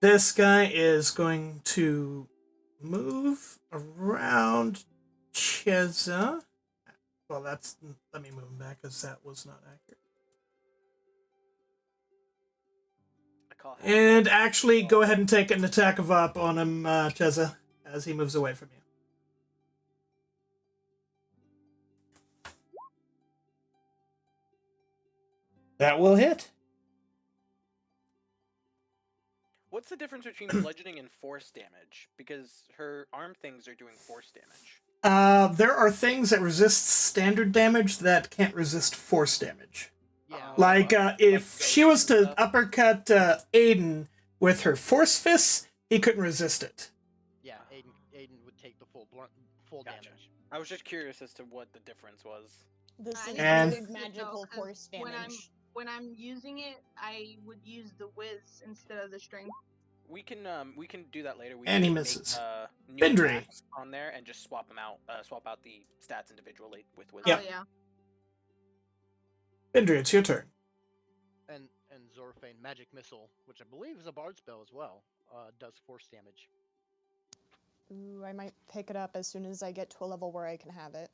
This guy is going to move around Cheza. Well, let me move him back because that was not accurate. I call him. And actually, go ahead and take an attack of op on him, Cheza, as he moves away from you. That will hit. what's the difference between bludgeoning and force damage? Because her arm things are doing force damage. There are things that resist standard damage that can't resist force damage. Yeah. Like, if ghosts she was and to stuff? uppercut Aiden with her force fists, he couldn't resist it. Yeah, Aiden would take the full Gotcha. damage. I was just curious as to what the difference was. This I is need And- to big use it, though, magical 'cause force damage. When I'm using it, I would use the whiz instead of the strength. We can do that later. We And he can misses. Make, new Bindry. attacks on there and just swap them out. Swap out the stats individually with wisdom. Yep. Oh yeah. Bindry, it's your turn. And Zorfane Magic Missile, which I believe is a bard spell as well, does force damage. Ooh, I might pick it up as soon as I get to a level where I can have it.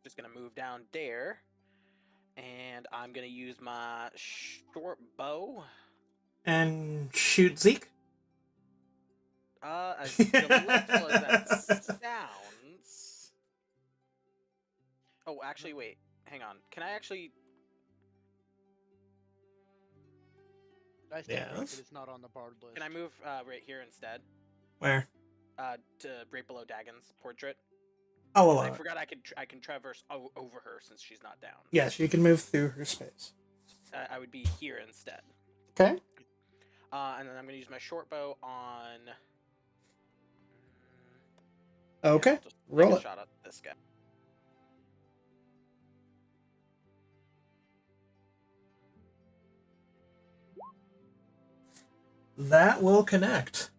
Just gonna move down there, and I'm gonna use my short bow. And shoot Zeke. As delightful as that sounds. Oh, actually, wait. Hang on. Can I actually? I stand Yes. corrected, it's not on the bard list. Can I move right here instead? Where? To right below Dagon's portrait. Oh, 'Cause well, I forgot I can traverse over her since she's not down. yes, you can move through her space. I would be here instead. Okay. And then I'm gonna use my short bow on. Okay. I'll just Roll take a it. shot at this guy. That will connect.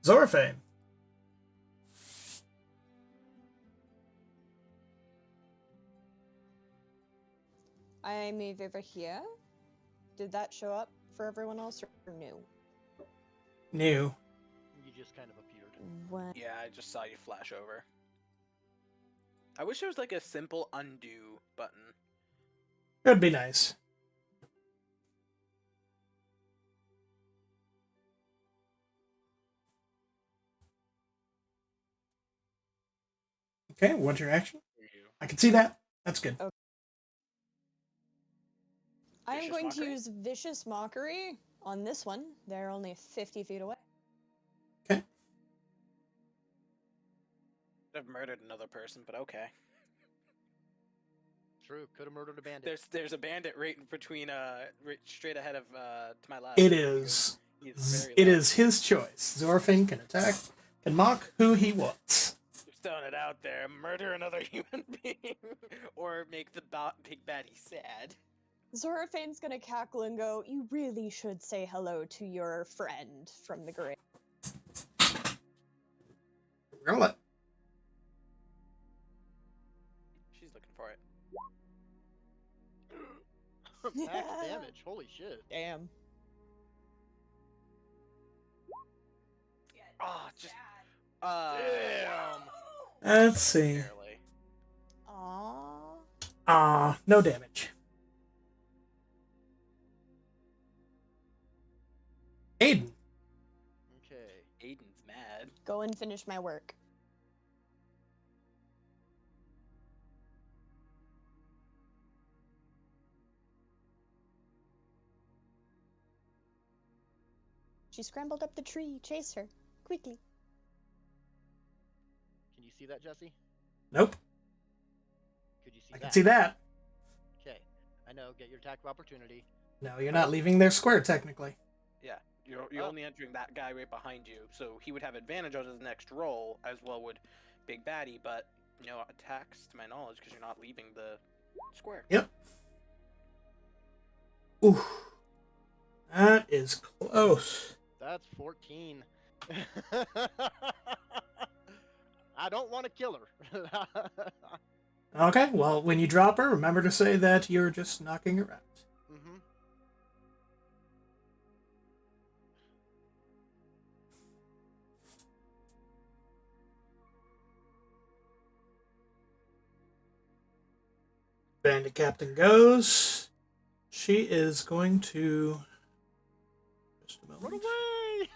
Zorfane. I move over here. Did that show up for everyone else or no? New. You just kind of appeared. When... Yeah, I just saw you flash over. I wish there was like a simple undo button. It would be nice. Okay, what's your action? I can see that. That's good. I am Vicious going Mockery? to use Vicious Mockery on this one. They're only 50 feet away. I've murdered another person, but okay. True, could have murdered a bandit. There's a bandit right between right straight ahead of to my left. It is. He's very It low. is his choice. Zorfane can attack, can mock who he wants. Just throwing it out there. Murder another human being, or make the big baddie sad. Zorafane's gonna cackle and go, "You really should say hello to your friend from the grave." Roll it. She's looking for it. Max damage, holy shit. Damn. Oh, just Damn. Let's see. barely. Aww. No damage. Aiden. Okay. Aiden's mad. Go and finish my work. She scrambled up the tree. Chase her. Quickly. Can you see that, Jesse? Nope. Could you see I that? can see that. Okay. I know, get your attack of opportunity. No, you're not leaving their square, technically. Yeah, you're Oh. only entering that guy right behind you, so he would have advantage on his next roll, as well would Big Baddie, but no attacks to my knowledge because you're not leaving the square. Yep. Ooh. That is close. That's 14. I don't want to kill her. Okay, well, when you drop her, remember to say that you're just knocking her out. Mm-hmm. Bandit Captain goes. She is going to... Just a Run moment. away!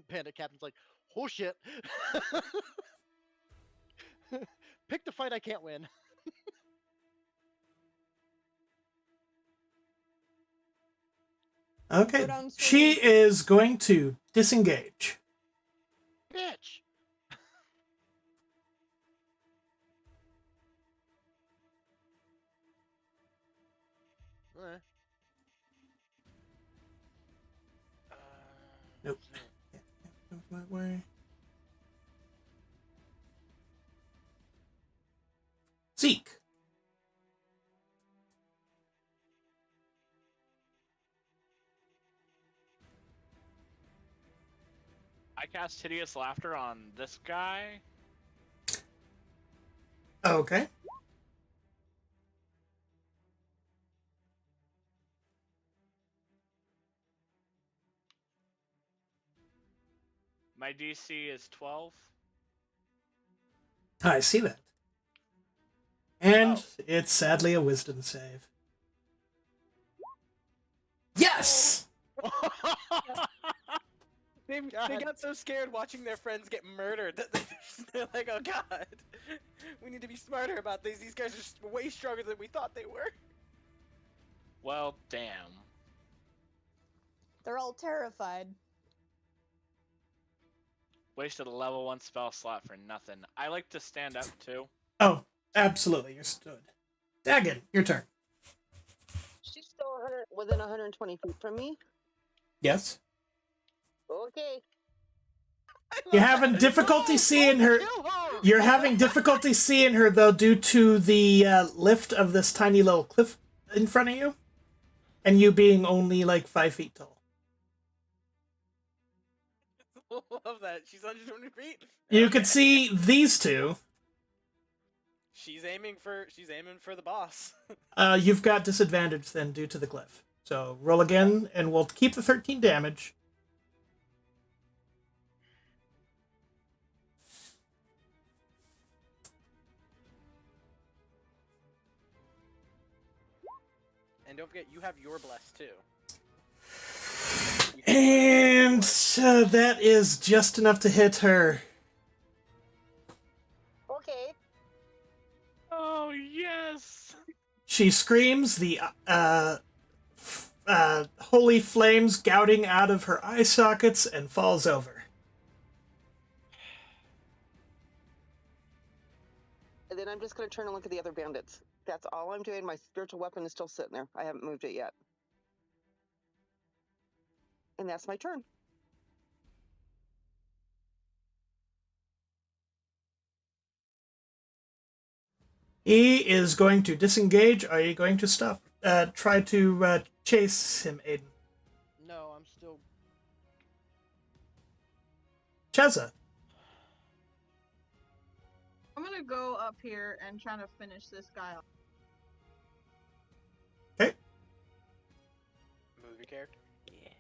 Bandit Captain's like, oh shit. Pick the fight I can't win. Okay, down she swinging. is going to disengage. Bitch. Eh. Nope. Can't go that way. Zeke. I cast Hideous Laughter on this guy. Okay. My DC is 12. I see that. And Oh. it's sadly a wisdom save. Yes! They got so scared watching their friends get murdered that they're like, oh god, we need to be smarter about these. These guys are way stronger than we thought they were. Well, damn. They're all terrified. Wasted a level 1 spell slot for nothing. I like to stand up too. Oh, absolutely. You're stood. Dagon, your turn. She's still within 120 feet from me. Yes. Okay. You're having difficulty seeing her. You're having difficulty seeing her, though, due to the lift of this tiny little cliff in front of you. And you being only like 5 feet tall. Love that. She's 120 feet. You could see these two. She's aiming for the boss. You've got disadvantage then due to the cliff. So roll again, and we'll keep the 13 damage. And don't forget, you have your bless too. And that is just enough to hit her. Okay. Oh, yes! She screams, the holy flames gouting out of her eye sockets, and falls over. And then I'm just going to turn and look at the other bandits. That's all I'm doing. My spiritual weapon is still sitting there. I haven't moved it yet. And that's my turn. He is going to disengage. Are you going to stop? Try to chase him, Aiden. No, I'm still. Cheza. I'm gonna go up here and try to finish this guy off. Okay. Move your character. Yes.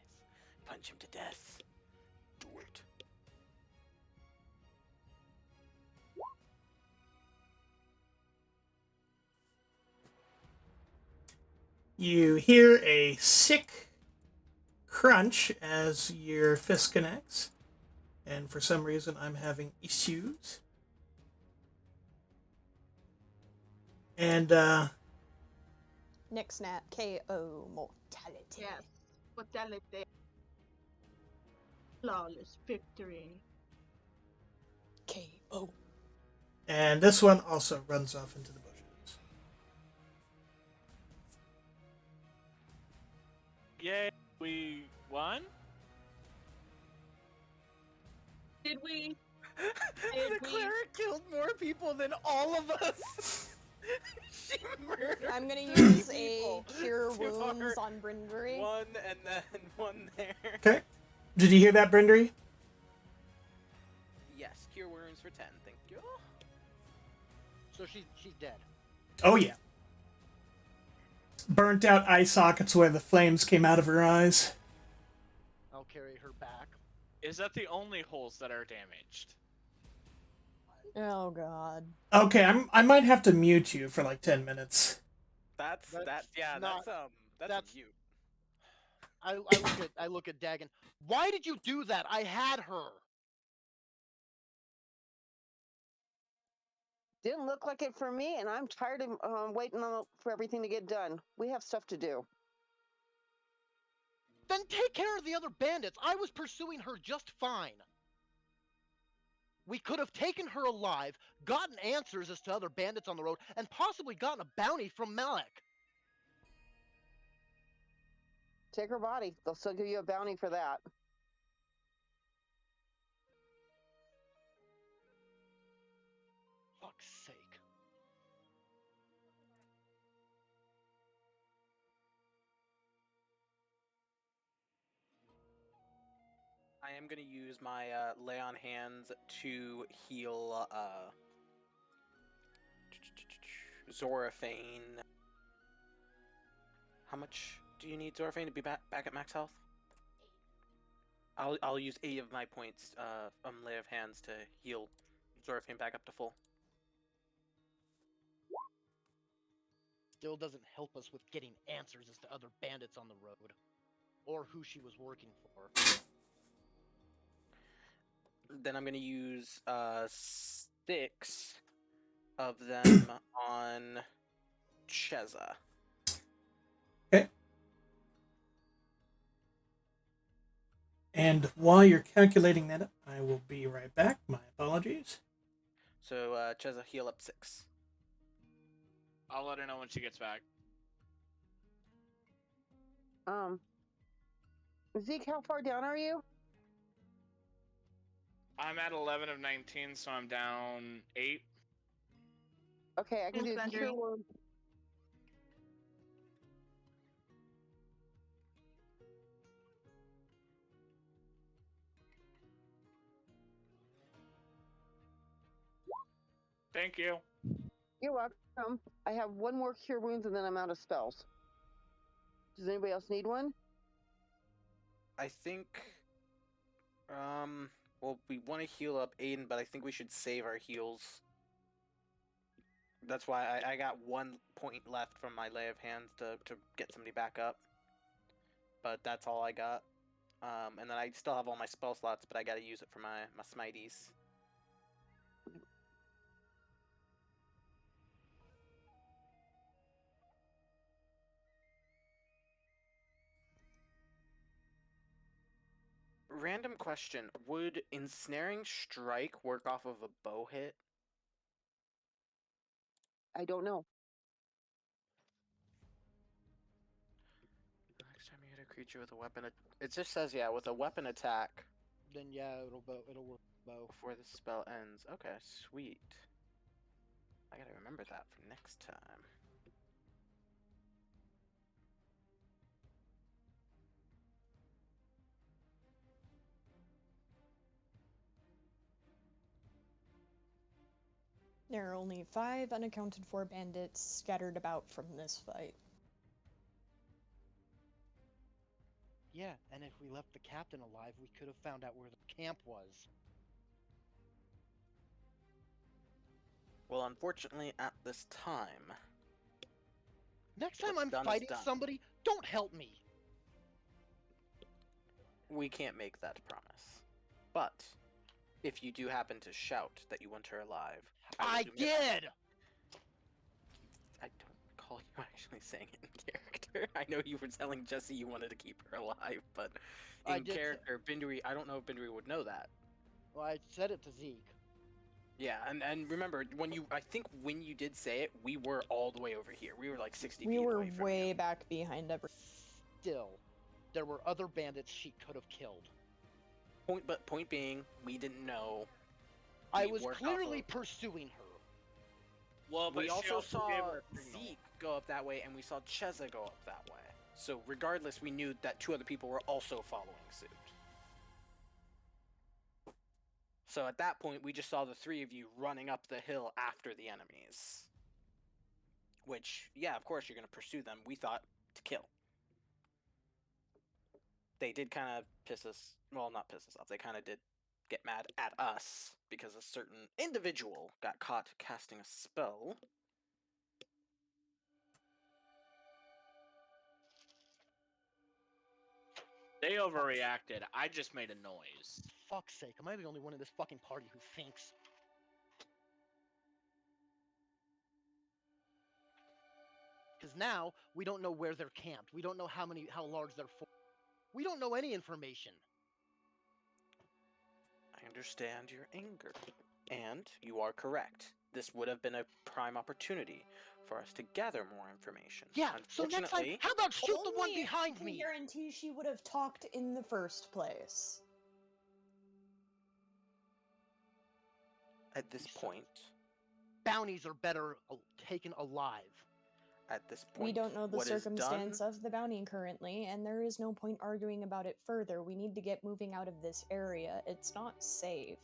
Punch him to death. Do it. You hear a sick crunch as your fist connects. And for some reason, I'm having issues. And, Nick snap, KO, mortality. Yes. Fatality. Flawless victory. KO. and this one also runs off into the bushes. Yay, we won? Did we? The cleric killed more people than all of us. She murdered. I'm gonna three use a people. cure Two wounds are- on Brindry. One and then one there. Okay. Did you hear that, Brindry? Yes, cure wounds for 10. Thank you. So she's dead. Oh, yeah. Burnt out eye sockets where the flames came out of her eyes. I'll carry her back. Is that the only holes that are damaged? Oh god. Okay, I might have to mute you for like 10 minutes. That's That's yeah, not- that's that's- a mute. I look at Dagon. Why did you do that? I had her. Didn't look like it for me, and I'm tired of waiting for everything to get done. We have stuff to do. Then take care of the other bandits. I was pursuing her just fine. We could have taken her alive, gotten answers as to other bandits on the road, and possibly gotten a bounty from Malek. Take her body. They'll still give you a bounty for that. Fuck's sake. I am going to use my lay on hands to heal Zoraphane. How much do you need, Zoraphane, to be back at max health? I'll use 8 of my points lay of hands to heal Zoraphane back up to full. Still doesn't help us with getting answers as to other bandits on the road. Or who she was working for. Then I'm going to use 6 of them on Cheza. Okay. And while you're calculating that, I will be right back. My apologies. So Cheza, heal up 6. I'll let her know when she gets back. Zeke, how far down are you? I'm at 11 of 19, so I'm down 8. Okay, I can do Thanks, cure Andrew. wounds. Thank you. You're welcome. I have 1 more cure wounds, and then I'm out of spells. Does anybody else need one? I think, well, we want to heal up Aiden, but I think we should save our heals. That's why I got 1 point left from my lay of hands to get somebody back up. But that's all I got. And then I still have all my spell slots, but I gotta use it for my smites. Random question. Would Ensnaring Strike work off of a bow hit? I don't know. Next time you hit a creature with a weapon... It just says, yeah, with a weapon attack. Then yeah, it'll work bow. Before the spell ends. Okay, sweet. I gotta remember that for next time. There are only 5 unaccounted for bandits scattered about from this fight. Yeah, and if we left the captain alive, we could have found out where the camp was. Well, unfortunately, at this time... Next time What's I'm done is fighting done. somebody, don't help me. We can't make that promise. But, if you do happen to shout that you want her alive... I will do my best. did! I don't recall you actually saying it in character. I know you were telling Jesse you wanted to keep her alive, but I in did character, Binduri, I don't know if Binduri would know that. Well, I said it to Zeke. Yeah, and remember, I think when you did say it, we were all the way over here. We were like 60 We feet were away from way you. back behind everyone. Still, there were other bandits she could have killed. Point being, we didn't know. I We was worked clearly off pursuing her. Well, but We she also saw gave her a signal. Zeke go up that way, and we saw Cheza go up that way. So regardless, we knew that 2 other people were also following suit. So at that point, we just saw the 3 of you running up the hill after the enemies. Which, yeah, of course you're going to pursue them. We thought to kill. They did kind of piss us... Well, not piss us off. They kind of did get mad at us because a certain individual got caught casting a spell. They overreacted. I just made a noise. Fuck's sake, am I the only one in this fucking party who thinks? Because now we don't know where they're camped. We don't know how large they're for. We don't know any information. I understand your anger, and you are correct. This would have been a prime opportunity for us to gather more information. Yeah. So next time, Unfortunately, how about shoot the one Only if behind we me? guarantee she would have talked in the first place. at this point, Bounties are better taken alive. at this point, We don't know the what is circumstance done, of the bounty currently, and there is no point arguing about it further. We need to get moving out of this area. It's not safe.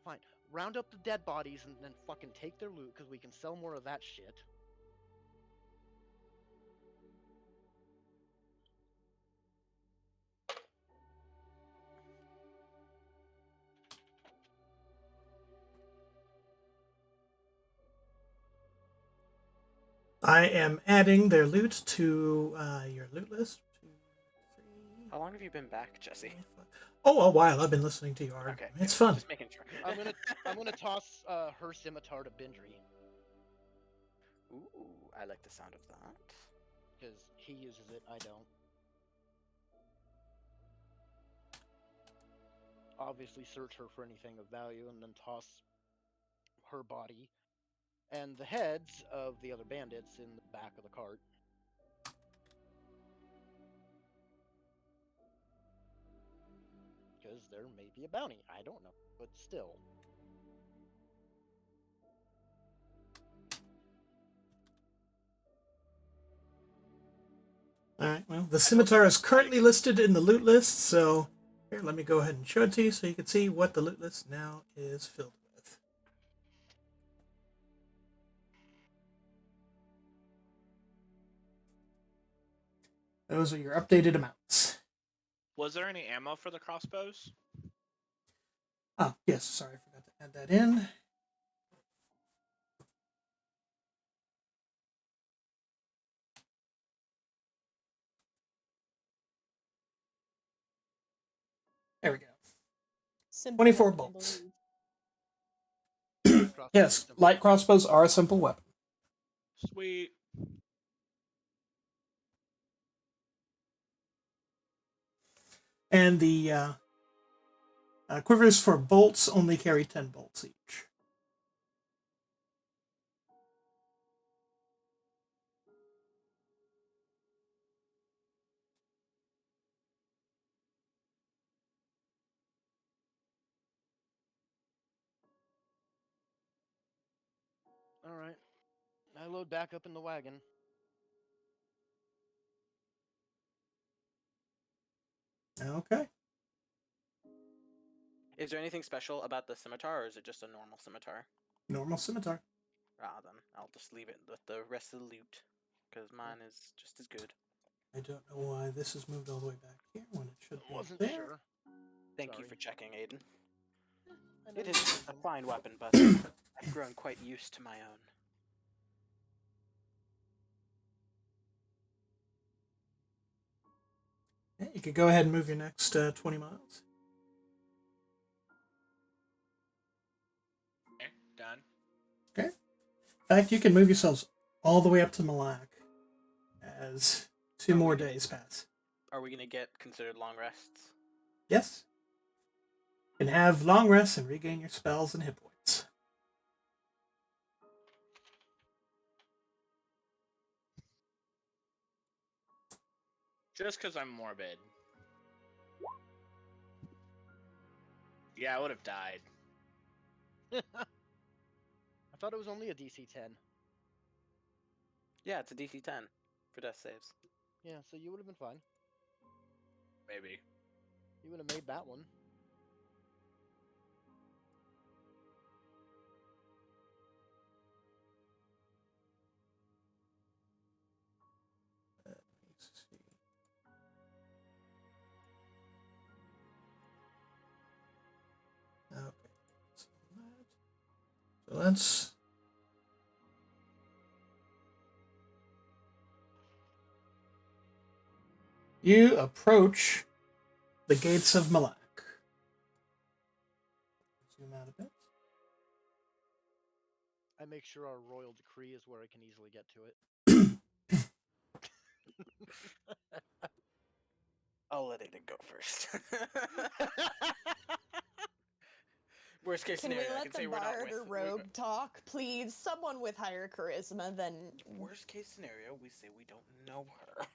Fine. Round up the dead bodies and then fucking take their loot because we can sell more of that shit. I am adding their loot to your loot list. 2, 3. how long have you been back, Jesse? Oh, a while. I've been listening to you argue. Okay, It's fun. Just making sure. I'm gonna toss her scimitar to Bindry Ooh, I like the sound of that. because he uses it. I don't. Obviously, search her for anything of value, and then toss her body and the heads of the other bandits in the back of the cart. Because there may be a bounty. I don't know, but still. Alright, well, the scimitar is currently listed in the loot list, so here, let me go ahead and show it to you so you can see what the loot list now is filled with. Those are your updated amounts. Was there any ammo for the crossbows? Ah, yes, sorry, I forgot to add that in. There we go. Simple 24 weapon, I bolts. believe. Yes, light crossbows are a simple weapon. Sweet. And the quivers for bolts only carry 10 bolts each. Alright. I load back up in the wagon. Okay. Is there anything special about the scimitar, or is it just a normal scimitar? Normal scimitar. Ah, then I'll just leave it with the rest of the loot, because mine is just as good. I don't know why this is moved all the way back here when it should be Wasn't there. sure. Thank you Sorry. for checking, Aiden. I know It you is did. a fine weapon, but I've grown quite used to my own. Yeah, you could go ahead and move your next 20 miles. Okay, done. Okay. In fact, you can move yourselves all the way up to Malak as 2 more days pass. Are we going to get considered long rests? Yes. You can have long rests and regain your spells and hit points. Just because I'm morbid. Yeah, I would have died. I thought it was only a DC 10. Yeah, it's a DC 10 for death saves. Yeah, so you would have been fine. Maybe. You would have made that one. Okay. So let's... You approach the gates of Malak. Zoom out a bit. I make sure our royal decree is where I can easily get to it. I'll let Aiden go first. Worst case Can we scenario, I let can the say we're not bard or with. rogue talk, please? Someone with higher charisma than. Worst case scenario, we say we don't know her.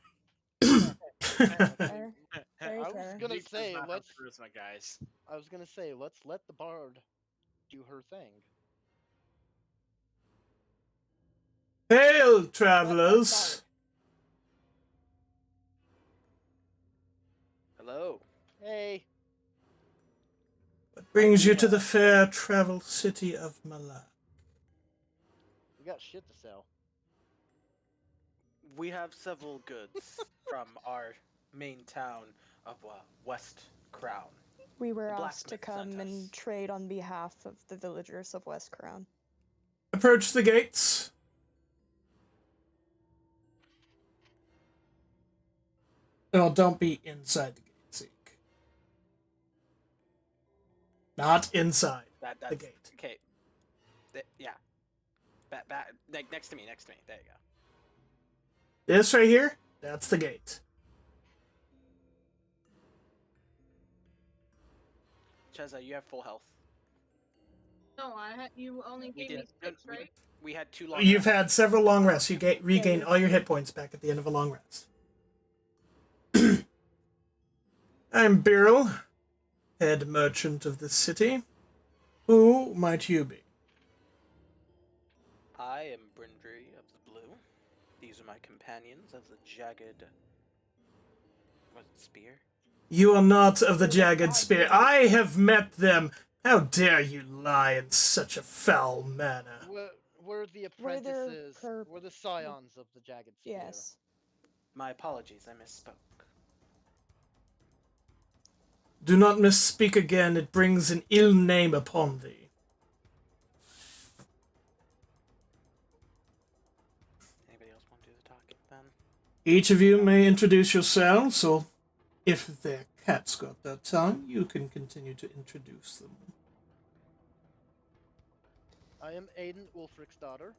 Fair. Very I was fair. gonna Zeke does say not have let's. charisma, guys. I was gonna say let's let the bard do her thing. Hail, Let travelers! Hello. Hey, What brings you we, to the fair travel city of Malak? we got shit to sell. We have several goods from our main town of West Crown. We were The asked to blacksmith sent come and us. trade on behalf of the villagers of West Crown. Approach the gates. No, don't be inside the gate, Zeke. Not inside That's the gate. okay. Yeah. Next to me. There you go. This right here, that's the gate. Cheza, you have full health. No, you only We gave me did. 6, right? We had 2 long You've rests. had several long rests. You regain you- all your hit points back at the end of a long rest. I'm Beryl, head merchant of the city. Who might you be? I am Brindry of the Blue. These are my companions of the Jagged. Was it Spear? You are not of the Jagged Spear. I have met them. How dare you lie in such a foul manner? We're the We're their apprentices. We're the scions of the Jagged Spear. Yes. My apologies, I misspoke. Do not misspeak again. It brings an ill name upon thee. Anybody else want to do the talking then? Each of you may introduce yourselves, or if their cat's got that tongue, you can continue to introduce them. I am Aiden Ulfric's daughter.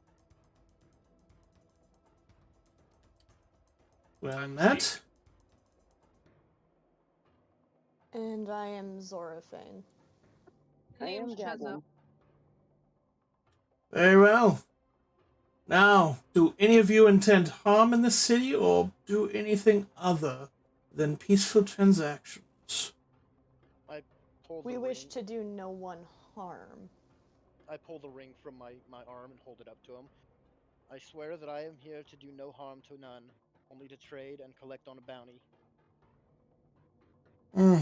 Well I'm met. Zeke. And I am Zoraphane. I am Name's Cheza. Jasmine. Very well. Now, do any of you intend harm in the city, or do anything other than peaceful transactions? I pull the We ring. wish to do no one harm. I pull the ring from my arm and hold it up to him. I swear that I am here to do no harm to none, only to trade and collect on a bounty.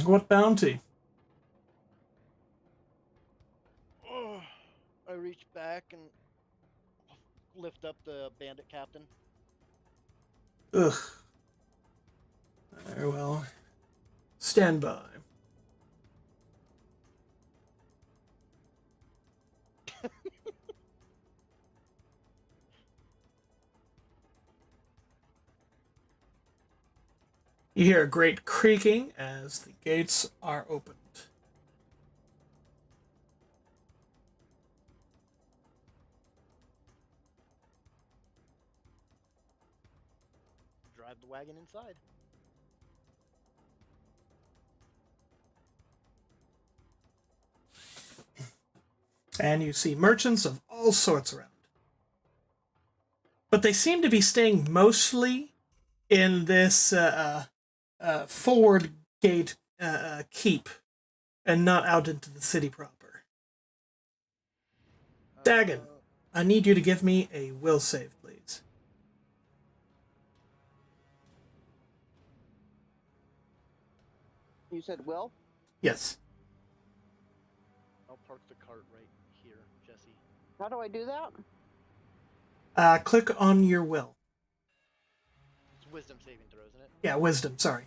What bounty? I reach back and lift up the bandit captain. Ugh. Very well. Stand by. You hear a great creaking as the gates are opened. Drive the wagon inside. And you see merchants of all sorts around. But they seem to be staying mostly in this forward gate keep and not out into the city proper. Dagon, I need you to give me a will save, please. You said Will? Yes. I'll park the cart right here, Jesse. How do I do that? Click on your will. It's wisdom saving throw, isn't it? Yeah, wisdom, sorry.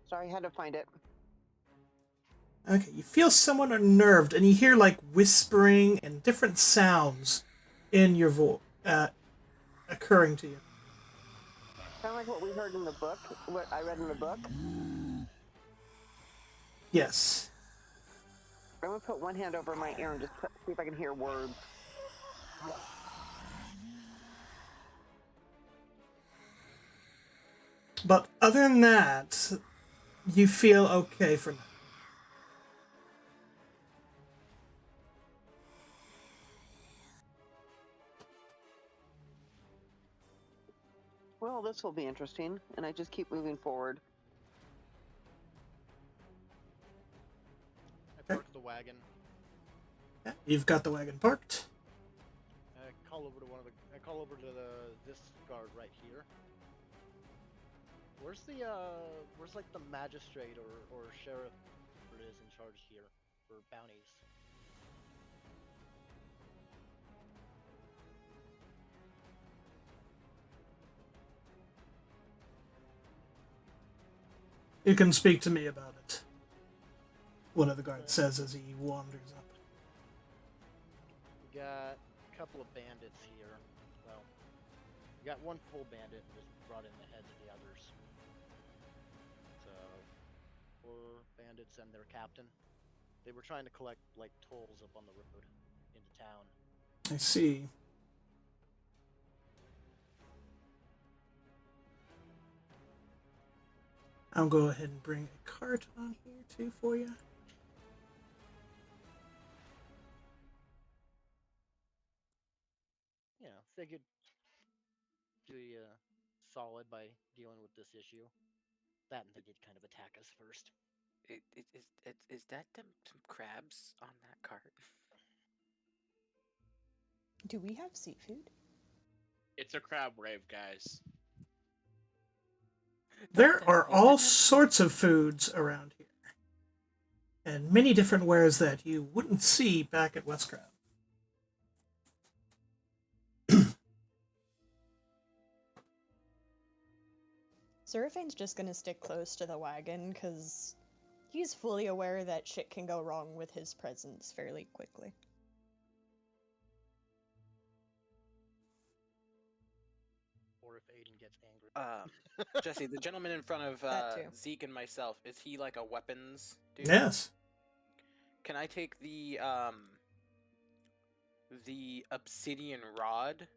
Sorry, I had to find it. Okay, you feel somewhat unnerved, and you hear like whispering and different sounds in your voice occurring to you. Kind of like what we heard in the book, what I read in the book. Yes. I'm gonna put one hand over my ear and just see if I can hear words. But other than that, you feel okay for now. Well, this will be interesting, and I just keep moving forward. I park the wagon. Yeah, you've got the wagon parked. I call over to this guard right here. Where's like the magistrate or sheriff that is in charge here for bounties? You can speak to me about it. One of the guards says as he wanders up. We got a couple of bandits here. Well, we got one full bandit and just brought in the heads of the others. So, 4 bandits and their captain. They were trying to collect like tolls up on the road into town. I see. I'll go ahead and bring a cart on here too for you. You know, figured do you solid by dealing with this issue. That and they did kind of attack us first. Is that some crabs on that cart? Do we have seafood? It's a crab rave, guys. There are all sorts of foods around here. And many different wares that you wouldn't see back at Westcrown. Seraphine's just gonna stick close to the wagon, because he's fully aware that shit can go wrong with his presence fairly quickly. Or if Aiden gets angry. Jesse, the gentleman in front of That too. Zeke and myself, is he like a weapons dude? Yes. Can I take the obsidian rod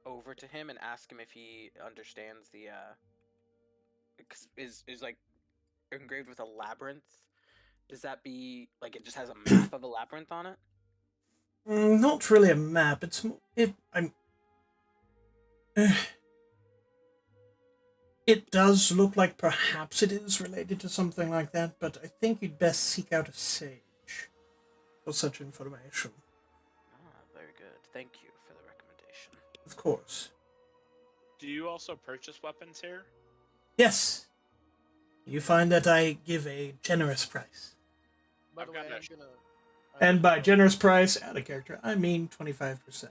over to him and ask him if he understands the is like engraved with a labyrinth? Does that be like it just has a map of a labyrinth on it? Not really a map. It does look like perhaps it is related to something like that, but I think you'd best seek out a sage for such information. Ah, very good. Thank you for the recommendation. Of course. Do you also purchase weapons here? Yes. You find that I give a generous price. By the way, I've got I'm gonna. And by generous price, out of character, I mean 25%. Ouch.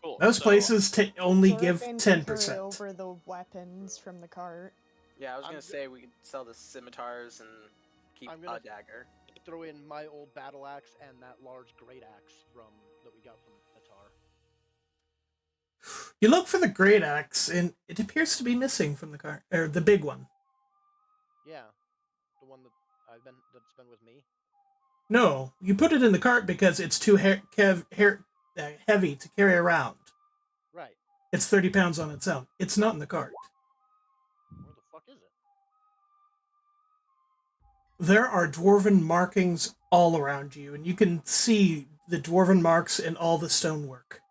Cool. Most So, places only give Thorfinn can carry 10%. over the weapons from the cart. Yeah, I was I'm gonna g- say we could sell the scimitars and keep I'm gonna- a dagger. Throw in my old battle axe and that large great axe that we got from Natar. You look for the great axe, and it appears to be missing from the car, or the big one. Yeah, the one that's been with me. No, you put it in the cart because it's too heavy to carry around. Right. It's 30 pounds on its own. It's not in the cart. Where the fuck is it? There are dwarven markings all around you, and you can see the dwarven marks in all the stonework.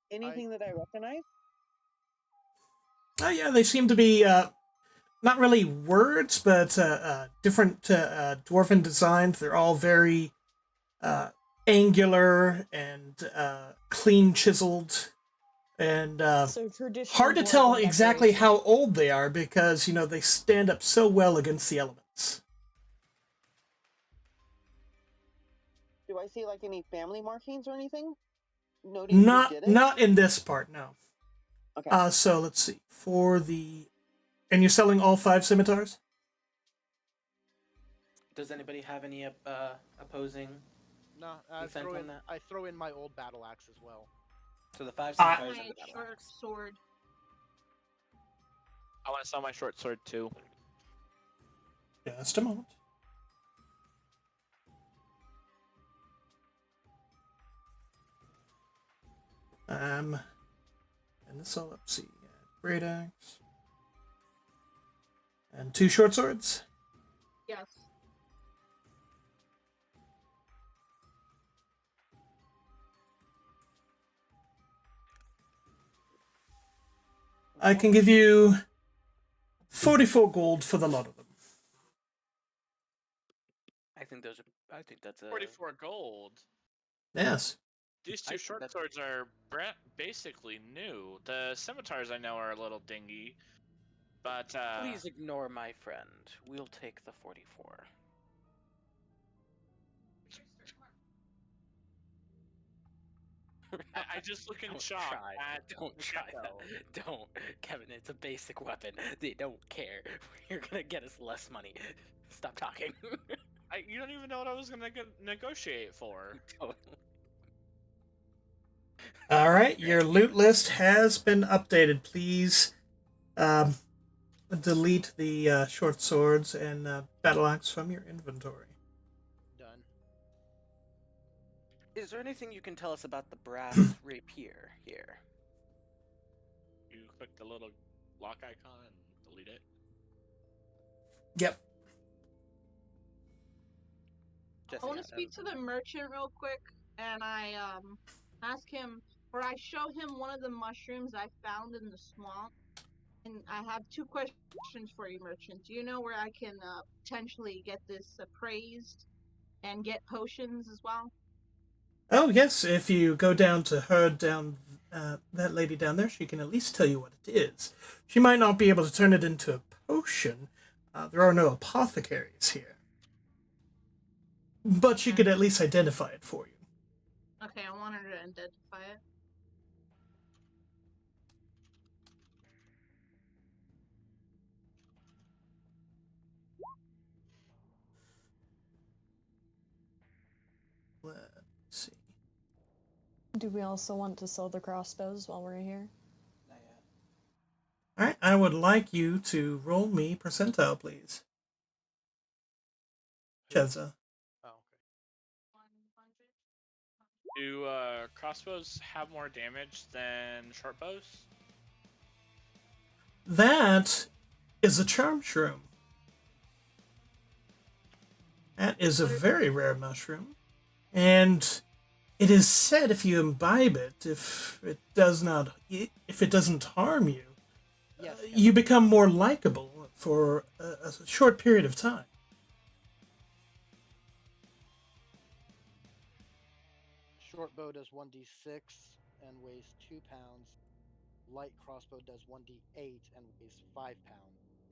Anything that I recognize? Oh yeah, they seem to be not really words, but different dwarven designs. They're all very angular and clean chiseled, and So traditional hard to tell dwarven exactly decoration. how old they are because they stand up so well against the elements. Do I see like any family markings or anything? Noting who did it? Not in this part, no. Okay. So let's see. And you're selling all 5 scimitars? Does anybody have any opposing? No, Defense on that? I throw in my old battle axe as well. So the 5 I- scimitars and My the battle short axe. sword. I want to sell my short sword too. Just a moment. And this all up. See, great axe and 2 short swords. Yes. I can give you 44 gold for the lot of them. I think that's a 44 gold. Yes. These I two think short that's- swords are basically new. The scimitars I know are a little dingy, but Please ignore my friend. We'll take the 44. I just look in Don't shock try. at Don't the try gecko. that. Don't, Kevin. It's a basic weapon. They don't care. You're gonna get us less money. Stop talking. You don't even know what I was gonna negotiate for. Don't. All right, your loot list has been updated. Please delete the short swords and battle axe from your inventory. Done. Is there anything you can tell us about the brass rapier here? You click the little lock icon and delete it. Yep. Jesse, I want to speak to the merchant real quick, and I ask him, or I show him one of the mushrooms I found in the swamp. And I have 2 questions for you, merchant. Do you know where I can potentially get this appraised and get potions as well? Oh, yes, if you go down to her that lady down there, she can at least tell you what it is. She might not be able to turn it into a potion. There are no apothecaries here. But she could at least identify it for you. Okay, I want her to identify it. Let's see. Do we also want to sell the crossbows while we're here? Not yet. All right, I would like you to roll me percentile, please. Cheza. Oh, okay. Do crossbows have more damage than short bows? That is a charm shroom. That is a very rare mushroom. And it is said if you imbibe it, if it doesn't harm you, Yes. you become more likable for a short period of time. Short bow does 1d6 and weighs 2 pounds. Light crossbow does 1d8 and weighs 5 pounds.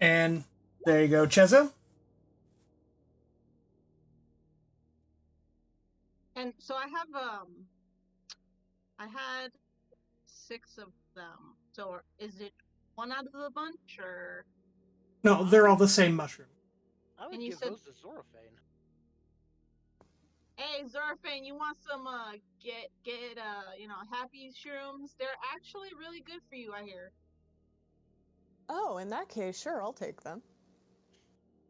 And there you go, Cheza. And so I had 6 of them. So is it one out of the bunch, or? No, they're all the same mushroom. I would And you give said- those to Zoraphane. Hey, Zorfane, you want some get happy shrooms? They're actually really good for you, I hear. Oh, in that case, sure, I'll take them.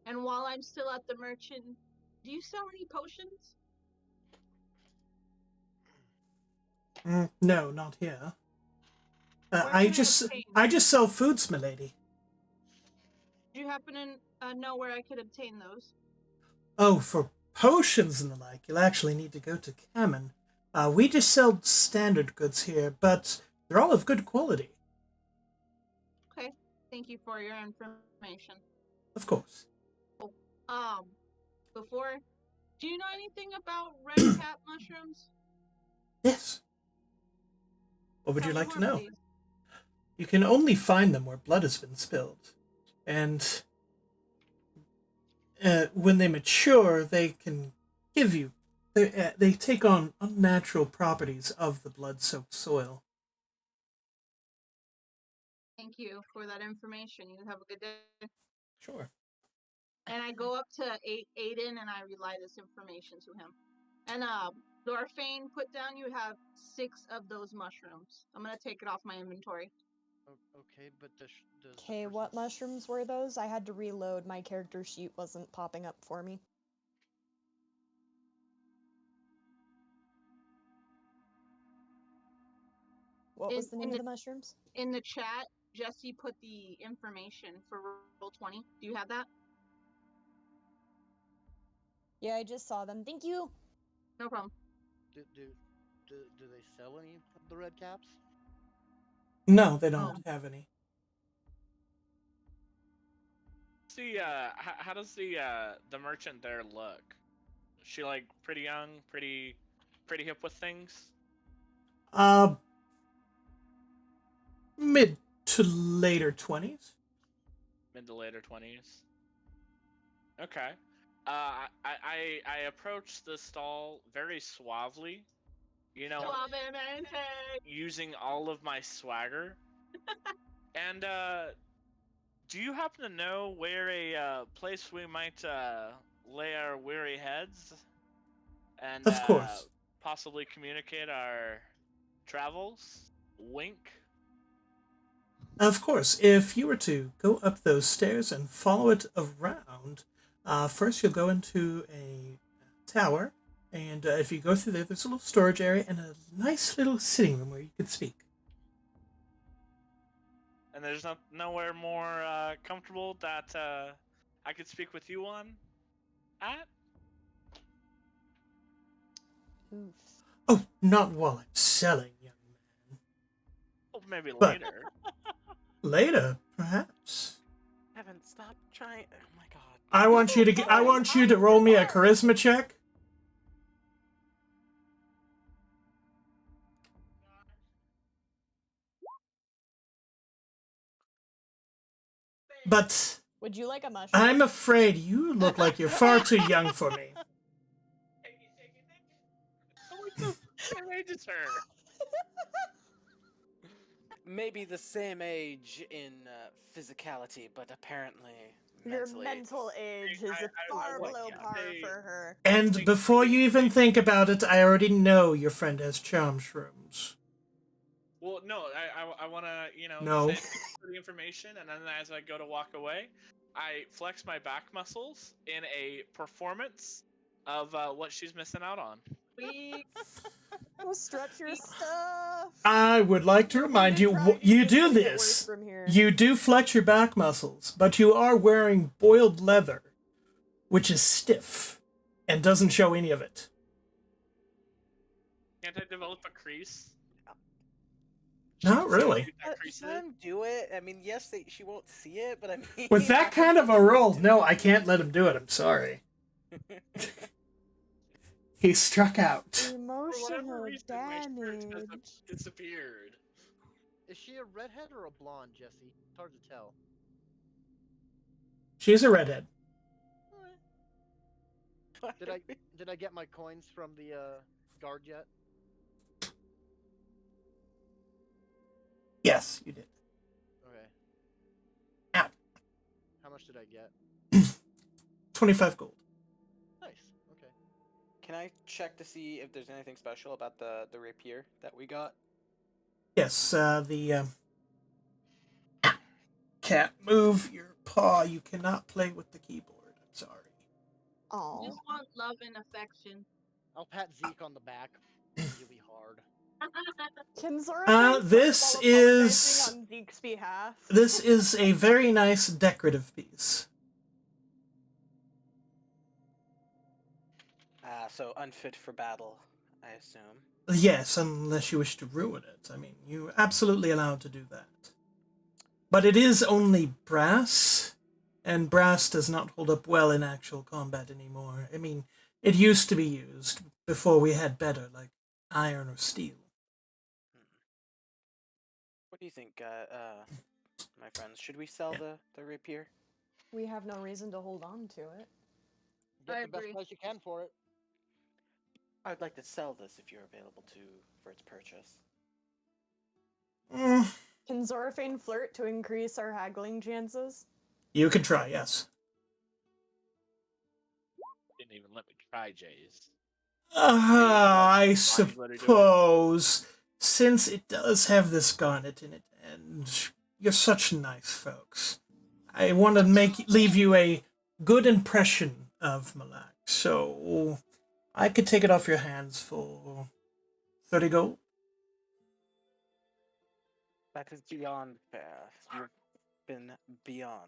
And while I'm still at the merchant, do you sell any potions? No, not here. Where I can just obtain? sell foods, milady. Do you happen to know where I could obtain those? Oh, for potions and the like, you'll actually need to go to Kamen. We just sell standard goods here, but they're all of good quality. Okay, thank you for your information. Of course. Before, do you know anything about red cat mushrooms? Yes. What would Tell you me like to more, know? please. You can only find them where blood has been spilled. And when they mature, they can give you... They take on unnatural properties of the blood-soaked soil. Thank you for that information. You have a good day. Sure. And I go up to Aiden and I relay this information to him. And Dorfane, put down you have 6 of those mushrooms. I'm gonna take it off my inventory. Okay, but the Okay, what mushrooms were those? I had to reload. My character sheet wasn't popping up for me. What was the name of the mushrooms? In the chat, Jesse put the information for roll 20. Do you have that? Yeah, I just saw them. Thank you. No problem. Do they sell any of the red caps? No, they don't have any. See, how does the merchant there look? Is she like pretty young, pretty hip with things? Mid to later 20s. Mid to later 20s. Okay. I approach the stall very suavely, you know, using all of my swagger. And do you happen to know where a place we might lay our weary heads and Of course. possibly communicate our travels? Wink. Of course, if you were to go up those stairs and follow it around, first you'll go into a tower, and if you go through there, there's a little storage area and a nice little sitting room where you could speak. And there's nowhere more comfortable that I could speak with you on at? Oof. Oh, not while I'm selling, young man. Well, maybe But- later. Later, perhaps. Evan, stop trying. Oh my god. I want you to roll me a charisma check. But Would you like a mushroom? I'm afraid you look like you're far too young for me. I'm like the same age as her. Maybe the same age in physicality, but apparently Your mentally. mental age is I far would below par say- for her. And before you even think about it, I already know your friend has charm shrooms. Well, no, I want to, No. say thank you for the information, and then as I go to walk away, I flex my back muscles in a performance of what she's missing out on. Oh, stretch your stuff. I would like to remind you, you do this. From here. You do flex your back muscles, but you are wearing boiled leather, which is stiff and doesn't show any of it. Can't I develop a crease? Not really. Crease Let him do it. I mean, yes, she won't see it, but I mean... With that kind of a roll, no, I can't let him do it. I'm sorry. He struck out. For whatever Emotional reason, my shirt has damage. disappeared. Is she a redhead or a blonde, Jesse? It's hard to tell. She's a redhead. Did I get my coins from the guard yet? Yes, you did. Okay. Ow. How much did I get? 25 gold. Nice. Okay. Can I check to see if there's anything special about the rapier that we got? Yes, can't move your paw. You cannot play with the keyboard. I'm sorry. Oh. Just want love and affection. I'll pat Zeke on the back. You'll be hard. Can Zora this is- on Zeke's behalf? This is a very nice decorative piece. So unfit for battle, I assume. Yes, unless you wish to ruin it. I mean, you're absolutely allowed to do that. But it is only brass, and brass does not hold up well in actual combat anymore. I mean, it used to be used before we had better, like iron or steel. What do you think, my friends? Should we sell the rapier? We have no reason to hold on to it. Get I the best agree. price you can for it. I'd like to sell this if you're available for its purchase. Can Zorafane flirt to increase our haggling chances? You can try, yes. Didn't even let me try Jay's. I Why you let her do it? suppose, since it does have this garnet in it, and you're such nice folks, I want to leave you a good impression of Malak. So I could take it off your hands for 30 gold. That is beyond fair. You've been beyond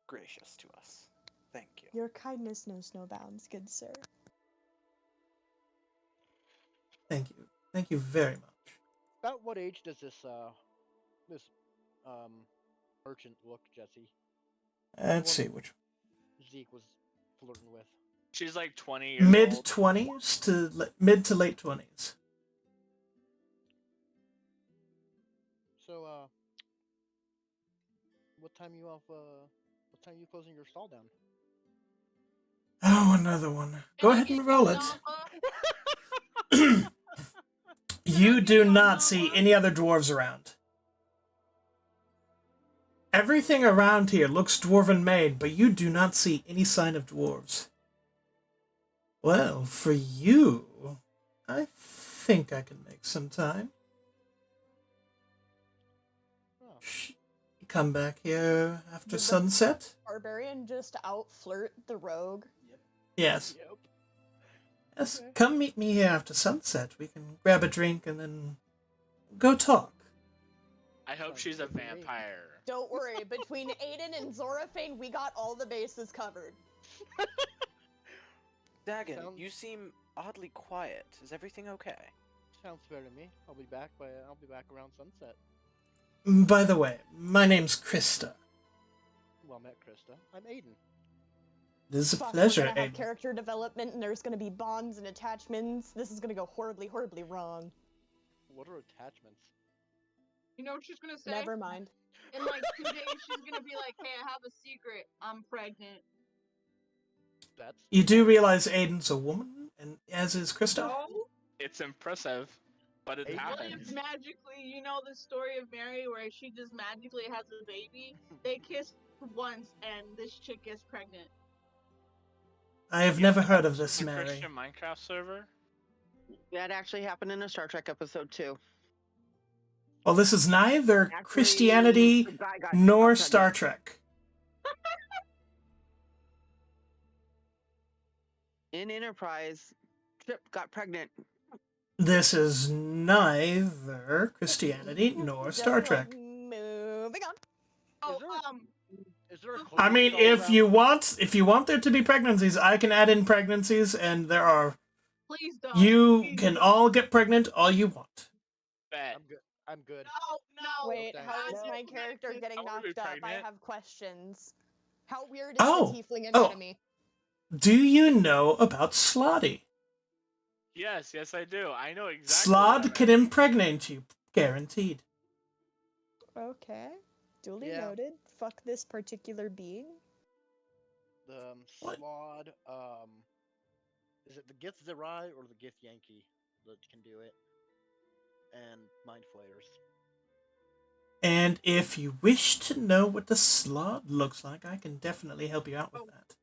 gracious to us. Thank you. Your kindness knows no bounds, good sir. Thank you. Thank you very much. About what age does this merchant look, Jesse? Let's see which Zeke was flirting with. She's like 20 years mid old. 20s to mid to late 20s. So, what time you closing your stall down? Oh, another one. Go ahead and roll it. You do not see any other dwarves around. Everything around here looks dwarven made, but you do not see any sign of dwarves. Well, for you, I think I can make some time. Oh. Come back here after Did the sunset? Barbarian just out flirt the rogue? Yes. Yep. Yes, Okay. come meet me here after sunset. We can grab a drink and then go talk. I hope she's a vampire. Don't worry, between Aiden and Zorafane, we got all the bases covered. Dagon, Sounds- you seem oddly quiet. Is everything okay? Sounds fair to me. I'll be back around sunset. By the way, my name's Krista. Well met, Krista. I'm Aiden. It is a Fuck, pleasure, we're gonna have Aiden. character development, and there's gonna be bonds and attachments. This is gonna go horribly, horribly wrong. What are attachments? You know what she's gonna say? Never mind. In like 2 days, she's gonna be like, "Hey, I have a secret. I'm pregnant." That's You do realize Aiden's a woman, and as is Krista? No, It's impressive, but it Hey, what happens. if magically, you know the story of Mary where she just magically has a baby? They kiss once, and this chick gets pregnant. I have Yeah, never heard of this, The Mary. Christian Minecraft server? That actually happened in a Star Trek episode too. Well, this is neither Actually, Christianity the guy got nor pregnant. Star Trek. In Enterprise, Trip got pregnant. This is neither Christianity nor Just Star like, Trek. moving on. Oh, Is there a I mean, clothing if stall you want there to be pregnancies, I can add in pregnancies, and there are. please don't. You Please can don't. all get pregnant all you want. Bet. I'm good. I'm good. No. Wait, thanks. how is No. my character getting I wanna be knocked up? I pregnant. have questions. How weird is Oh, the tiefling oh. anatomy? Do you know about Slotty? Yes, I do. I know exactly. what Slod that can is. impregnate you, guaranteed. Okay. Duly Yeah. noted. Fuck this particular being. The What? Slod, is it the Gith Zerai or the Gith Yankee that can do it? And Mind Flayers. And if you wish to know what the Slod looks like, I can definitely help you out with that.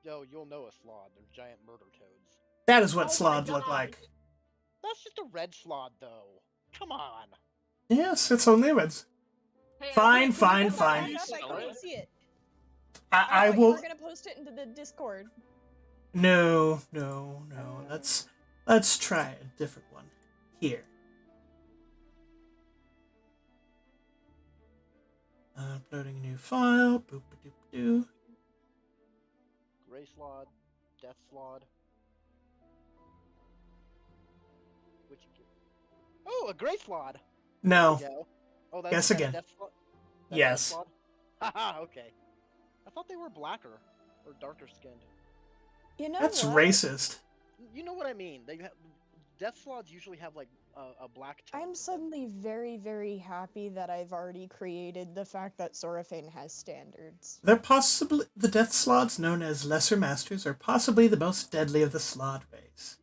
Yo, you'll know a Slod. They're giant murder toads. That is what Oh my Slod look God. like. That's just a red Slod, though. Come on. Yes, it's only reds. Hey, Fine, I'm fine, gonna- fine. Back up, I Sell couldn't it? see it. I thought will. You were gonna post it into the Discord. No. Let's try a different one. Here. Uploading a new file. Boop doop doo. Gray Slod, Death Slod. Which you get? Oh, a Gray Slod. No. There we go. Oh, that's Guess that again. Death Slod? That's Yes. Death Slod? Haha, okay. I thought they were blacker or darker skinned. You know That's what? racist. You know what I mean? They have Death Slods usually have like a black tone. I'm to them. suddenly very, very happy that I've already created the fact that Zorafane has standards. They're possibly the death slots known as lesser masters are possibly the most deadly of the slot race.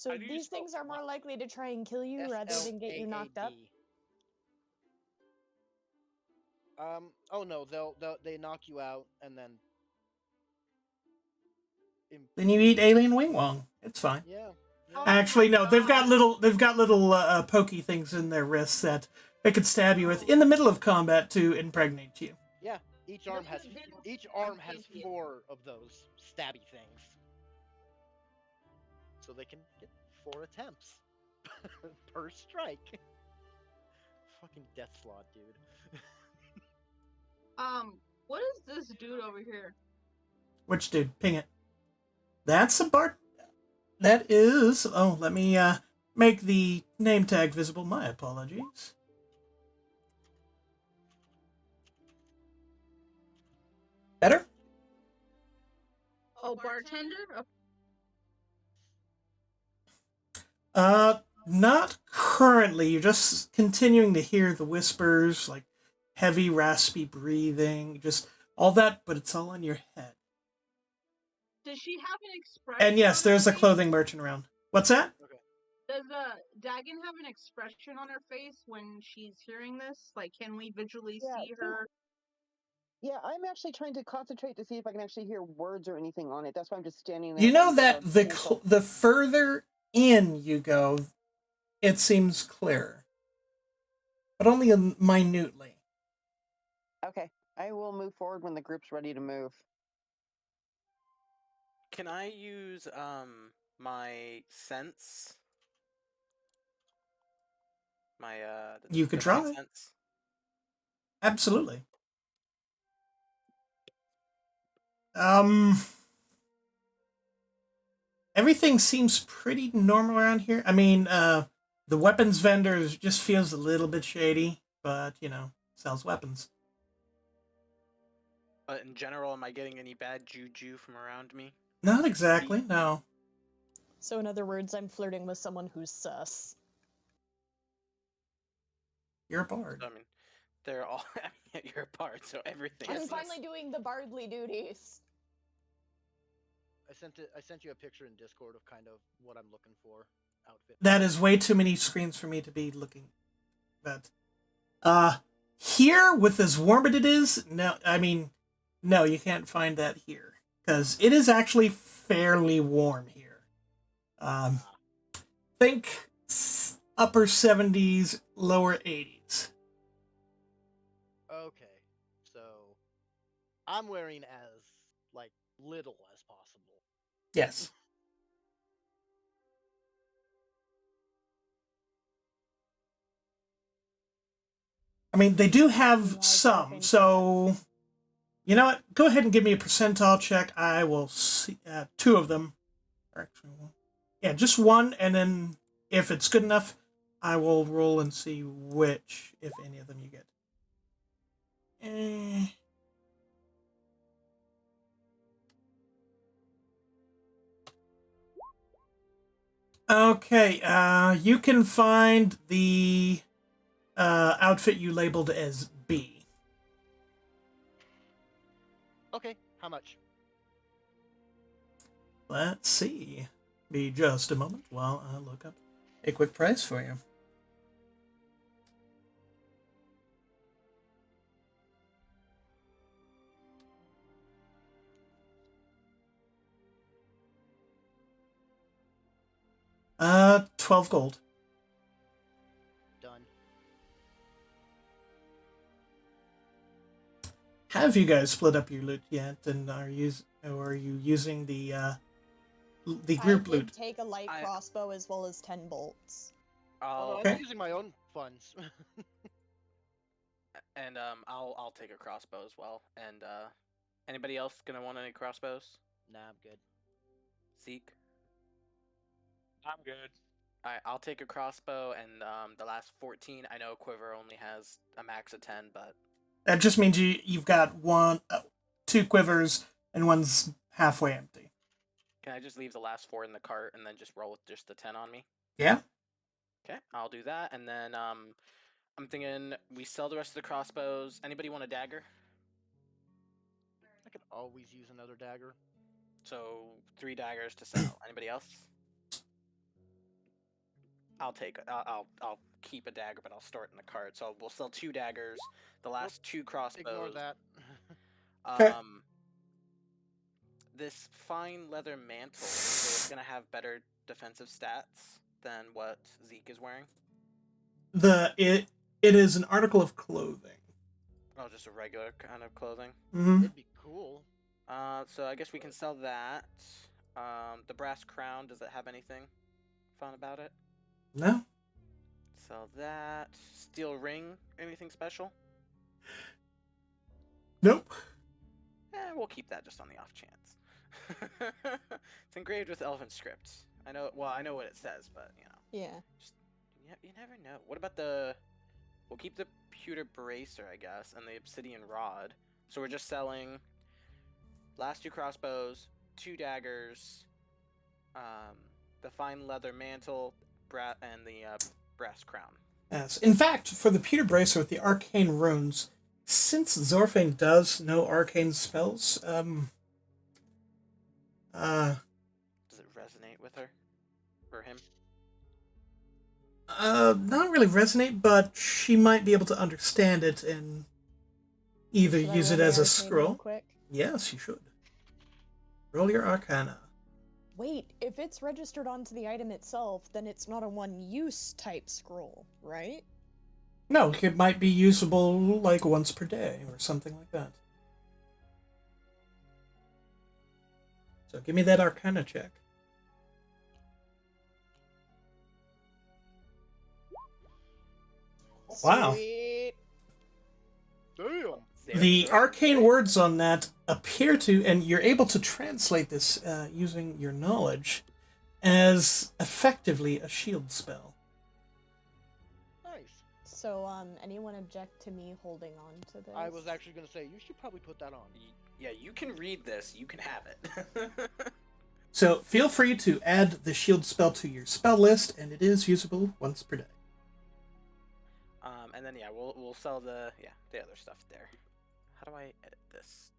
So How do you these spell things are more likely to try and kill you rather than get you knocked up. SLAAD. Oh no, they knock you out and then. Then you eat alien wing wong. It's fine. Yeah. Oh Actually, my no. They've got God. little pokey things in their wrists that they could stab you with in the middle of combat to impregnate you. Yeah. Each arm has Thank you. 4 of those stabby things. So they can get 4 attempts per strike. Fucking death slot, dude. What is this dude over here? Which dude? Ping it. That's a Bart. That is. Oh, let me make the name tag visible. My apologies. Better? Oh, bartender? Not currently. You're just continuing to hear the whispers, like heavy, raspy breathing, just all that, but it's all in your head. Does she have an expression? And yes, on there's her a face? clothing merchant around. What's that? Does Dagon have an expression on her face when she's hearing this? Like, can we visually see her? Yeah, I'm actually trying to concentrate to see if I can actually hear words or anything on it. That's why I'm just standing there. You know waiting for that her the info. the further in you go, it seems clearer, but only minutely. Okay, I will move forward when the group's ready to move. Can I use my sense? My You could divine try. sense. Absolutely. Um, everything seems pretty normal around here. I mean, the weapons vendor just feels a little bit shady, but sells weapons. But in general, am I getting any bad juju from around me? Not exactly, no. So in other words, I'm flirting with someone who's sus. You're a bard. I mean, they're all. I mean, you're a bard, so everything. I'm is finally doing the bardly duties. I sent you a picture in Discord of kind of what I'm looking for. Outfit. That is way too many screens for me to be looking at. Here, with as warm as it is, no, I mean, no, you can't find that here. Because it is actually fairly warm here. Think upper 70s, lower 80s. Okay, so I'm wearing as little as possible. Yes. I mean, they do have some, so you know what? Go ahead and give me a percentile check. I will see 2 of them. Actually, yeah, just 1, and then if it's good enough, I will roll and see which, if any of them, you get. Okay, you can find the outfit you labeled as B. Okay, how much? Let's see. Be just a moment while I look up a quick price for you. $12 gold. Done. Have you guys split up your loot yet? And are you using the group I loot? did take a light crossbow as well as 10 bolts. I'm using my own funds. And I'll take a crossbow as well. And anybody else gonna want any crossbows? Nah, I'm good. Seek. I'm good. Alright, I'll take a crossbow, and the last 14. I know Quiver only has a max of 10, but That just means you've got 2 quivers and one's halfway empty. can I just leave the last 4 in the cart and then just roll with just the 10 on me? Yeah. Okay, I'll do that, and then I'm thinking we sell the rest of the crossbows. Anybody want a dagger? I could always use another dagger. So 3 daggers to sell. Anybody else? I'll take it. I'll keep a dagger, but I'll store it in the cart. So we'll sell 2 daggers, the last 2 crossbows. Ignore that. Okay. This fine leather mantle, so it's gonna have better defensive stats than what Zeke is wearing. It is an article of clothing. Oh, just a regular kind of clothing. Mm-hmm. It'd be cool. So I guess we can sell that. The brass crown, does it have anything fun about it? No. Sell that. Steel ring, anything special? Nope. We'll keep that just on the off chance. It's engraved with elven script. I know. Well, I know what it says, but you know. Yeah. Just, you never know. What about the? We'll keep the pewter bracer, I guess, and the obsidian rod. So we're just selling last 2 crossbows, 2 daggers, the fine leather mantle, and the brass crown. Yes. In fact, for the pewter bracer with the arcane runes, since Zorfane does know arcane spells, Does it resonate with her? Or him? not really resonate, but she might be able to understand it and either Should I use roll it my as a arcane real scroll. quick? Yes, you should. Roll your arcana. Wait, if it's registered onto the item itself, then it's not a one-use type scroll, right? No, it might be usable like once per day or something like that. So give me that arcana check. Wow. Sweet. Damn. The arcane words on that appear to, and you're able to translate this using your knowledge, as effectively a shield spell. Nice. So, anyone object to me holding on to this? I was actually gonna say you should probably put that on. Yeah, you can read this. You can have it. So feel free to add the shield spell to your spell list, and it is usable once per day. And then yeah, we'll sell the other stuff there. How do I edit this?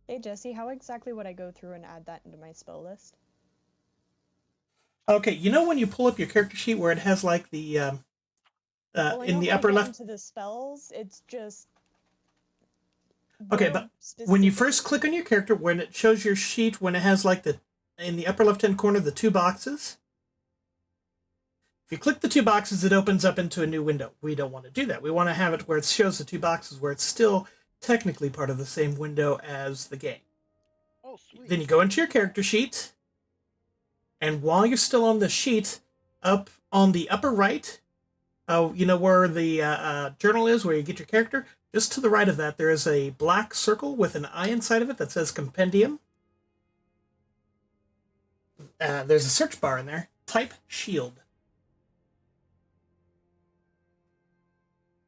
Hey, Jesse, how exactly would I go through and add that into my spell list? Okay, you know when you pull up your character sheet where it has like the Well, I in know the if I upper get left. into the spells, it's just. Okay, more but when you first specifically- click on your character, when it shows your sheet, when it has like in the upper left hand corner the 2 boxes. If you click the 2 boxes, it opens up into a new window. We don't want to do that. We want to have it where it shows the 2 boxes, where it's still technically part of the same window as the game. Oh, sweet. Then you go into your character sheet, and while you're still on the sheet, up on the upper right, you know where the journal is, where you get your character? Just to the right of that, there is a black circle with an eye inside of it that says Compendium. There's a search bar in there. Type shield.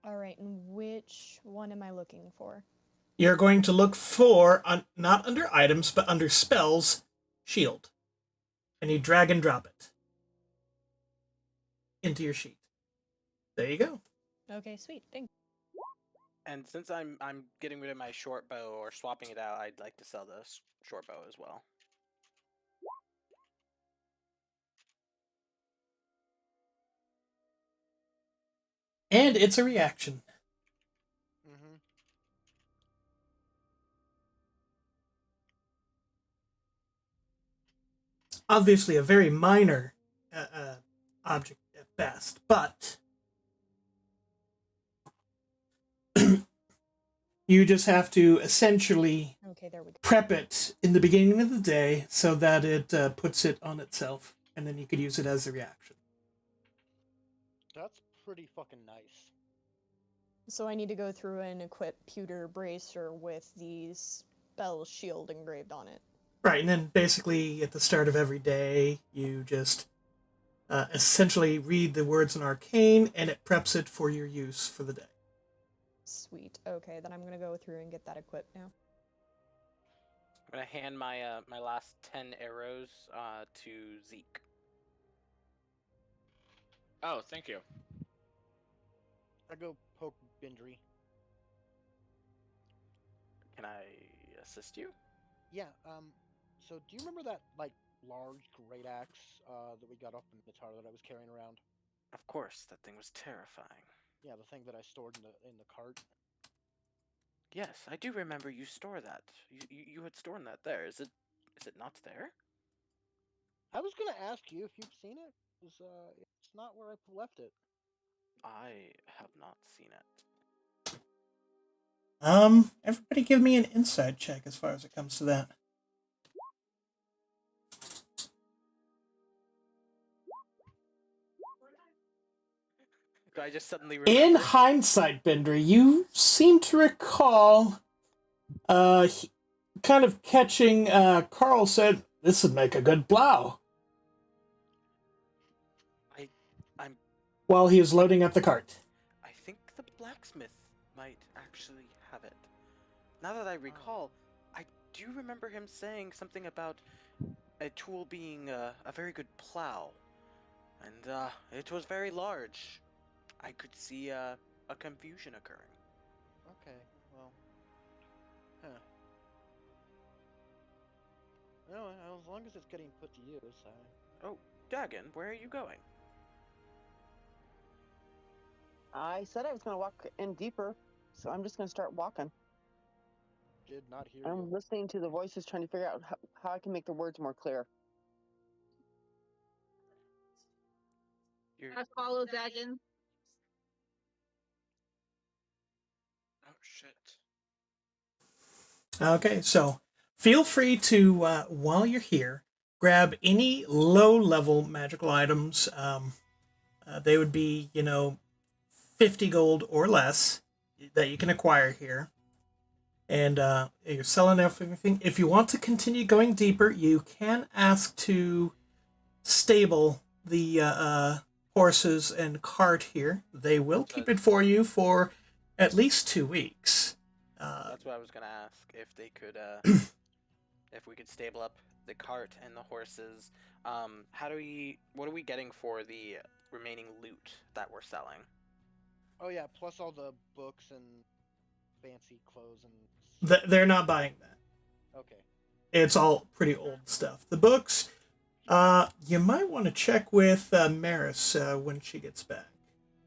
All right, and which one am I looking for? You're going to look for, not under items, but under spells, shield. And you drag and drop it into your sheet. There you go. Okay, sweet. Thank you. And since I'm getting rid of my short bow or swapping it out, I'd like to sell the short bow as well. And it's a reaction. Mm-hmm. Obviously a very minor object at best, but you just have to essentially Okay, there we go. prep it in the beginning of the day so that it puts it on itself, and then you could use it as a reaction. That's pretty fucking nice. So I need to go through and equip Pewter Bracer with the spell shield engraved on it. Right, and then basically at the start of every day, you just essentially read the words in Arcane, and it preps it for your use for the day. Sweet. Okay, then I'm gonna go through and get that equipped now. I'm gonna hand my my last 10 arrows to Zeke. Oh, thank you. I go poke Bindry. Can I assist you? Yeah. So do you remember that like large great axe that we got off the Minotaur that I was carrying around. Of course, that thing was terrifying. Yeah, the thing that I stored in the cart. Yes, I do remember you store that. You had stored that there. Is it not there? I was gonna ask you if you've seen it. It's not where I left it. I have not seen it. Everybody give me an insight check as far as it comes to that. Do I just suddenly In remember? hindsight, Bender, you seem to recall kind of catching Carl said, "This would make a good plow," I'm while he was loading up the cart. I think the blacksmith might actually have it. Now that I recall, I do remember him saying something about a tool being a very good plow. And it was very large. I could see a confusion occurring. Okay, well, huh. No, as long as it's getting put to use, Oh, Dagon, where are you going? I said I was going to walk in deeper, so I'm just going to start walking. did not hear I'm you. listening to the voices, trying to figure out how I can make the words more clear. You're... I follow Dagon. Oh shit. Okay, so feel free to, while you're here, grab any low-level magical items. They would be, 50 gold or less that you can acquire here. And you're selling everything. If you want to continue going deeper, you can ask to stable the horses and cart here. They will keep it for you for at least 2 weeks. That's what I was gonna ask. If they could, if we could stable up the cart and the horses. What are we getting for the remaining loot that we're selling? Oh yeah, plus all the books and fancy clothes and. They're not buying that. Okay. It's all pretty old stuff. The books, you might want to check with Maris when she gets back.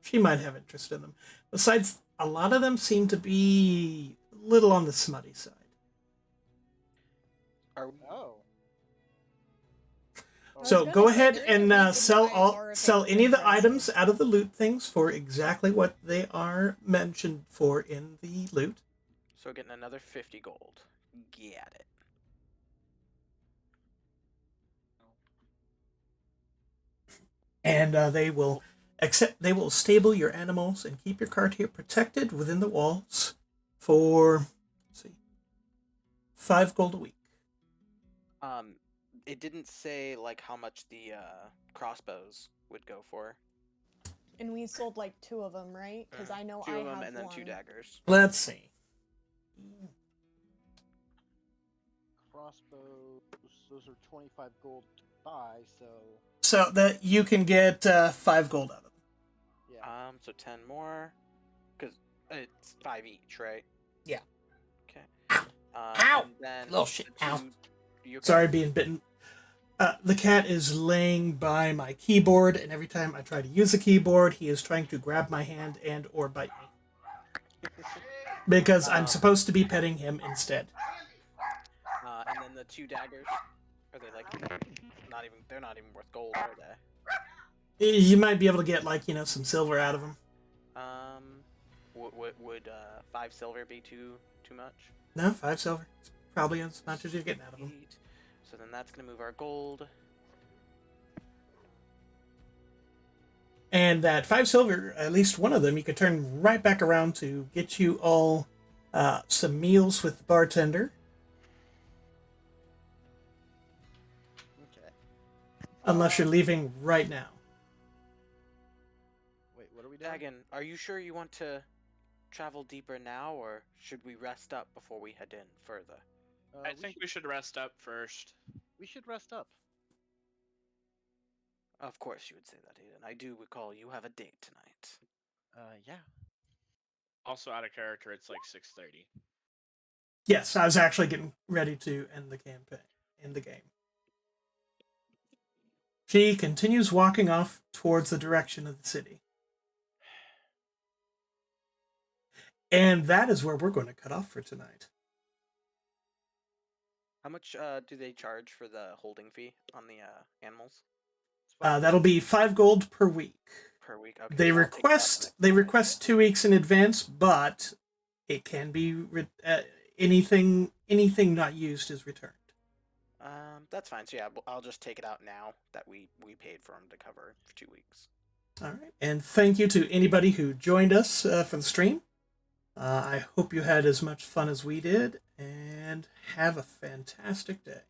She might have interest in them. Besides, a lot of them seem to be a little on the smutty side. Oh. So go ahead and sell any of the items out of the loot things for exactly what they are mentioned for in the loot. So we're getting another 50 gold. Get it. And they will stable your animals and keep your cart here protected within the walls for, let's see, 5 gold a week. It didn't say like how much the crossbows would go for. And we sold like 2 of them, right? Because I know 2 I of them have and then one. 2 daggers. Let's see. Crossbows, those are 25 gold to buy, so. So that you can get 5 gold out of them. Yeah. So 10 more, because it's 5 each, right? Yeah. Okay. Ow! And then Little shit. Ow. Okay? Sorry, being bitten. The cat is laying by my keyboard, and every time I try to use the keyboard, he is trying to grab my hand and or bite me. Because I'm supposed to be petting him instead. And then the 2 daggers, are they like they're not even worth gold, are they? You might be able to get some silver out of them. Would 5 silver be too much? No, 5 silver. It's probably as much as you're getting out of them. So then that's gonna move our gold. And that 5 silver, at least one of them, you could turn right back around to get you all some meals with the bartender. Okay. Unless you're leaving right now. Wait, what are we doing? Dagon, are you sure you want to travel deeper now, or should we rest up before we head in further? I think we should rest up first. We should rest up. Of course you would say that, Aiden. I do recall you have a date tonight. Yeah. Also out of character, it's like 6:30. Yes, I was actually getting ready to end the campaign, end the game. She continues walking off towards the direction of the city. And that is where we're going to cut off for tonight. How much do they charge for the holding fee on the animals? That'll be 5 gold per week. Per week. Okay. They so I'll take that request next time. 2 weeks in advance, but it can be anything not used is returned. That's fine. So yeah, I'll just take it out now that we paid for them to cover for 2 weeks. All right, and thank you to anybody who joined us for the stream. I hope you had as much fun as we did, and have a fantastic day.